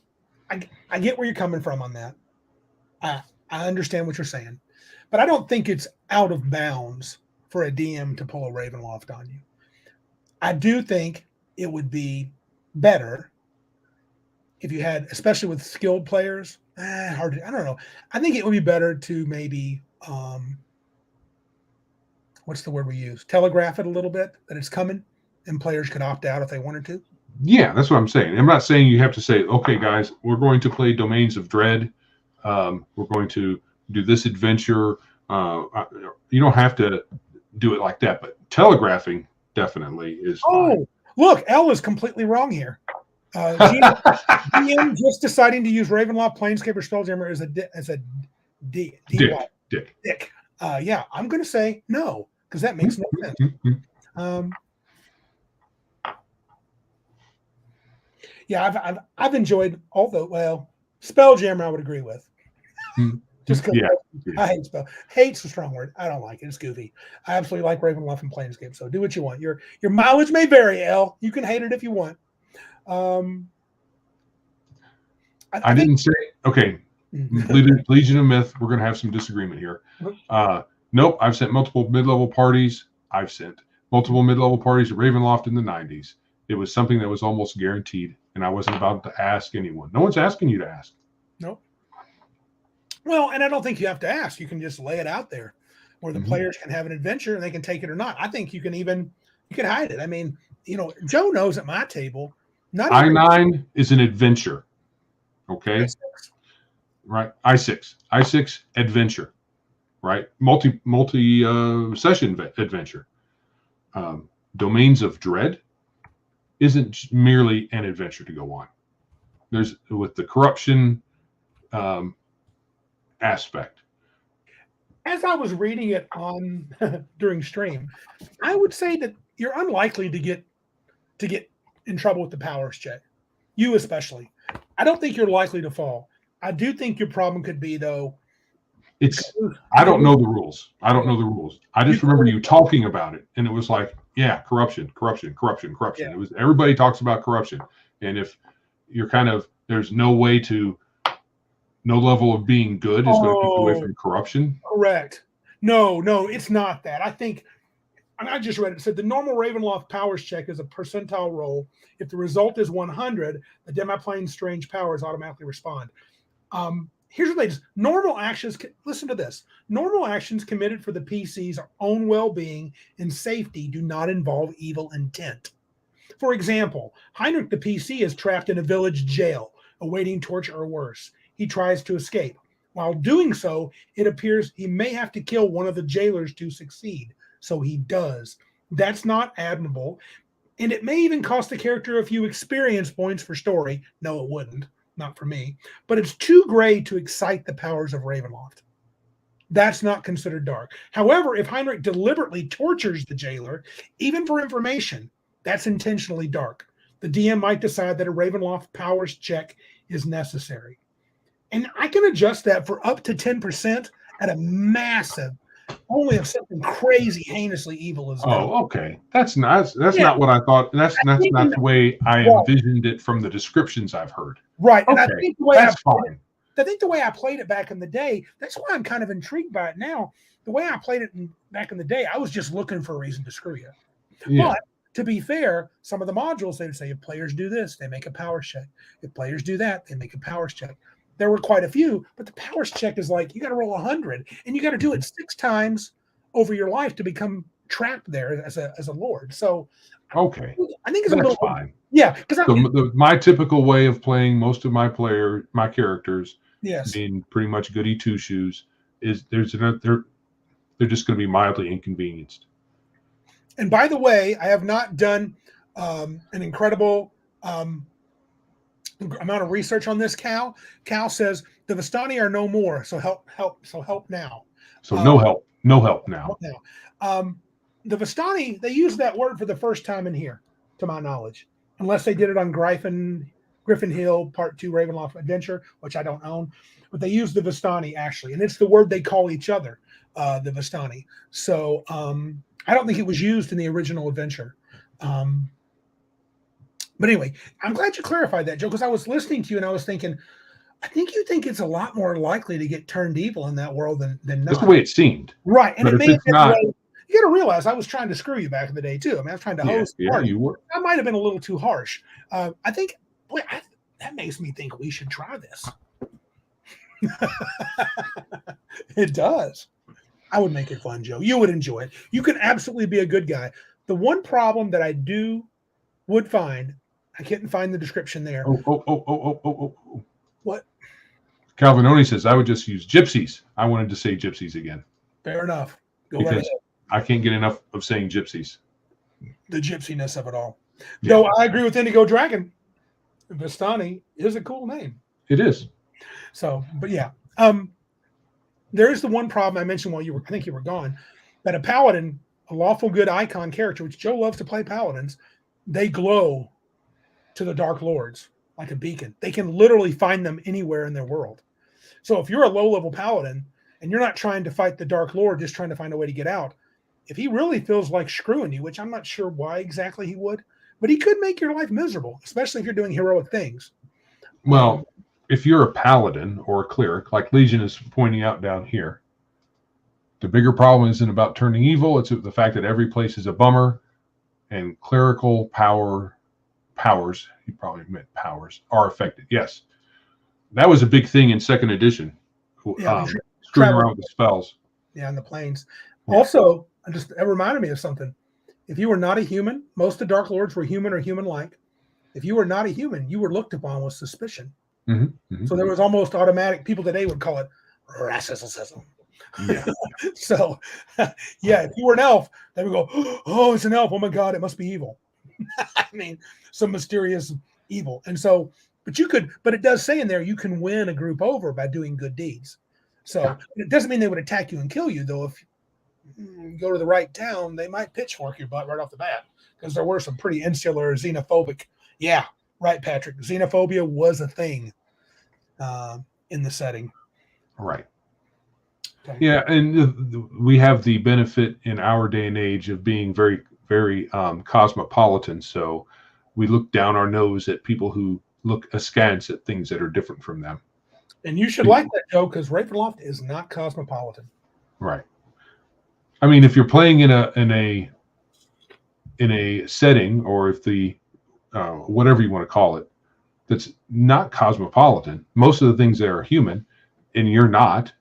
I get where you're coming from on that. I understand what you're saying, but I don't think it's out of bounds for a DM to pull a Ravenloft on you. I do think it would be better if you had, especially with skilled players. I don't know. I think it would be better to maybe what's the word we use? Telegraph it a little bit that it's coming, and players could opt out if they wanted to. Yeah, that's what I'm saying. I'm not saying you have to say, okay, guys, we're going to play Domains of Dread. We're going to do this adventure. You don't have to do it like that, but telegraphing definitely is fine. Look, Elle is completely wrong here. GM just deciding to use Ravenloft, Planescape, or Spelljammer as a dick. Yeah, I'm going to say no because that makes no sense. Yeah, I've enjoyed all the Spelljammer. I would agree with. Just because I hate spell. Hate's a strong word. I don't like it. It's goofy. I absolutely like Ravenloft and Planescape. So do what you want. Your mileage may vary, Elle. You can hate it if you want. I didn't say okay. Legion of Myth. We're going to have some disagreement here. Nope. I've sent multiple mid-level parties. I've sent multiple mid-level parties to Ravenloft in the 90s. It was something that was almost guaranteed, and I wasn't about to ask anyone. No one's asking you to ask. Nope. Well, and I don't think you have to ask. You can just lay it out there where the players can have an adventure and they can take it or not. I think you can hide it. I mean, Joe knows at my table. I9 is an adventure. Okay. I6. Right. I6 adventure. Right. Multi session adventure. Domains of Dread isn't merely an adventure to go on. There's with the corruption aspect. As I was reading it on during stream, I would say that you're unlikely to get in trouble with the powers check. You especially. I don't think you're likely to fall. I do think your problem could be though. I don't know the rules. I just remember you talking about it, and it was like, yeah, corruption. Yeah. It was everybody talks about corruption, and if you're there's no level of being good is going to keep you away from corruption. Correct. No, it's not that. I think, and I just read it. It said the normal Ravenloft powers check is a percentile roll. If the result is 100, the demi-plane strange powers automatically respond. Here's what they do. Normal actions, listen to this. Normal actions committed for the PC's own well-being and safety do not involve evil intent. For example, Heinrich the PC is trapped in a village jail, awaiting torture or worse. He tries to escape. While doing so, it appears he may have to kill one of the jailers to succeed. So he does. That's not admirable. And it may even cost the character a few experience points for story. No, it wouldn't. Not for me. But it's too gray to excite the powers of Ravenloft. That's not considered dark. However, if Heinrich deliberately tortures the jailer, even for information, that's intentionally dark. The DM might decide that a Ravenloft powers check is necessary. And I can adjust that for up to 10% at a massive, only if something crazy, heinously evil is done. Oh, okay. That's not what I thought. That's not the way I envisioned it from the descriptions I've heard. Right. Okay. And I think the way fine. I think the way I played it back in the day, that's why I'm kind of intrigued by it now. The way I played it back in the day, I was just looking for a reason to screw you. Yeah. But to be fair, some of the modules, they would say, if players do this, they make a powers check. If players do that, they make a powers check. There were quite a few, but the powers check is like, you got to roll 100, and you got to do it 6 times over your life to become trapped there as a lord. So, okay, I think it's a little fine. Yeah, because my typical way of playing most of my characters, yes, being pretty much goody two shoes, is they're just going to be mildly inconvenienced. And by the way, I have not done an incredible amount of research on this. Cal says the Vistani are no more, so help now. So no help now. The Vistani, they use that word for the first time in here, to my knowledge. unless they did it on Griffin Hill Part 2 Ravenloft Adventure, which I don't own. But they use the Vistani, actually. And it's the word they call each other, the Vistani. So I don't think it was used in the original adventure. But anyway, I'm glad you clarified that, Joe, because I was listening to you and I was thinking, I think you think it's a lot more likely to get turned evil in that world than not. That's the way it seemed. Right. And but it if may have it's been not, the way, you got to realize I was trying to screw you back in the day, too. I mean, I was trying to host. Yeah, you were. I might have been a little too harsh. I think, boy, that makes me think we should try this. It does. I would make it fun, Joe. You would enjoy it. You can absolutely be a good guy. The one problem that I would find, I couldn't find the description there. Oh. What? Calvinoni says, I would just use gypsies. I wanted to say gypsies again. Fair enough. Go because right ahead. I can't get enough of saying gypsies. The gypsiness of it all. Yeah. Though I agree with Indigo Dragon. Vistani is a cool name. It is. So, but yeah. There is the one problem I mentioned while I think you were gone, that a paladin, a lawful good icon character, which Joe loves to play paladins, they glow to the Dark Lords like a beacon. They can literally find them anywhere in their world. So if you're a low-level paladin and you're not trying to fight the Dark Lord, just trying to find a way to get out, if he really feels like screwing you, which I'm not sure why exactly he would, but he could make your life miserable, especially if you're doing heroic things. Well, if you're a paladin or a cleric, like Legion is pointing out down here, the bigger problem isn't about turning evil. It's the fact that every place is a bummer, and clerical powers, he probably meant powers, are affected. Yes. That was a big thing in second edition. Yeah, screwing around with the spells. Yeah, on the planes. Yeah. Also, it reminded me of something. If you were not a human, most of the Dark Lords were human or human-like. If you were not a human, you were looked upon with suspicion. Mm-hmm. So there was almost automatic, people today would call it racism. Yeah. So, yeah, if you were an elf, they would go, oh, it's an elf. Oh, my God, it must be evil. I mean, some mysterious evil. And so, but it does say in there, you can win a group over by doing good deeds. So it doesn't mean they would attack you and kill you, though. If you go to the right town, they might pitchfork your butt right off the bat, because there were some pretty insular, xenophobic. Yeah, right, Patrick. Xenophobia was a thing in the setting. Right. Okay. Yeah, and we have the benefit in our day and age of being very, very cosmopolitan. So we look down our nose at people who look askance at things that are different from them. And you should like that, Joe, because Ravenloft is not cosmopolitan. Right. I mean, if you're playing in a setting, or if the whatever you want to call it, that's not cosmopolitan, most of the things that are human, and you're not,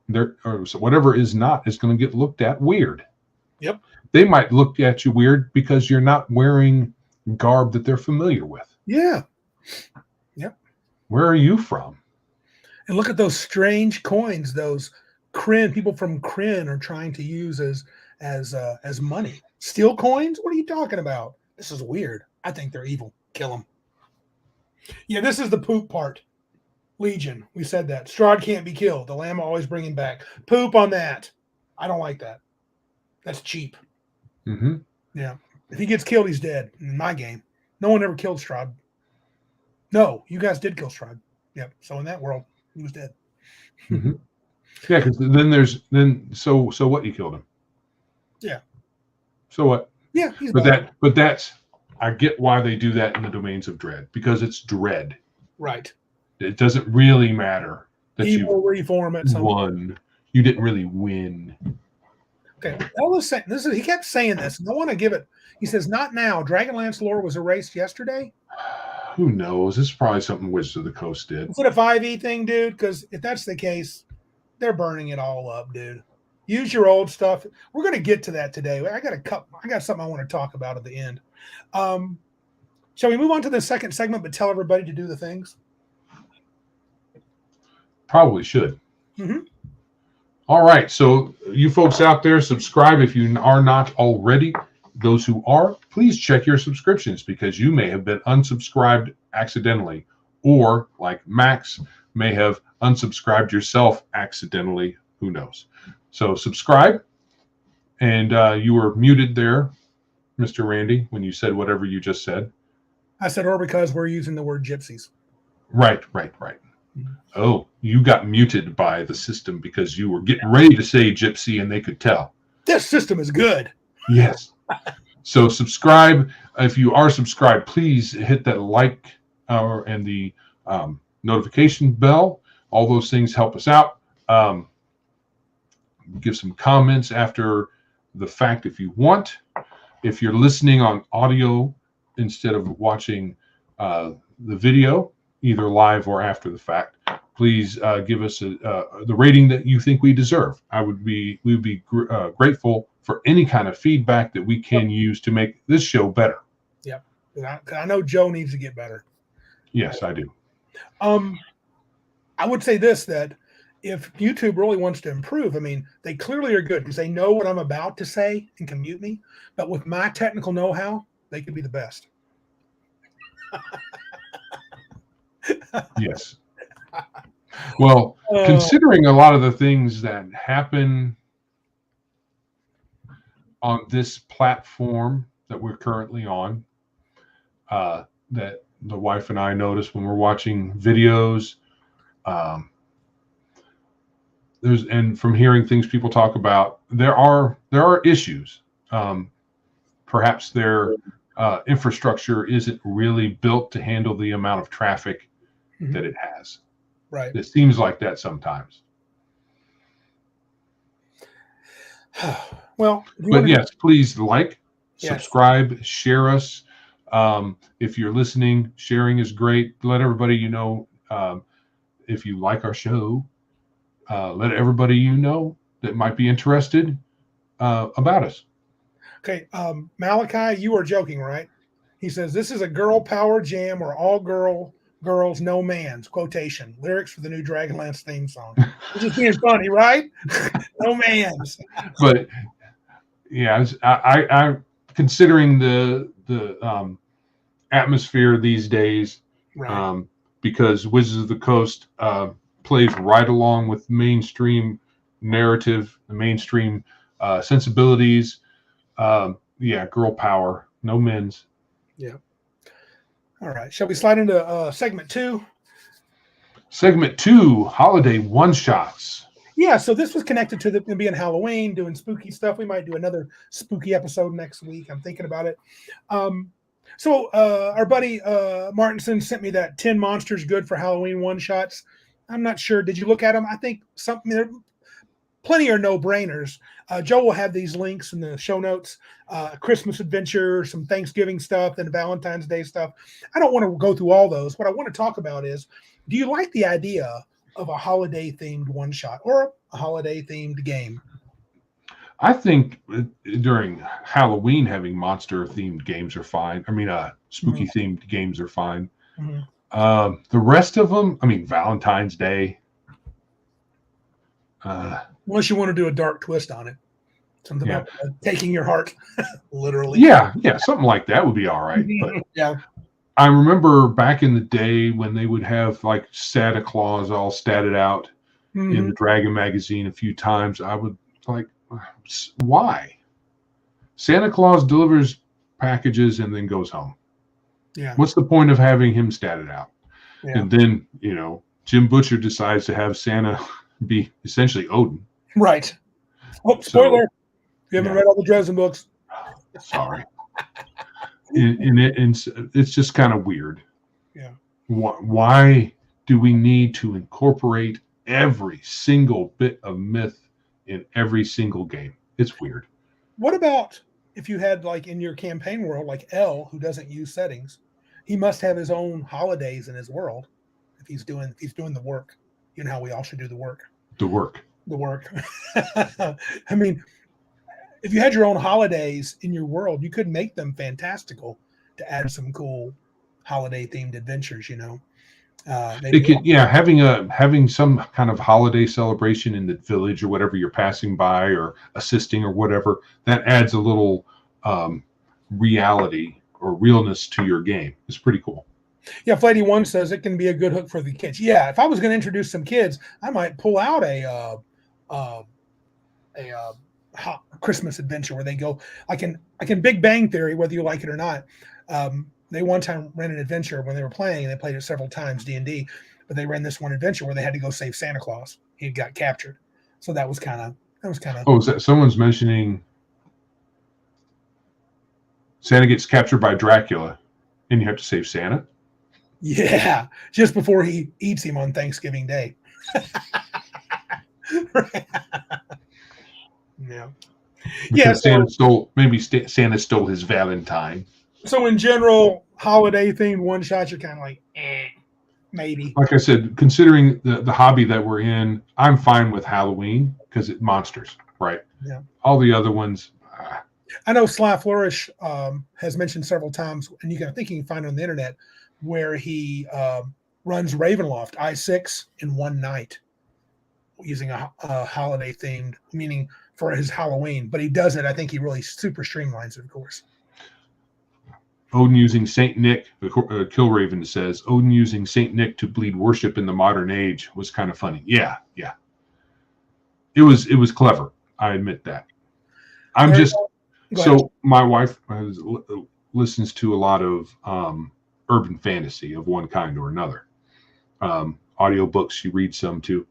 there, or so whatever is not, is going to get looked at weird. Yep. They might look at you weird because you're not wearing garb that they're familiar with. Yeah. Yep. Where are you from? And look at those strange coins, those Kryn, people from Kryn are trying to use as money. Steel coins? What are you talking about? This is weird. I think they're evil. Kill them. Yeah, this is the poop part. Legion, we said that. Strahd can't be killed. The lamb always bring him back. Poop on that. I don't like that. That's cheap. Mm-hmm. Yeah. If he gets killed, he's dead in my game. No one ever killed Strahd. No, you guys did kill Strahd. Yep. So in that world, he was dead. Mm-hmm. Yeah, because so what? You killed him. Yeah. So what? Yeah, he's but that's I get why they do that in the Domains of Dread, because it's dread. Right. It doesn't really matter that Evil you reform at some won. You didn't really win. Okay. He kept saying this, and I want to give it. He says, not now. Dragonlance lore was erased yesterday. Who knows? This is probably something Wizards of the Coast did. Is it a 5e thing, dude? Because if that's the case, they're burning it all up, dude. Use your old stuff. We're going to get to that today. I got something I want to talk about at the end. Shall we move on to the second segment, but tell everybody to do the things? Probably should. Mm-hmm. All right. So you folks out there, subscribe if you are not already. Those who are, please check your subscriptions, because you may have been unsubscribed accidentally, or like Max may have unsubscribed yourself accidentally. Who knows? So subscribe. And you were muted there, Mr. Randy, when you said whatever you just said. I said, or because we're using the word gypsies. Right. Oh, you got muted by the system because you were getting ready to say gypsy and they could tell. This system is good. Yes. So subscribe. If you are subscribed, please hit that like and the notification bell. All those things help us out. Give some comments after the fact if you want. If you're listening on audio instead of watching the video, either live or after the fact, please give us the rating that you think we deserve. We would be grateful for any kind of feedback that we can use to make this show better. Yep. I know Joe needs to get better. Yes, I do. I would say this, that if YouTube really wants to improve, I mean, they clearly are good because they know what I'm about to say and can mute me. But with my technical know-how, they could be the best. Yes. Well, considering a lot of the things that happen on this platform that we're currently on, that the wife and I notice when we're watching videos, and from hearing things people talk about, there are issues. Perhaps their infrastructure isn't really built to handle the amount of traffic that it has. Right. It seems like that sometimes. Well, but yes, please like, subscribe, share us. If you're listening, sharing is great. Let everybody you know. If you like our show, let everybody you know that might be interested about us. Okay, Malachi, you are joking, right? He says this is a girl power jam or all girls, no man's quotation lyrics for the new Dragonlance theme song. It's just being funny, right? No man's. But yeah, I considering the atmosphere these days, right. Because Wizards of the Coast plays right along with mainstream narrative, the mainstream sensibilities. Girl power, no men's. Yeah. All right. Shall we slide into segment 2? Segment 2, holiday one-shots. Yeah, so this was connected to being Halloween, doing spooky stuff. We might do another spooky episode next week. I'm thinking about it. So our buddy Martinson sent me that 10 monsters good for Halloween one-shots. I'm not sure. Did you look at them? I think plenty are no-brainers. Joe will have these links in the show notes. Christmas adventure, some Thanksgiving stuff, and Valentine's Day stuff. I don't want to go through all those. What I want to talk about is, do you like the idea of a holiday-themed one-shot or a holiday-themed game? I think during Halloween, having monster-themed games are fine. I mean, spooky-themed games are fine. The rest of them, I mean, Valentine's Day. Unless you want to do a dark twist on it. Something about taking your heart, literally. Yeah, something like that would be all right. But yeah. I remember back in the day when they would have like Santa Claus all statted out in the Dragon magazine a few times. I would like, why? Santa Claus delivers packages and then goes home. Yeah. What's the point of having him statted out? Yeah. And then, Jim Butcher decides to have Santa be essentially Odin. Right. Oh, spoiler. If you haven't read all the Dresden books. Sorry. and it's just kind of weird. Yeah. Why do we need to incorporate every single bit of myth in every single game? It's weird. What about if you had, like, in your campaign world, like L, who doesn't use settings? He must have his own holidays in his world if he's doing the work. You know how we all should do the work. The work. I mean, if you had your own holidays in your world, you could make them fantastical to add some cool holiday-themed adventures. Having some kind of holiday celebration in the village or whatever you're passing by or assisting or whatever, that adds a little reality or realness to your game. It's pretty cool. Yeah, Flighty One says it can be a good hook for the kids. Yeah, if I was going to introduce some kids, I might pull out a Christmas adventure where they go. I can Big Bang Theory, whether you like it or not. they one time ran an adventure when they were playing, and they played it several times, D&D, but they ran this one adventure where they had to go save Santa Claus. He got captured. So that was kind of Oh, is that someone's mentioning Santa gets captured by Dracula and you have to save Santa? yeah, just before he eats him on Thanksgiving Day. Right. Yeah. Because Santa stole his Valentine. So in general, holiday themed one shots, you're kind of like, maybe. Like I said, considering the hobby that we're in, I'm fine with Halloween because it's monsters, right? Yeah. All the other ones. I know Sly Flourish has mentioned several times, and I think you can find it on the internet, where he runs Ravenloft I6 in one night using a holiday themed, meaning for his Halloween. But he does it. I think he really super streamlines it, of course. Odin using Saint Nick, Killraven says, Odin using Saint Nick to bleed worship in the modern age was kind of funny. Yeah. It was clever. I admit that. My wife listens to a lot of urban fantasy of one kind or another. Audiobooks, she reads some too.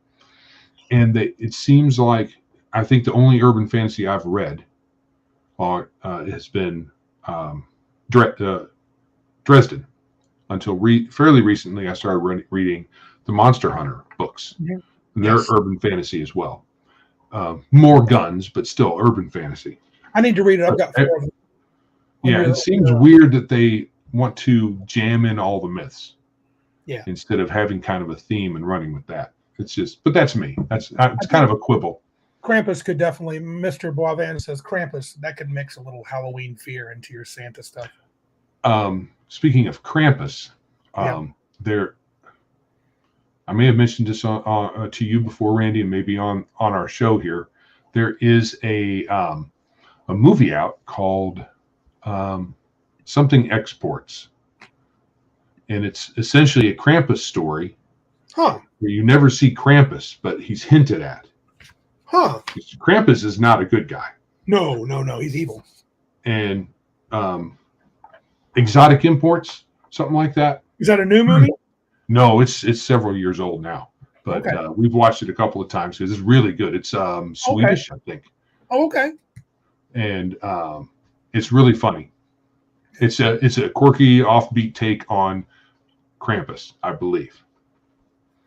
And it seems like, I think the only urban fantasy I've read has been Dresden. Until fairly recently, I started reading the Monster Hunter books. Mm-hmm. And they're urban fantasy as well. More guns, but still urban fantasy. I need to read it. I've got 4 of them. Yeah, it seems weird that they want to jam in all the myths. Yeah. Instead of having kind of a theme and running with that. It's just, but that's me. It's kind of a quibble. Krampus could definitely, Mr. Boivin says Krampus, that could mix a little Halloween fear into your Santa stuff. Speaking of Krampus, I may have mentioned this to you before, Randy, and maybe on our show here. There is a movie out called something Exports, and it's essentially a Krampus story. Huh. Where you never see Krampus, but he's hinted at. Huh. Krampus is not a good guy. No, he's evil. And Exotic Imports, something like that. Is that a new movie? No, it's several years old now, but okay. We've watched it a couple of times because it's really good. It's Swedish, I think. Oh, okay. And it's really funny. It's a quirky, offbeat take on Krampus, I believe.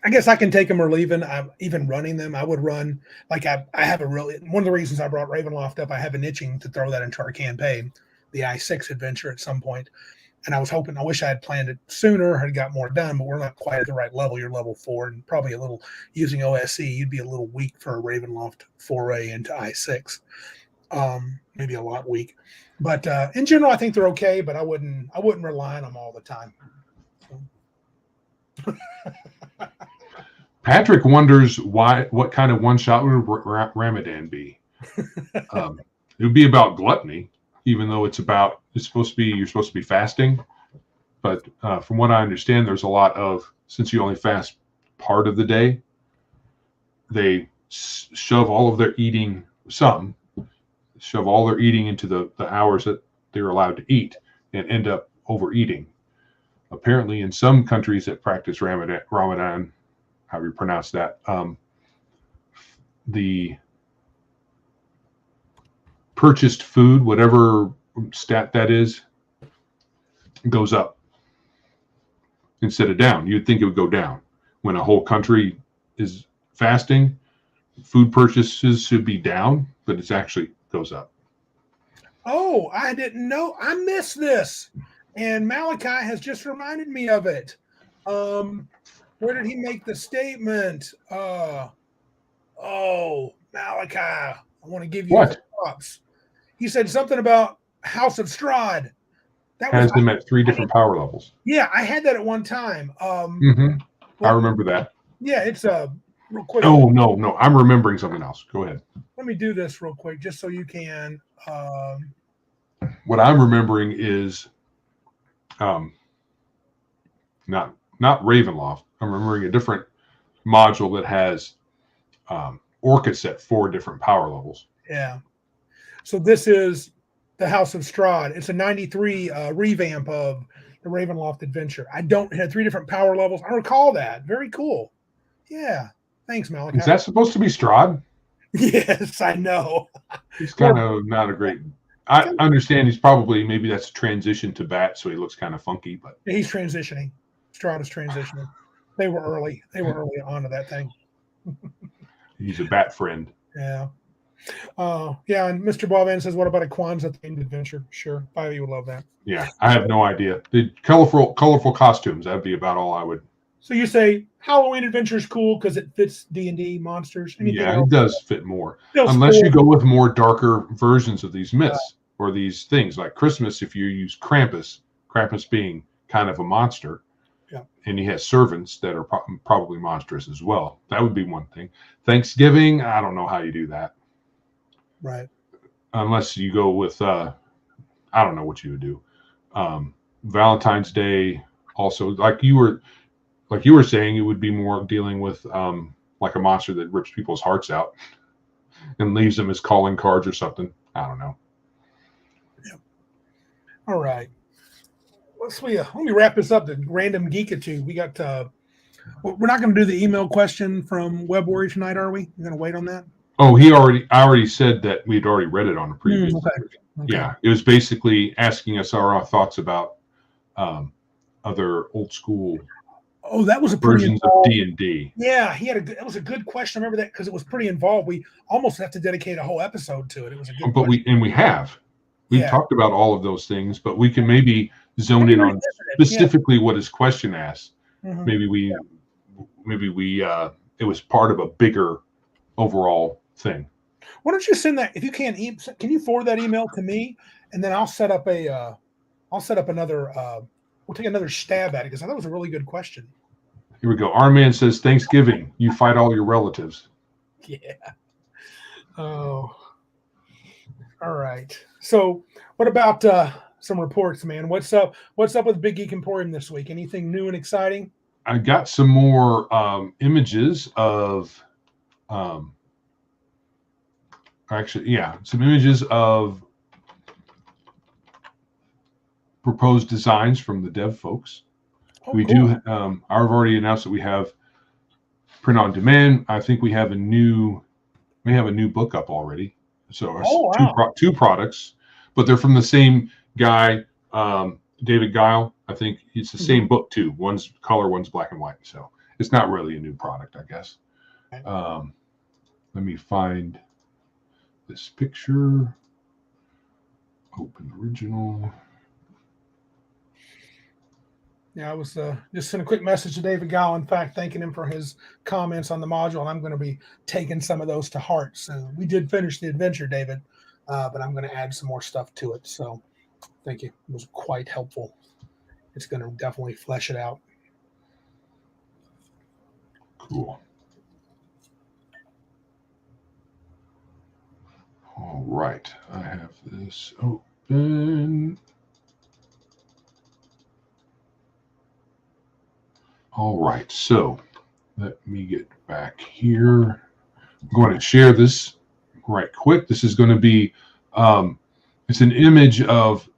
I guess I can take them or leave them. I'm even running them. I would run like I have one of the reasons I brought Ravenloft up. I have an itching to throw that into our campaign, the I6 adventure at some point. And I wish I had planned it sooner, had got more done, but we're not quite at the right level. You're level 4 and probably a little using OSE. You'd be a little weak for a Ravenloft foray into I6. Maybe a lot weak, but in general, I think they're okay, but I wouldn't rely on them all the time. So. Patrick wonders what kind of one shot would Ramadan be? It would be about gluttony, even though you're supposed to be fasting. But from what I understand, there's a lot of, since you only fast part of the day, they shove all their eating into the hours that they're allowed to eat and end up overeating. Apparently, in some countries that practice Ramadan, how you pronounce that, the purchased food, whatever stat that is, goes up instead of down. You'd think it would go down. When a whole country is fasting, food purchases should be down, but it actually goes up. Oh, I didn't know. I missed this. And Malachi has just reminded me of it. Where did he make the statement? Malachi, I want to give you props. He said something about House of Strahd. That has them at 3 different power levels. Yeah, I had that at one time. I remember that. Yeah, it's real quick. Oh, no. I'm remembering something else. Go ahead. Let me do this real quick, just so you can. What I'm remembering is not Ravenloft. I'm remembering a different module that has Orcus at 4 different power levels. Yeah. So this is the House of Strahd. It's a 93 revamp of the Ravenloft adventure. I don't had 3 different power levels. I recall that. Very cool. Yeah. Thanks, Malik. Is that supposed to be Strahd? Yes, I know. He's kind of not a great. I understand he's probably maybe that's a transition to bat, so he looks kind of funky. But he's transitioning. Strahd is transitioning. They were early. They were early onto that thing. He's a bat friend. Yeah. Yeah, and Mr. Bovan says, what about a Kwanzaa themed adventure? Sure. Bobby would love that. Yeah, I have no idea. The colorful costumes, that'd be about all I would. So you say Halloween adventure is cool because it fits D&D monsters. Anything Yeah, else? it does fit more. Feels Unless cool. you go with more darker versions of these myths or these things like Christmas, if you use Krampus being kind of a monster, and he has servants that are probably monstrous as well. That would be one thing. Thanksgiving, I don't know how you do that. Right. Unless you go with, I don't know what you would do. Valentine's Day, also, like you were saying, it would be more dealing with like a monster that rips people's hearts out and leaves them as calling cards or something. I don't know. Yeah. All right. Let me wrap this up. The random geekitude. We got. We're not going to do the email question from Web Warrior tonight, are we? We're going to wait on that. Oh, I already said that we'd already read it on a previous. Okay. Yeah, it was basically asking us our thoughts about other old school. Oh, that was a versions of D&D. Yeah, that was a good question. I remember that because it was pretty involved. We almost have to dedicate a whole episode to it. It was a good. But we've talked about all of those things, but we can maybe zone in on specifically what his question asked. Mm-hmm. Maybe we it was part of a bigger overall thing. Why don't you send that if you can you forward that email to me, and then I'll set up another we'll take another stab at it because I thought it was a really good question. Here we go. Our man says Thanksgiving, you fight all your relatives. Yeah. Oh. All right. So what about some reports, man? What's up with Big Geek Emporium this week? Anything new and exciting? I got some more images of some images of proposed designs from the dev folks. We cool. Do. I've already announced that we have print on demand. I think we have a new book up already. So two products, but they're from the same guy, David Guile. I think it's the same book too. One's color, one's black and white. So it's not really a new product, I guess. Let me find this picture. Open original. Yeah, I was just sent a quick message to David Guile, in fact, thanking him for his comments on the module, and I'm going to be taking some of those to heart. So we did finish the adventure, David, but I'm going to add some more stuff to it. So thank you. It was quite helpful. It's going to definitely flesh it out. Cool. All right. I have this open. All right, so let me get back here. I'm going to share this right quick. This is going to be, it's an image of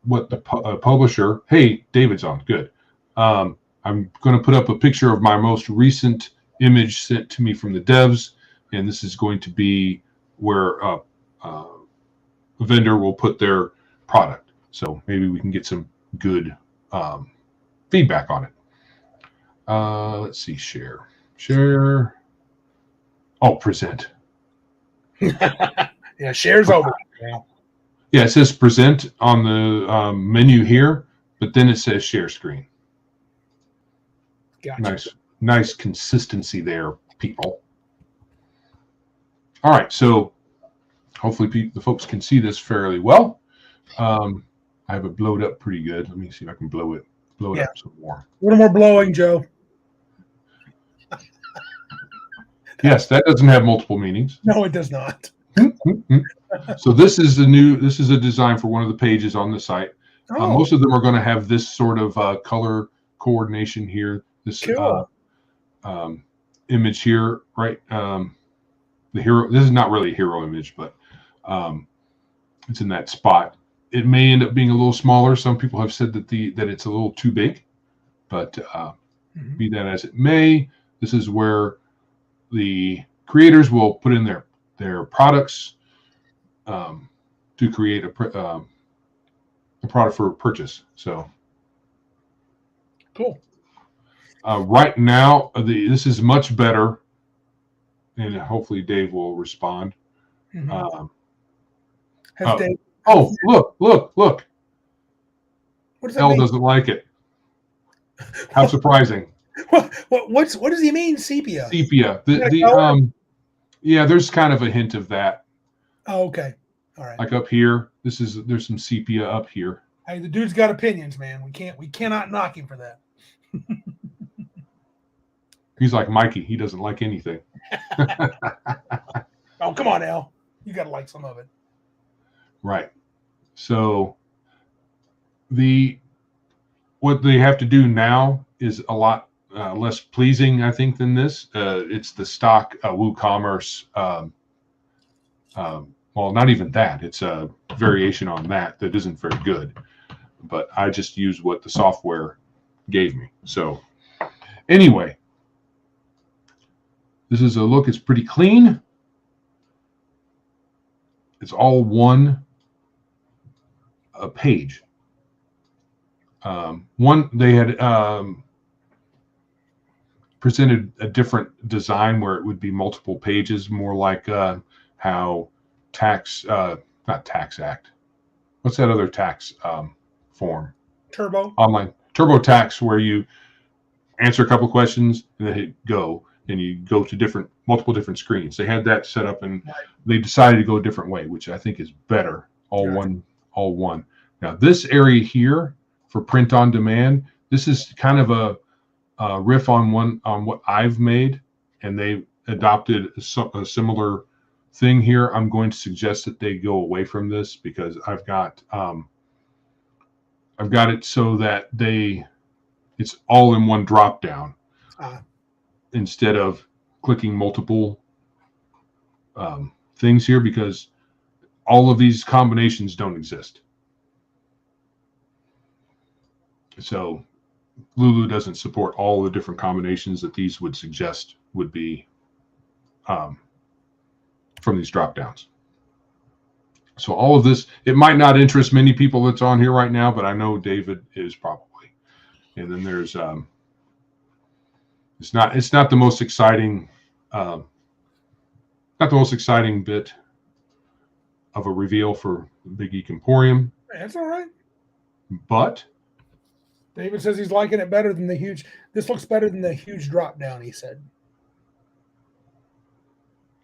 what the publisher, hey, David's on, good. I'm going to put up a picture of my most recent image sent to me from the devs, and this is going to be where a vendor will put their product. So maybe we can get some good feedback on it. Let's see, share. Oh, present. Yeah, share's over. Yeah, it says present on the menu here, but then it says share screen. Gotcha. Nice consistency there, people. All right, so hopefully the folks can see this fairly well. I have it blowed up pretty good. Let me see if I can blow it up some more. A little more blowing, Joe. Yes, that doesn't have multiple meanings. No, it does not. So this is a design for one of the pages on the site. Most of them are going to have this sort of color coordination here. This cool. Image here, right? The hero. This is not really a hero image, but it's in that spot. it may end up being a little smaller. Some people have said that it's a little too big, but be that as it may, this is where the creators will put in their products to create a product for purchase. So cool. Right now, this is much better, and hopefully Dave will respond. Dave, look! What does that Elle mean? doesn't like it. How surprising! What does he mean, sepia? Sepia. Yeah, there's kind of a hint of that. Oh, okay. All right. Like up here, there's some sepia up here. Hey, the dude's got opinions, man. We cannot knock him for that. He's like Mikey. He doesn't like anything. Oh, come on, Al. You got to like some of it. Right. So what they have to do now is a lot less pleasing, I think, than this. It's the stock WooCommerce. Well, not even that. It's a variation on that isn't very good. But I just used what the software gave me. So anyway, this is a look. It's pretty clean. It's all one page. They had presented a different design where it would be multiple pages, more like how not Tax Act. What's that other tax form? Online TurboTax, where you answer a couple of questions and then hit go, and you go to multiple different screens. They had that set up, and they decided to go a different way, which I think is better. All one. Now this area here for print on demand, this is kind of a riff on what I've made, and they adopted a similar thing here. I'm going to suggest that they go away from this because I've got it so that it's all in one drop down instead of clicking multiple things here, because all of these combinations don't exist. So Lulu doesn't support all the different combinations that these would suggest would be from these drop downs. So all of this, it might not interest many people that's on here right now, but I know David is probably. And then there's it's not the most exciting bit of a reveal for Big Geek Emporium. That's all right. But David says he's liking it better than the huge. This looks better than the huge drop down, he said.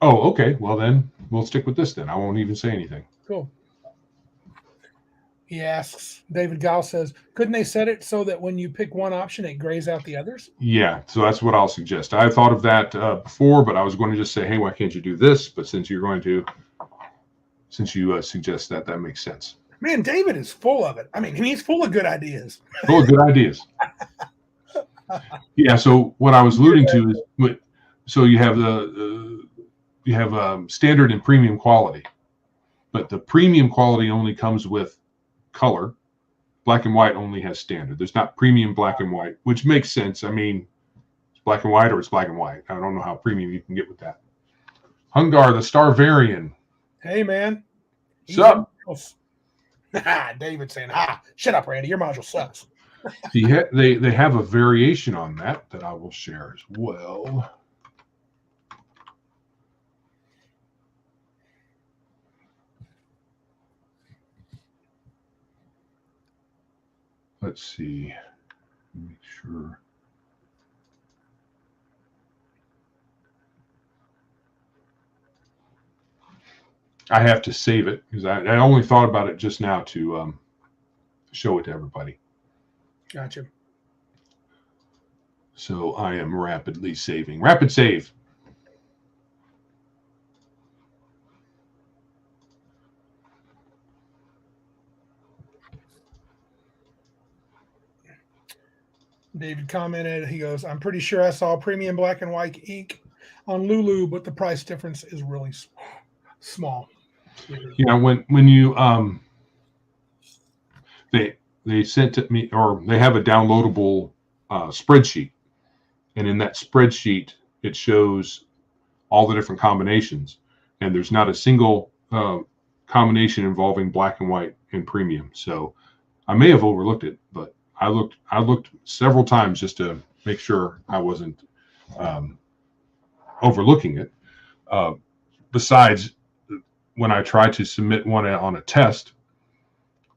Oh, okay. Well, then we'll stick with this then. I won't even say anything. Cool. He asks, David Gall says, couldn't they set it so that when you pick one option, it grays out the others? Yeah, so that's what I'll suggest. I thought of that before, but I was going to just say, hey, why can't you do this? But since you suggest that, that makes sense. Man, David is full of it. I mean, he's full of good ideas. Full of good ideas. Yeah, so what I was alluding to is, so you have standard and premium quality, but the premium quality only comes with color. Black and white only has standard. There's not premium black and white, which makes sense. I mean, it's black and white or it's black and white. I don't know how premium you can get with that. Hungar, the Starvarian. Hey, man. What's up? David saying, shut up, Randy. Your module sucks. They have a variation on that I will share as well. Let's see. Make sure. I have to save it because I only thought about it just now to show it to everybody. Gotcha. So I am rapidly saving. Rapid save. David commented, he goes, I'm pretty sure I saw premium black and white ink on Lulu, but the price difference is really small. Yeah, when you they sent me, or they have a downloadable spreadsheet, and in that spreadsheet it shows all the different combinations, and there's not a single combination involving black and white and premium. So I may have overlooked it, but I looked several times just to make sure I wasn't overlooking it. Besides, when I tried to submit one on a test,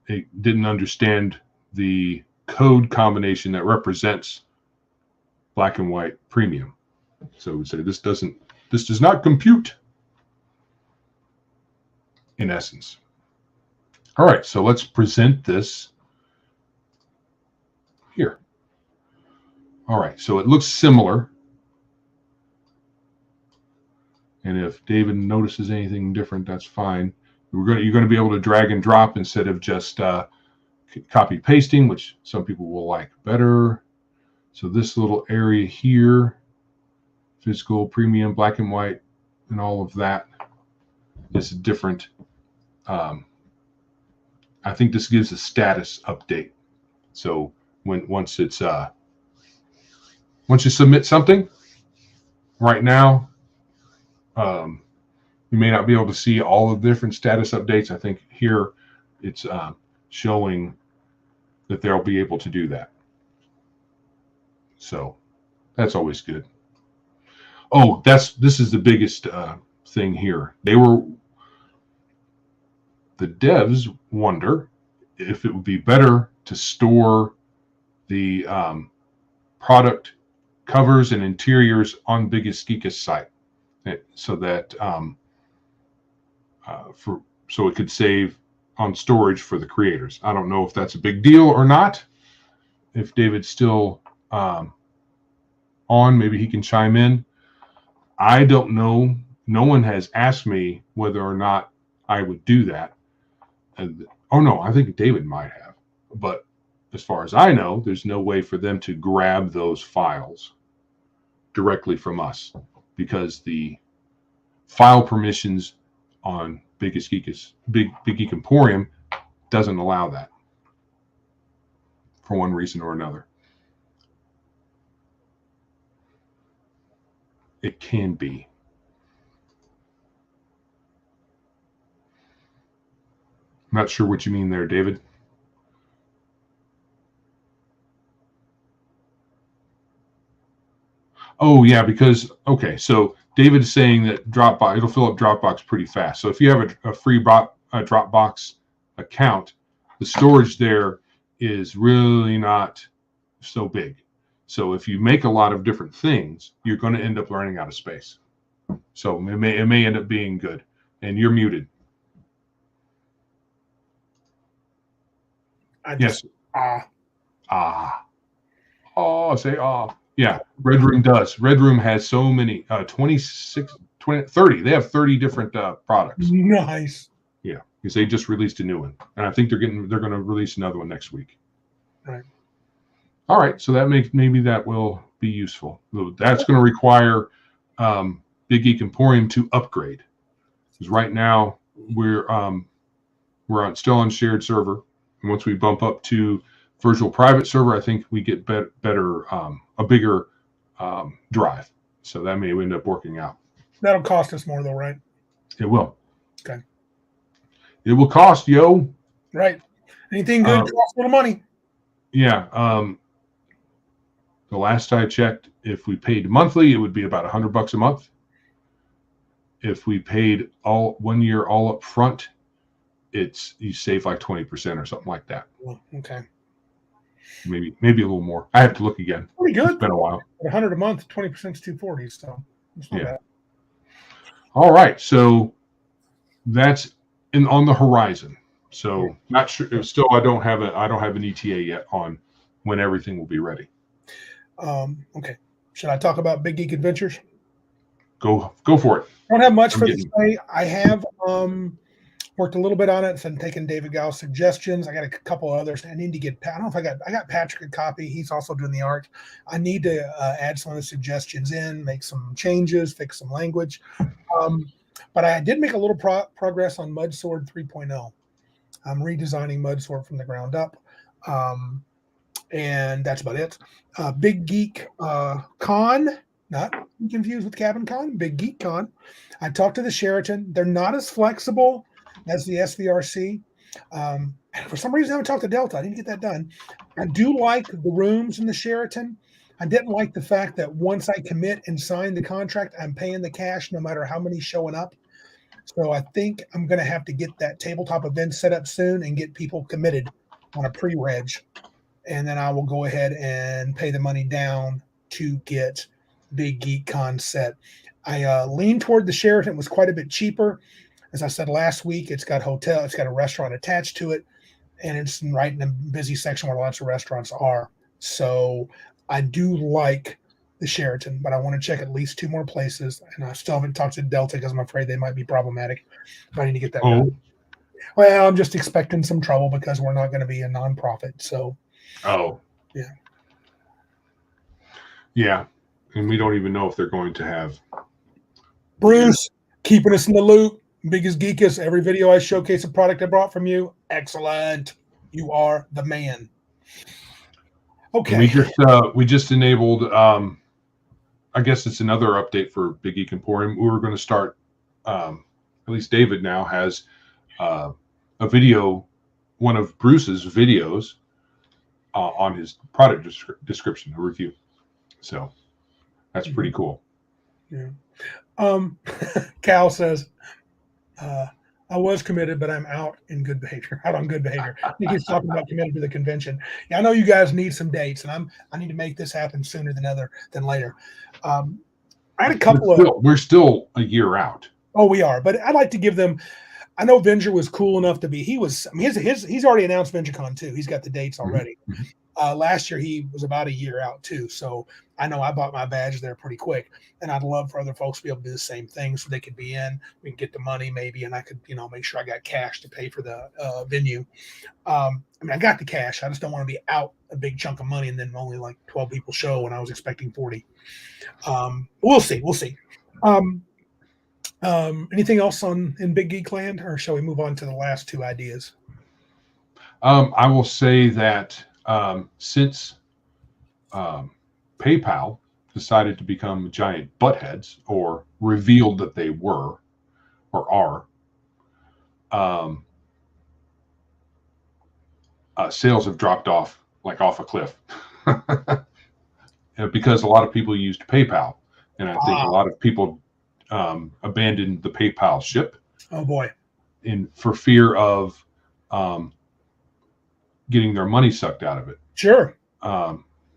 it didn't understand the code combination that represents black and white premium. So it would say this does not compute, in essence. All right, so let's present this here. All right, so it looks similar. And if David notices anything different, that's fine. You're going to be able to drag and drop instead of just copy pasting, which some people will like better. So this little area here, physical, premium, black and white, and all of that is different. I think this gives a status update. So once you submit something, right now, you may not be able to see all of the different status updates. I think here it's showing that they'll be able to do that. So that's always good. Oh, this is the biggest thing here. The devs wonder if it would be better to store the product covers and interiors on Biggest Geekest site, so that so it could save on storage for the creators. I don't know if that's a big deal or not. If David's still on, maybe he can chime in. I don't know. No one has asked me whether or not I would do that. Oh no, I think David might have. But as far as I know, there's no way for them to grab those files directly from us, because the file permissions on Big Geek Emporium doesn't allow that for one reason or another. It can be. I'm not sure what you mean there, David. Oh yeah, because okay, so David is saying that Dropbox, it'll fill up Dropbox pretty fast. So if you have a free Dropbox account, the storage there is really not so big. So if you make a lot of different things, you're going to end up running out of space. So it may end up being good. And you're muted. Yes. Say ah. Yeah, Red Room does. Red Room has so many, 26, 20, 30. They have 30 different products. Nice. Yeah, because they just released a new one, and I think they're going to release another one next week. Right. All right, so maybe that will be useful. That's going to require Big Geek Emporium to upgrade, because right now we're still on shared server, and once we bump up to virtual private server, I think we get better a bigger drive. So that may end up working out. That'll cost us more though, right? It will. Okay. It will cost, yo. Right. Anything good costs a little money. Yeah. The last I checked, if we paid monthly, it would be about $100 a month. If we paid all 1 year all up front, you save like 20% or something like that. Okay. Maybe a little more. I have to look again. Pretty good. It's been a while. $100 a month, 20% is $240. So it's not bad. All right. So that's on the horizon. So not sure. Still, I don't have an ETA yet on when everything will be ready. Okay. Should I talk about Big Geek Adventures? Go for it. I don't have much for this day. I have worked a little bit on it and taken David Gow's suggestions. I got a couple others. I need to get. I don't know if I got Patrick a copy. He's also doing the art. I need to add some of the suggestions in, make some changes, fix some language. But I did make a little progress on Mudsword 3.0. I'm redesigning Mudsword from the ground up. And that's about it. Big Geek Con, not confused with Cabin Con, Big Geek Con. I talked to the Sheraton. They're not as flexible as the SVRC. For some reason, I haven't talked to Delta. I didn't get that done. I do like the rooms in the Sheraton. I didn't like the fact that once I commit and sign the contract, I'm paying the cash no matter how many showing up. So I think I'm going to have to get that tabletop event set up soon and get people committed on a pre-reg. And then I will go ahead and pay the money down to get Big Geek Con set. I leaned toward the Sheraton. It was quite a bit cheaper. As I said last week, it's got hotel, it's got a restaurant attached to it, and it's right in a busy section where lots of restaurants are. So I do like the Sheraton, but I want to check at least 2 more places. And I still haven't talked to Delta because I'm afraid they might be problematic. But I need to get that done. Well, I'm just expecting some trouble because we're not going to be a nonprofit. So. Yeah. And we don't even know if they're going to have. Bruce, keeping us in the loop. Biggest Geekus. Every video I showcase a product I brought from you. Excellent. You are the man. Okay. We just enabled. I guess it's another update for Big Geek Emporium. We were going to start. At least David now has a video, one of Bruce's videos. On his product description, a review. So that's pretty cool. Yeah. Cal says, I was committed, but I'm out on good behavior. I think he's talking about committed to the convention. Yeah, I know you guys need some dates, and I need to make this happen sooner than later. I had a couple we're still a year out. Oh, we are, but I'd like to give them. I know Venger was cool enough to be. He's already announced VengerCon too. He's got the dates already. Mm-hmm. Last year he was about a year out too. So I know I bought my badge there pretty quick, and I'd love for other folks to be able to do the same thing so they could be in. We can get the money maybe, and I could make sure I got cash to pay for the venue. I got the cash. I just don't want to be out a big chunk of money and then only like 12 people show when I was expecting 40. We'll see. Anything else in Big Geek Land, or shall we move on to the last 2 ideas? I will say that since PayPal decided to become giant buttheads, or revealed that they were or are, sales have dropped off a cliff because a lot of people used PayPal, and I think a lot of people abandoned the PayPal ship. Oh boy! For fear of getting their money sucked out of it. Sure.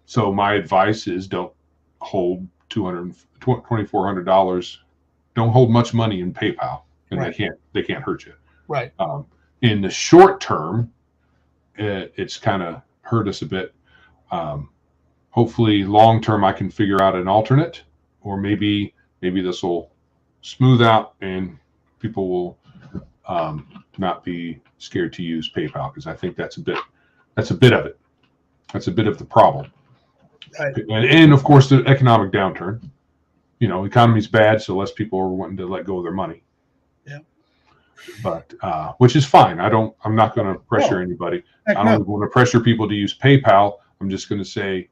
So my advice is don't hold $2,400. Don't hold much money in PayPal, and they can't hurt you. Right. In the short term, it's kind of hurt us a bit. Hopefully, long term, I can figure out an alternate, or maybe this will smooth out and people will not be scared to use PayPal, because I think that's a bit of it. That's a bit of the problem. Right. And of course, the economic downturn. Economy's bad, so less people are wanting to let go of their money. Yeah. But which is fine. I'm not going to pressure anybody. I don't want to pressure people to use PayPal. I'm just going to say,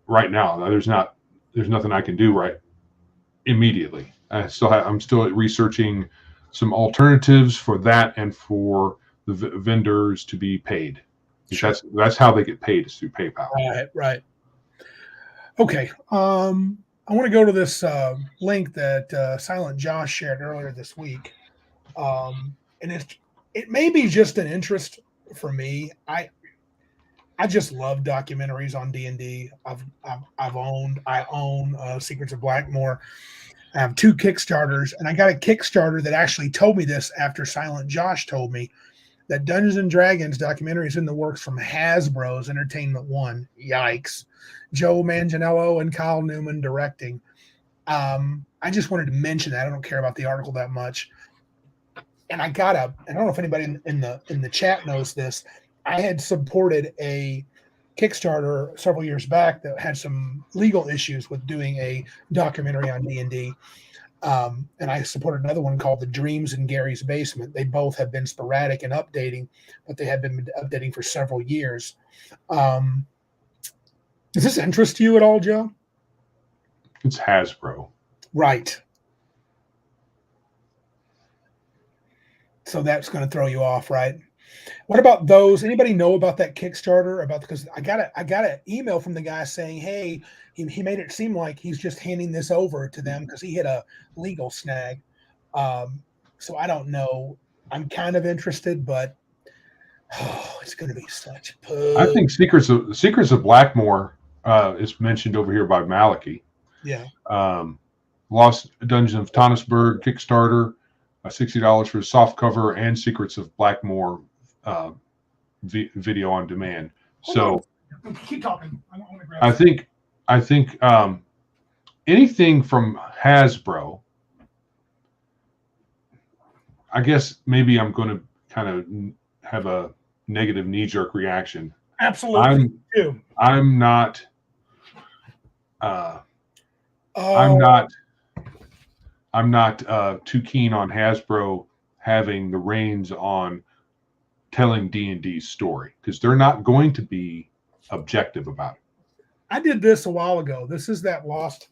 right now, there's nothing I can do right immediately. I'm still researching some alternatives for that and for the vendors to be paid. Sure. That's how they get paid, is through PayPal. Right. Okay. I want to go to this link that Silent Josh shared earlier this week, and it may be just an interest for me. I just love documentaries on D&D. I own Secrets of Blackmoor. I have 2 Kickstarters, and I got a Kickstarter that actually told me this after Silent Josh told me that Dungeons and Dragons documentary is in the works from Hasbro's Entertainment One. Yikes. Joe Manganiello and Kyle Newman directing. I just wanted to mention that. I don't care about the article that much. And I don't know if anybody in the chat knows this. I had supported a Kickstarter several years back that had some legal issues with doing a documentary on D&D. And I supported another one called The Dreams in Gary's Basement. They both have been sporadic and updating, but they have been updating for several years. Does this interest you at all, Joe? It's Hasbro. Right. So that's going to throw you off, right? What about those? Anybody know about that Kickstarter? Because I got an email from the guy saying, hey, he made it seem like he's just handing this over to them because he hit a legal snag. So I don't know. I'm kind of interested, but it's going to be such a push. I think Secrets of Blackmoor is mentioned over here by Malachi. Yeah. Lost Dungeon of Tonisberg Kickstarter, $60 for the soft cover and Secrets of Blackmoor video on demand. So keep talking. I think anything from Hasbro, I guess maybe I'm going to kind of have a negative knee-jerk reaction. Absolutely. I'm not too keen on Hasbro having the reins on telling D&D's story because they're not going to be objective about it. I did this a while ago. This is the Lost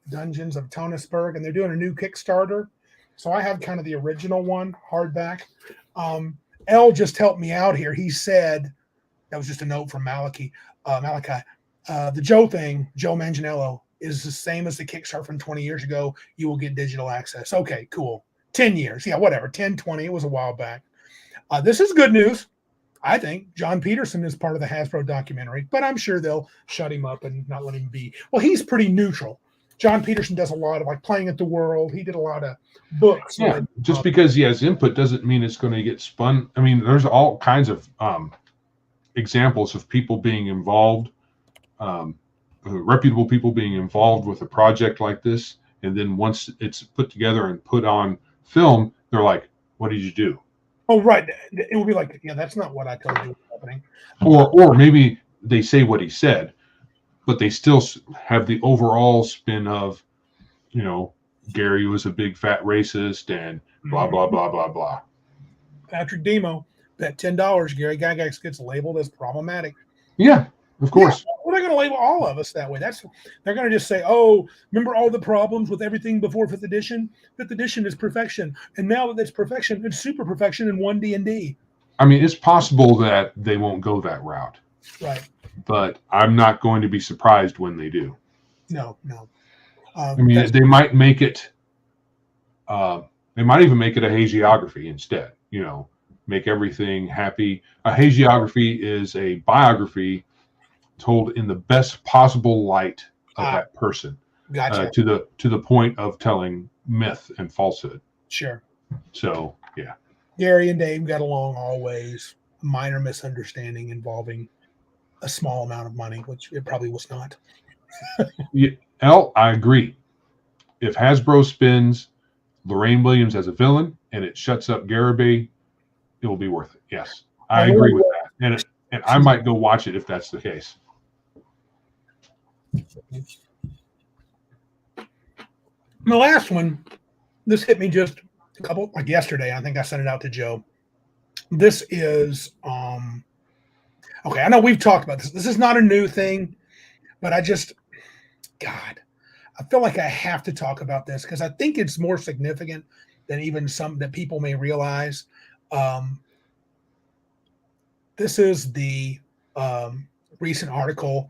Dungeons of Tonisberg, and they're doing a new Kickstarter. So I have kind of the original one, hardback. L just helped me out here. He said, that was just a note from Malachi. The Joe thing, Joe Manganiello, is the same as the Kickstarter from 20 years ago. You will get digital access. Okay, cool. 10 years. Yeah, whatever. 10, 20. It was a while back. This is good news. I think John Peterson is part of the Hasbro documentary, but I'm sure they'll shut him up and not let him be. Well, he's pretty neutral. John Peterson does a lot of like Playing at the World. He did a lot of books. Yeah, just because he has input doesn't mean it's going to get spun. I mean, there's all kinds of examples of people being involved, reputable people being involved with a project like this. And then once it's put together and put on film, they're like, what did you do? Oh, right. It will be like, yeah, that's not what I told you was happening. Or maybe they say what he said, but they still have the overall spin of, you know, Gary was a big fat racist and blah, blah, blah, blah, blah. Patrick Demo, bet $10 Gary Gygax gets labeled as problematic. Yeah, of course. Yeah, well, they're going to label all of us that way. They're going to just say, oh, remember all the problems with everything before 5th edition? 5th edition is perfection. And now that it's perfection, it's super perfection in 1D&D. I mean, it's possible that they won't go that route. Right. But I'm not going to be surprised when they do. No. I mean, they might make it, they might even make it a hagiography instead, you know, make everything happy. A hagiography is a biography told in the best possible light of that person. Gotcha. To the point of telling myth and falsehood. Sure. So, yeah. Gary and Dave got along always. A minor misunderstanding involving a small amount of money, which it probably was not. Yeah, I agree. If Hasbro spins Lorraine Williams as a villain and it shuts up Garibay, it will be worth it. Yes, I agree with that. And I might go watch it if that's the case. The last one, this hit me just a couple, like yesterday. I think I sent it out to Joe. This is, okay, I know we've talked about this. This is not a new thing, but I feel like I have to talk about this because I think it's more significant than even some that people may realize. This is the recent article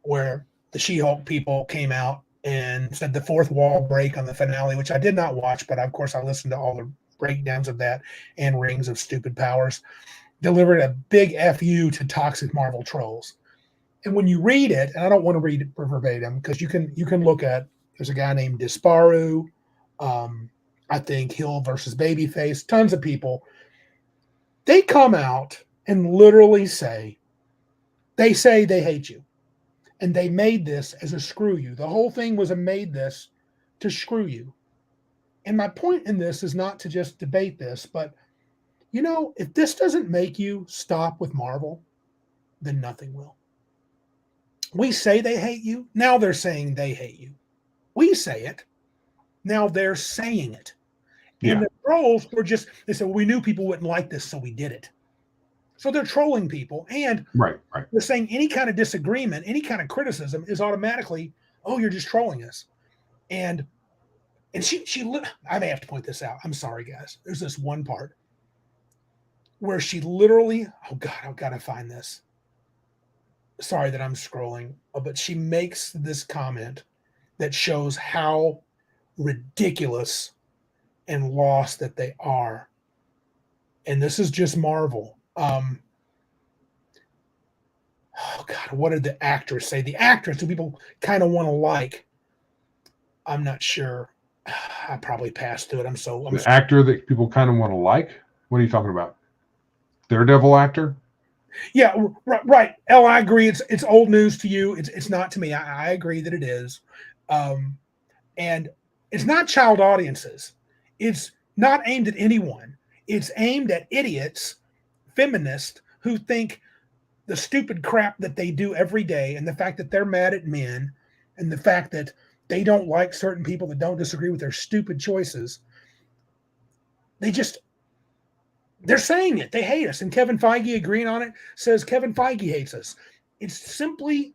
where the She-Hulk people came out and said the fourth wall break on the finale, which I did not watch, but of course I listened to all the breakdowns of that and Rings of Stupid Powers, delivered a big FU to toxic Marvel trolls. And when you read it, and I don't want to read it verbatim because you can look at, there's a guy named Disparu, I think Hill versus Babyface, tons of people. They come out and literally say they hate you. And they made this as a screw you. The whole thing was made this to screw you. And my point in this is not to just debate this, but, you know, if this doesn't make you stop with Marvel, then nothing will. We say they hate you. Now they're saying they hate you. We say it. Now they're saying it. Yeah. And the trolls were just, they said, well, we knew people wouldn't like this, so we did it. So they're trolling people. And Right. they're saying any kind of disagreement, any kind of criticism is automatically, oh, you're just trolling us. And I may have to point this out. I'm sorry, guys. There's this one part where she literally, oh God, I've got to find this. Sorry that I'm scrolling, but she makes this comment that shows how ridiculous and lost that they are. And this is just Marvel. Oh God, what did the actress say? The actress who people kind of want to like. I'm not sure. I probably passed through it. The actor that people kind of want to like. What are you talking about? Daredevil actor? Yeah, right. Elle, I agree. It's old news to you. It's not to me. I agree that it is. And it's not child audiences. It's not aimed at anyone. It's aimed at idiots, feminists who think the stupid crap that they do every day, and the fact that they're mad at men, and the fact that they don't like certain people that don't disagree with their stupid choices. They're saying it. They hate us. And Kevin Feige agreeing on it says Kevin Feige hates us. It's simply,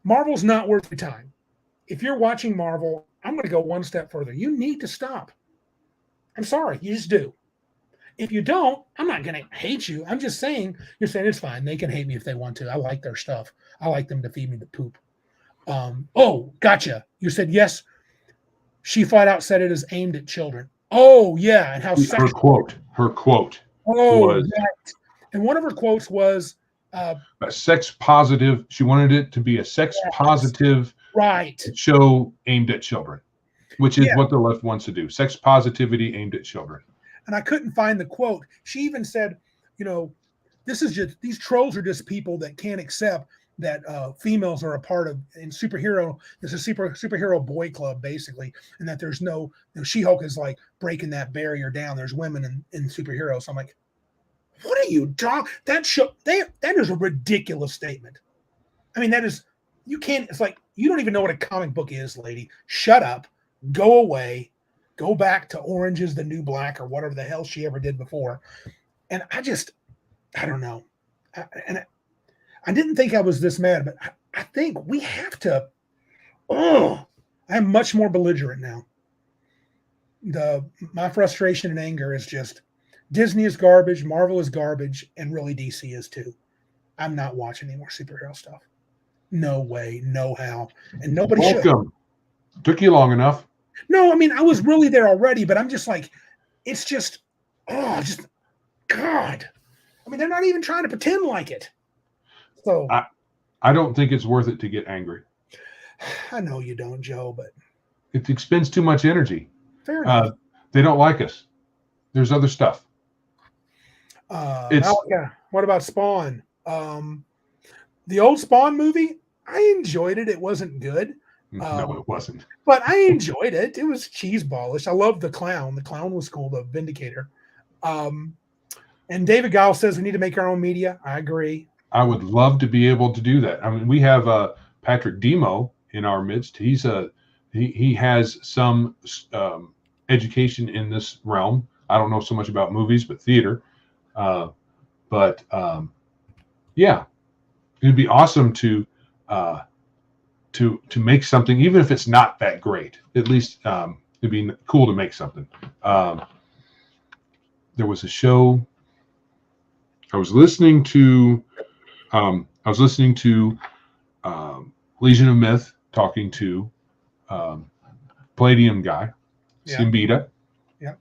Marvel's not worth your time. If you're watching Marvel, I'm going to go one step further. You need to stop. I'm sorry. You just do. If you don't, I'm not going to hate you. I'm just saying, you're saying it's fine. They can hate me if they want to. I like their stuff. I like them to feed me the poop. Oh, gotcha. You said yes. She flat out said it is aimed at children. Oh, yeah. And how her quote. Oh, was, right. And one of her quotes was a sex positive. She wanted it to be a sex positive show aimed at children, which is what the left wants to do. Sex positivity aimed at children. And I couldn't find the quote. She even said, these trolls are just people that can't accept that females are a part of in superhero. This is superhero boy club, basically, and that there's no She-Hulk is like breaking that barrier down. There's women in superheroes. So I'm like, what are you talking? That is a ridiculous statement. I mean, you can't. It's like you don't even know what a comic book is, lady. Shut up. Go away. Go back to Orange is the New Black or whatever the hell she ever did before. And I don't know. I didn't think I was this mad, but I think we have to. I'm much more belligerent now. My frustration and anger is just Disney is garbage, Marvel is garbage, and really DC is too. I'm not watching any more superhero stuff. No way, no how, and nobody should. Took you long enough. No, I mean I was really there already, but I'm just like, it's just, God. I mean, they're not even trying to pretend like it. So I don't think it's worth it to get angry. I know you don't, Joe, but it expends too much energy. Fair enough. They don't like us. There's other stuff. What about Spawn? The old Spawn movie, I enjoyed it. It wasn't good. No, it wasn't. But I enjoyed it. It was cheeseballish. I loved the clown. The clown was cool, the Vindicator. And David Gile says we need to make our own media. I agree. I would love to be able to do that. I mean, we have Patrick Demo in our midst. He has some education in this realm. I don't know so much about movies, but theater. Yeah, it'd be awesome to make something, even if it's not that great. At least it'd be cool to make something. There was a show I was listening to. Legion of Myth talking to Palladium guy, Simbita. Yeah.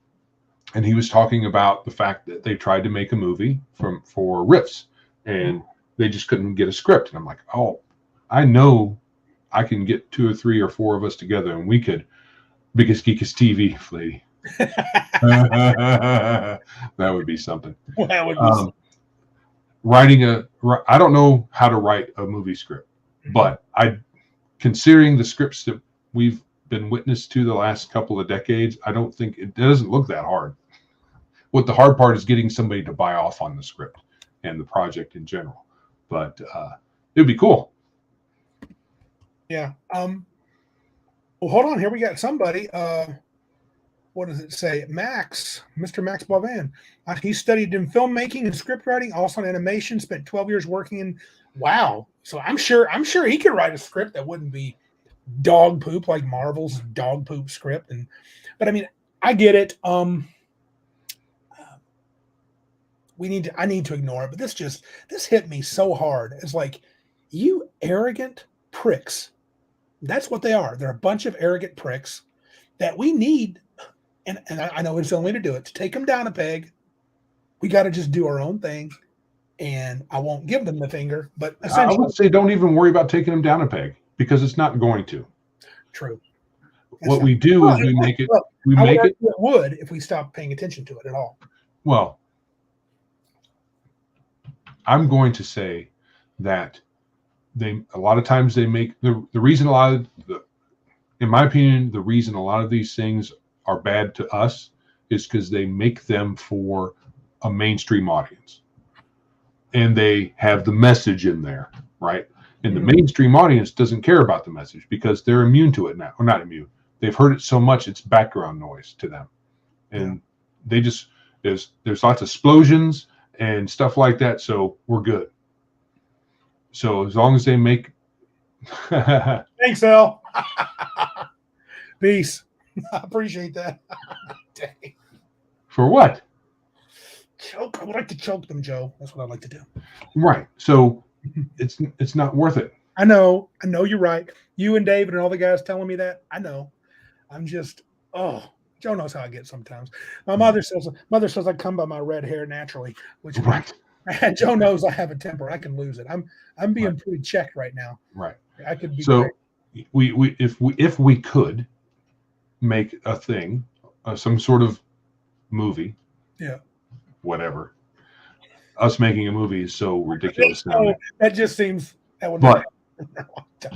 And he was talking about the fact that they tried to make a movie for Riffs and they just couldn't get a script. And I'm like, oh, I know I can get 2 or 3 or 4 of us together and we could Biggest Geekest TV, lady. That would be something. Well, that would be I don't know how to write a movie script, but considering the scripts that we've been witness to the last couple of decades, I don't think it doesn't look that hard. What the hard part is getting somebody to buy off on the script and the project in general, but it'd be cool. Yeah. Well, hold on. Here we got somebody. what does it say? Mr. Max Boivin. He studied in filmmaking and script writing, also in animation. Spent 12 years working in. Wow. So I'm sure he could write a script that wouldn't be dog poop like Marvel's dog poop script. But I mean, I get it. I need to ignore it, but this hit me so hard. It's like, you arrogant pricks. That's what they are. They're a bunch of arrogant pricks that we need. And I know it's the only way to do it, to take them down a peg. We got to just do our own thing, and I won't give them the finger. But essentially, I would say don't even worry about taking them down a peg, because it's not going to. True. What we do is we make it. We make it. It would if we stopped paying attention to it at all. Well, I'm going to say that a lot of times they make the reason a lot of in my opinion, the reason a lot of these things are bad to us is because they make them for a mainstream audience, and they have the message in there, right? And the mainstream audience doesn't care about the message because they're immune to it now. Or not immune. They've heard it so much it's background noise to them, and they just there's lots of explosions and stuff like that. So we're good. So as long as they make. Thanks, Al. Peace. I appreciate that. Dang. For what? Choke. I would like to choke them, Joe. That's what I'd like to do. Right. So it's not worth it. I know you're right. You and David and all the guys telling me that. I know. I'm just, Joe knows how I get sometimes. My mother says I come by my red hair naturally, which right. And Joe knows I have a temper. I can lose it. I'm being pretty checked right now. Right. I could be. So great. if we could make a thing, some sort of movie. Yeah. Whatever. Us making a movie is so ridiculous. That just seems that would. But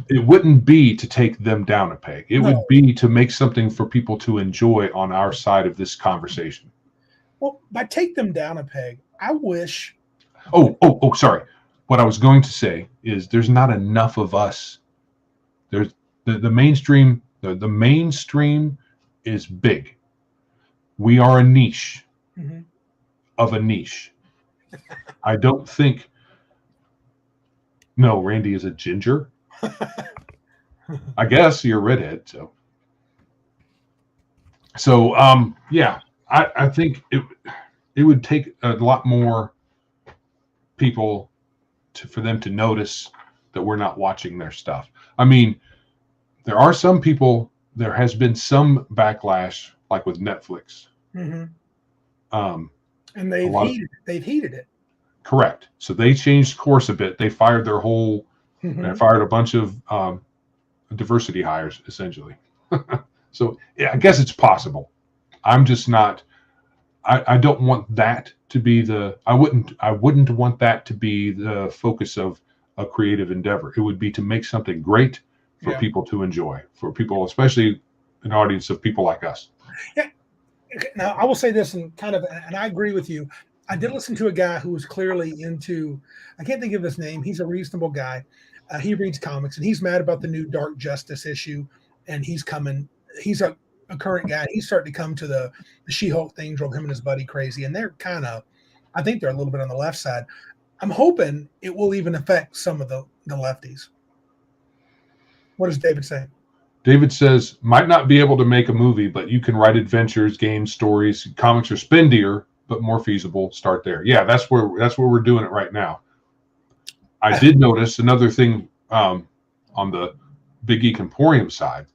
it wouldn't be to take them down a peg. It would be to make something for people to enjoy on our side of this conversation. Well, by take them down a peg, I wish. Oh, sorry. What I was going to say is there's not enough of us. There's the mainstream. The mainstream is big. We are a niche of a niche. I don't think. No, Randy is a ginger. I guess you're a redhead. So yeah. I think it would take a lot more people for them to notice that we're not watching their stuff. I mean, there are some people. There has been some backlash, like with Netflix. And they've heated it. Correct. So they changed course a bit. They fired their whole. They fired a bunch of diversity hires, essentially. So yeah, I guess it's possible. I'm just not. I don't want that to be the. I wouldn't want that to be the focus of a creative endeavor. It would be to make something great for people to enjoy, for people, especially an audience of people like us. Yeah. Now I will say this, and I agree with you. I did listen to a guy who was clearly into. I can't think of his name. He's a reasonable guy. He reads comics, and he's mad about the new Dark Justice issue, and he's coming. He's a current guy. He's starting to come to the She-Hulk thing, drove him and his buddy crazy, and they're I think they're a little bit on the left side. I'm hoping it will even affect some of the lefties. What does David say? David says, might not be able to make a movie, but you can write adventures, games, stories. Comics are spendier, but more feasible. Start there. Yeah, that's where we're doing it right now. I did notice another thing on the Big Geek Emporium side,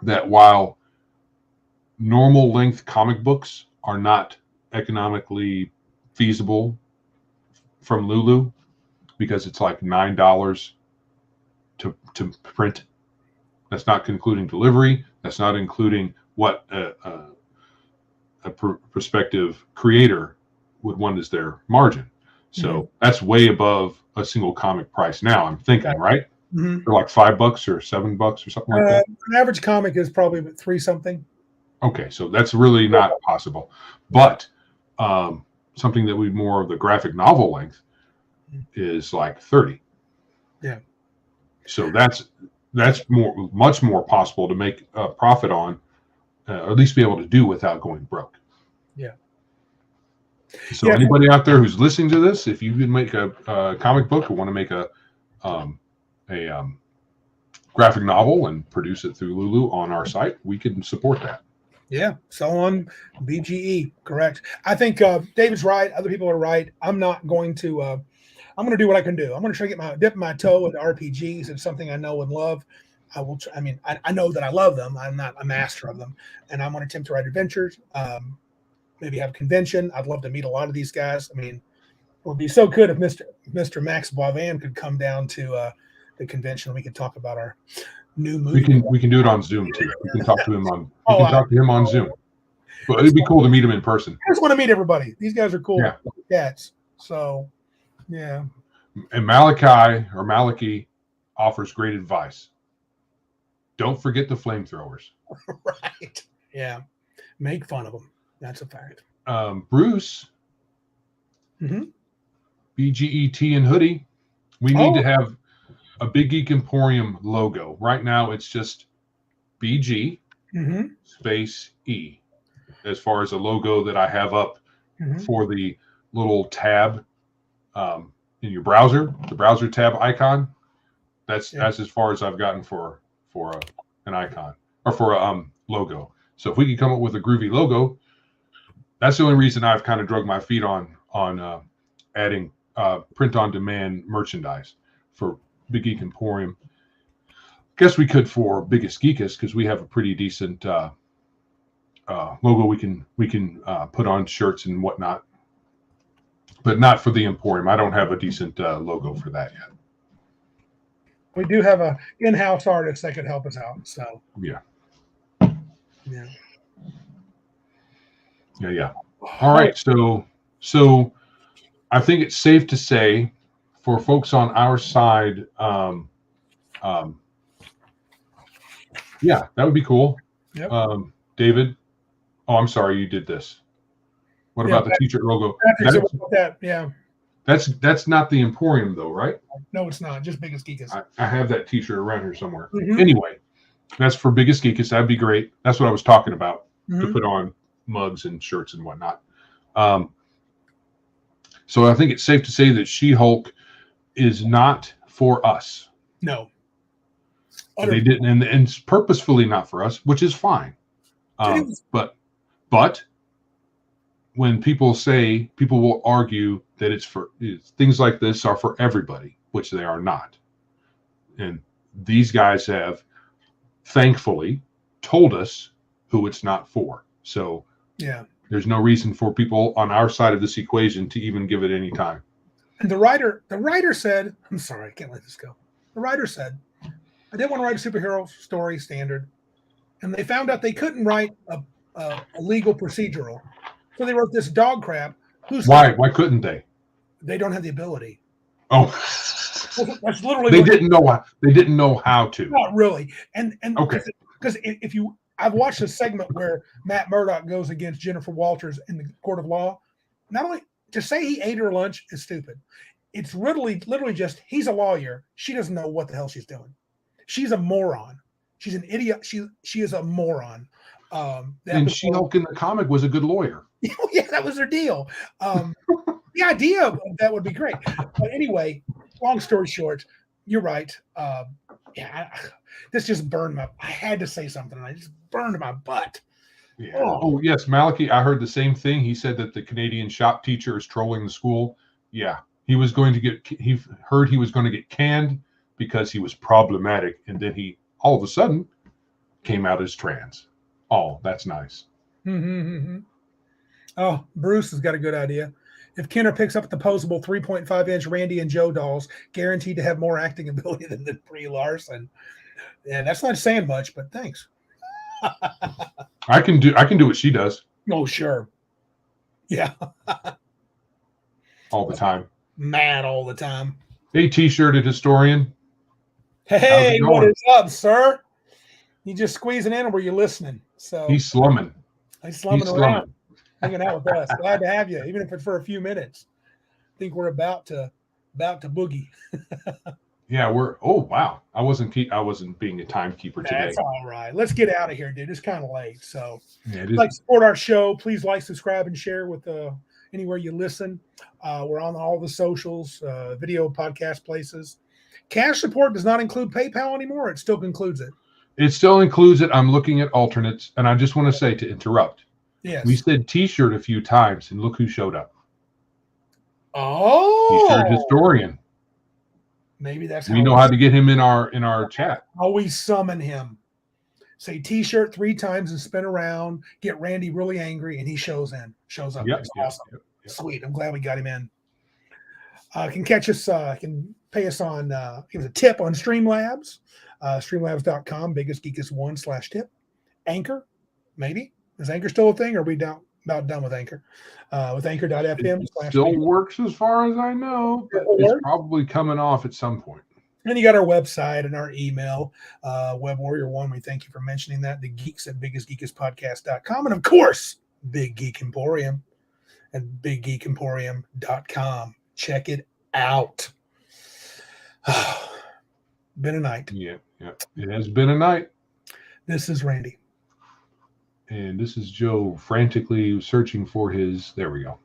that while normal length comic books are not economically feasible from Lulu, because it's like $9 to print. That's not including delivery. That's not including what a prospective creator would want as their margin. So that's way above a single comic price now, I'm thinking, right? For like $5 or $7 or something like that. An average comic is probably $3 something. Okay, so that's really not possible. But something that would be more of the graphic novel length is like 30. Yeah. So that's much more possible to make a profit on, or at least be able to do without going broke. Yeah. So anybody out there who's listening to this, if you can make a comic book or want to make a graphic novel and produce it through Lulu on our site, we can support that. Yeah, so on BGE, correct. I think David's right. Other people are right. I'm not going to. I'm going to do what I can do. I'm going to try to dip my toe into RPGs. It's something I know and love. I will. I know that I love them. I'm not a master of them, and I'm going to attempt to write adventures. Maybe have a convention. I'd love to meet a lot of these guys. I mean, it would be so good if Mr. Max Boivan could come down to the convention. We could talk about our new movie. We can do it on Zoom too. We can talk to him on. Talk to him on Zoom. But it'd be cool to meet him in person. I just want to meet everybody. These guys are cool cats. So, yeah. And Maliki offers great advice. Don't forget the flamethrowers. Right. Yeah. Make fun of them. That's a fact. Bruce, BGET and hoodie. We need to have a Big Geek Emporium logo. Right now, it's just BG space E as far as a logo that I have up for the little tab in your browser, the browser tab icon. That's as far as I've gotten for an icon or for a logo. So if we could come up with a groovy logo, that's the only reason I've kind of drug my feet on adding print on demand merchandise for Big Geek Emporium. Guess we could for Biggest Geekus because we have a pretty decent logo we can put on shirts and whatnot, but not for the Emporium. I don't have a decent logo for that yet. We do have a in-house artist that could help us out. So yeah. All right, so I think it's safe to say for folks on our side, that would be cool. Yep. David, I'm sorry, you did this. What about the t-shirt logo? That's not the Emporium though, right? No, it's not. Just Biggest Geekus. I have that t-shirt around here somewhere. Anyway, that's for Biggest Geekus. That'd be great. That's what I was talking about to put on mugs and shirts and whatnot. So I think it's safe to say that She-Hulk is not for us. No. They didn't, and it's purposefully not for us, which is fine. But when people will argue that things like this are for everybody, which they are not. And these guys have thankfully told us who it's not for. So there's no reason for people on our side of this equation to even give it any time. And the writer said, I'm sorry, I can't let this go. The writer said, I didn't want to write a superhero story standard. And they found out they couldn't write a legal procedural. So they wrote this dog crap. Why couldn't they? They don't have the ability. Oh, that's literally they didn't know how to. Not really. And okay. Because I've watched a segment where Matt Murdock goes against Jennifer Walters in the court of law. Not only to say he ate her lunch is stupid. It's literally just he's a lawyer. She doesn't know what the hell she's doing. She's a moron. She's an idiot. She is a moron. And She-Hulk in the comic was a good lawyer. Yeah, that was her deal. The idea of that would be great. But anyway, long story short, you're right. This just burned I had to say something. And I just burned my butt. Yeah. Oh, yes, Maliki, I heard the same thing. He said that the Canadian shop teacher is trolling the school. Yeah, he heard he was going to get canned because he was problematic. And then he, all of a sudden, came out as trans. Oh, that's nice. Oh, Bruce has got a good idea. If Kenner picks up the posable 3.5-inch Randy and Joe dolls, guaranteed to have more acting ability than Brie Larson. Yeah, that's not saying much, but thanks. I can do what she does. Oh, sure. Yeah. All the time. Mad all the time. Hey, T-shirted historian. Hey, what is up, sir? You just squeezing in, or were you listening? So he's slumming. He's slumming around, hanging out with us. Glad to have you, even if it's for a few minutes. I think we're about to boogie. Yeah, oh wow. I wasn't being a timekeeper today. That's all right. Let's get out of here, dude. It's kind of late. So Yeah, if you'd like to support our show, please like, subscribe, and share with anywhere you listen. We're on all the socials, video podcast places. Cash support does not include PayPal anymore. It still includes it. It still includes it. I'm looking at alternates, and I just want to say, to interrupt. Yes. We said T-shirt a few times, and look who showed up. Oh, T-shirt historian. Maybe that's we know how to get him in our chat. How we summon him. Say T-shirt 3 times and spin around. Get Randy really angry, and he shows up. Yep, It's awesome. Yep. Sweet. I'm glad we got him in. Can catch us. Can pay us on. Give us a tip on Streamlabs. Streamlabs.com. Biggest geekest 1/tip. Anchor. Maybe is Anchor still a thing? Or are we about done with Anchor? With Anchor.fm. It still works as far as I know. But it's probably coming off at some point. And you got our website and our email, Web Warrior 1. We thank you for mentioning that. The geeks at biggestgeekestpodcast.com. And of course, Big Geek Emporium and biggeekemporium.com. Check it out. Been a night. Yeah. It has been a night. This is Randy. And this is Joe frantically searching for his, there we go,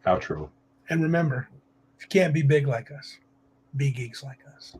outro. And remember, if you can't be big like us, be geeks like us.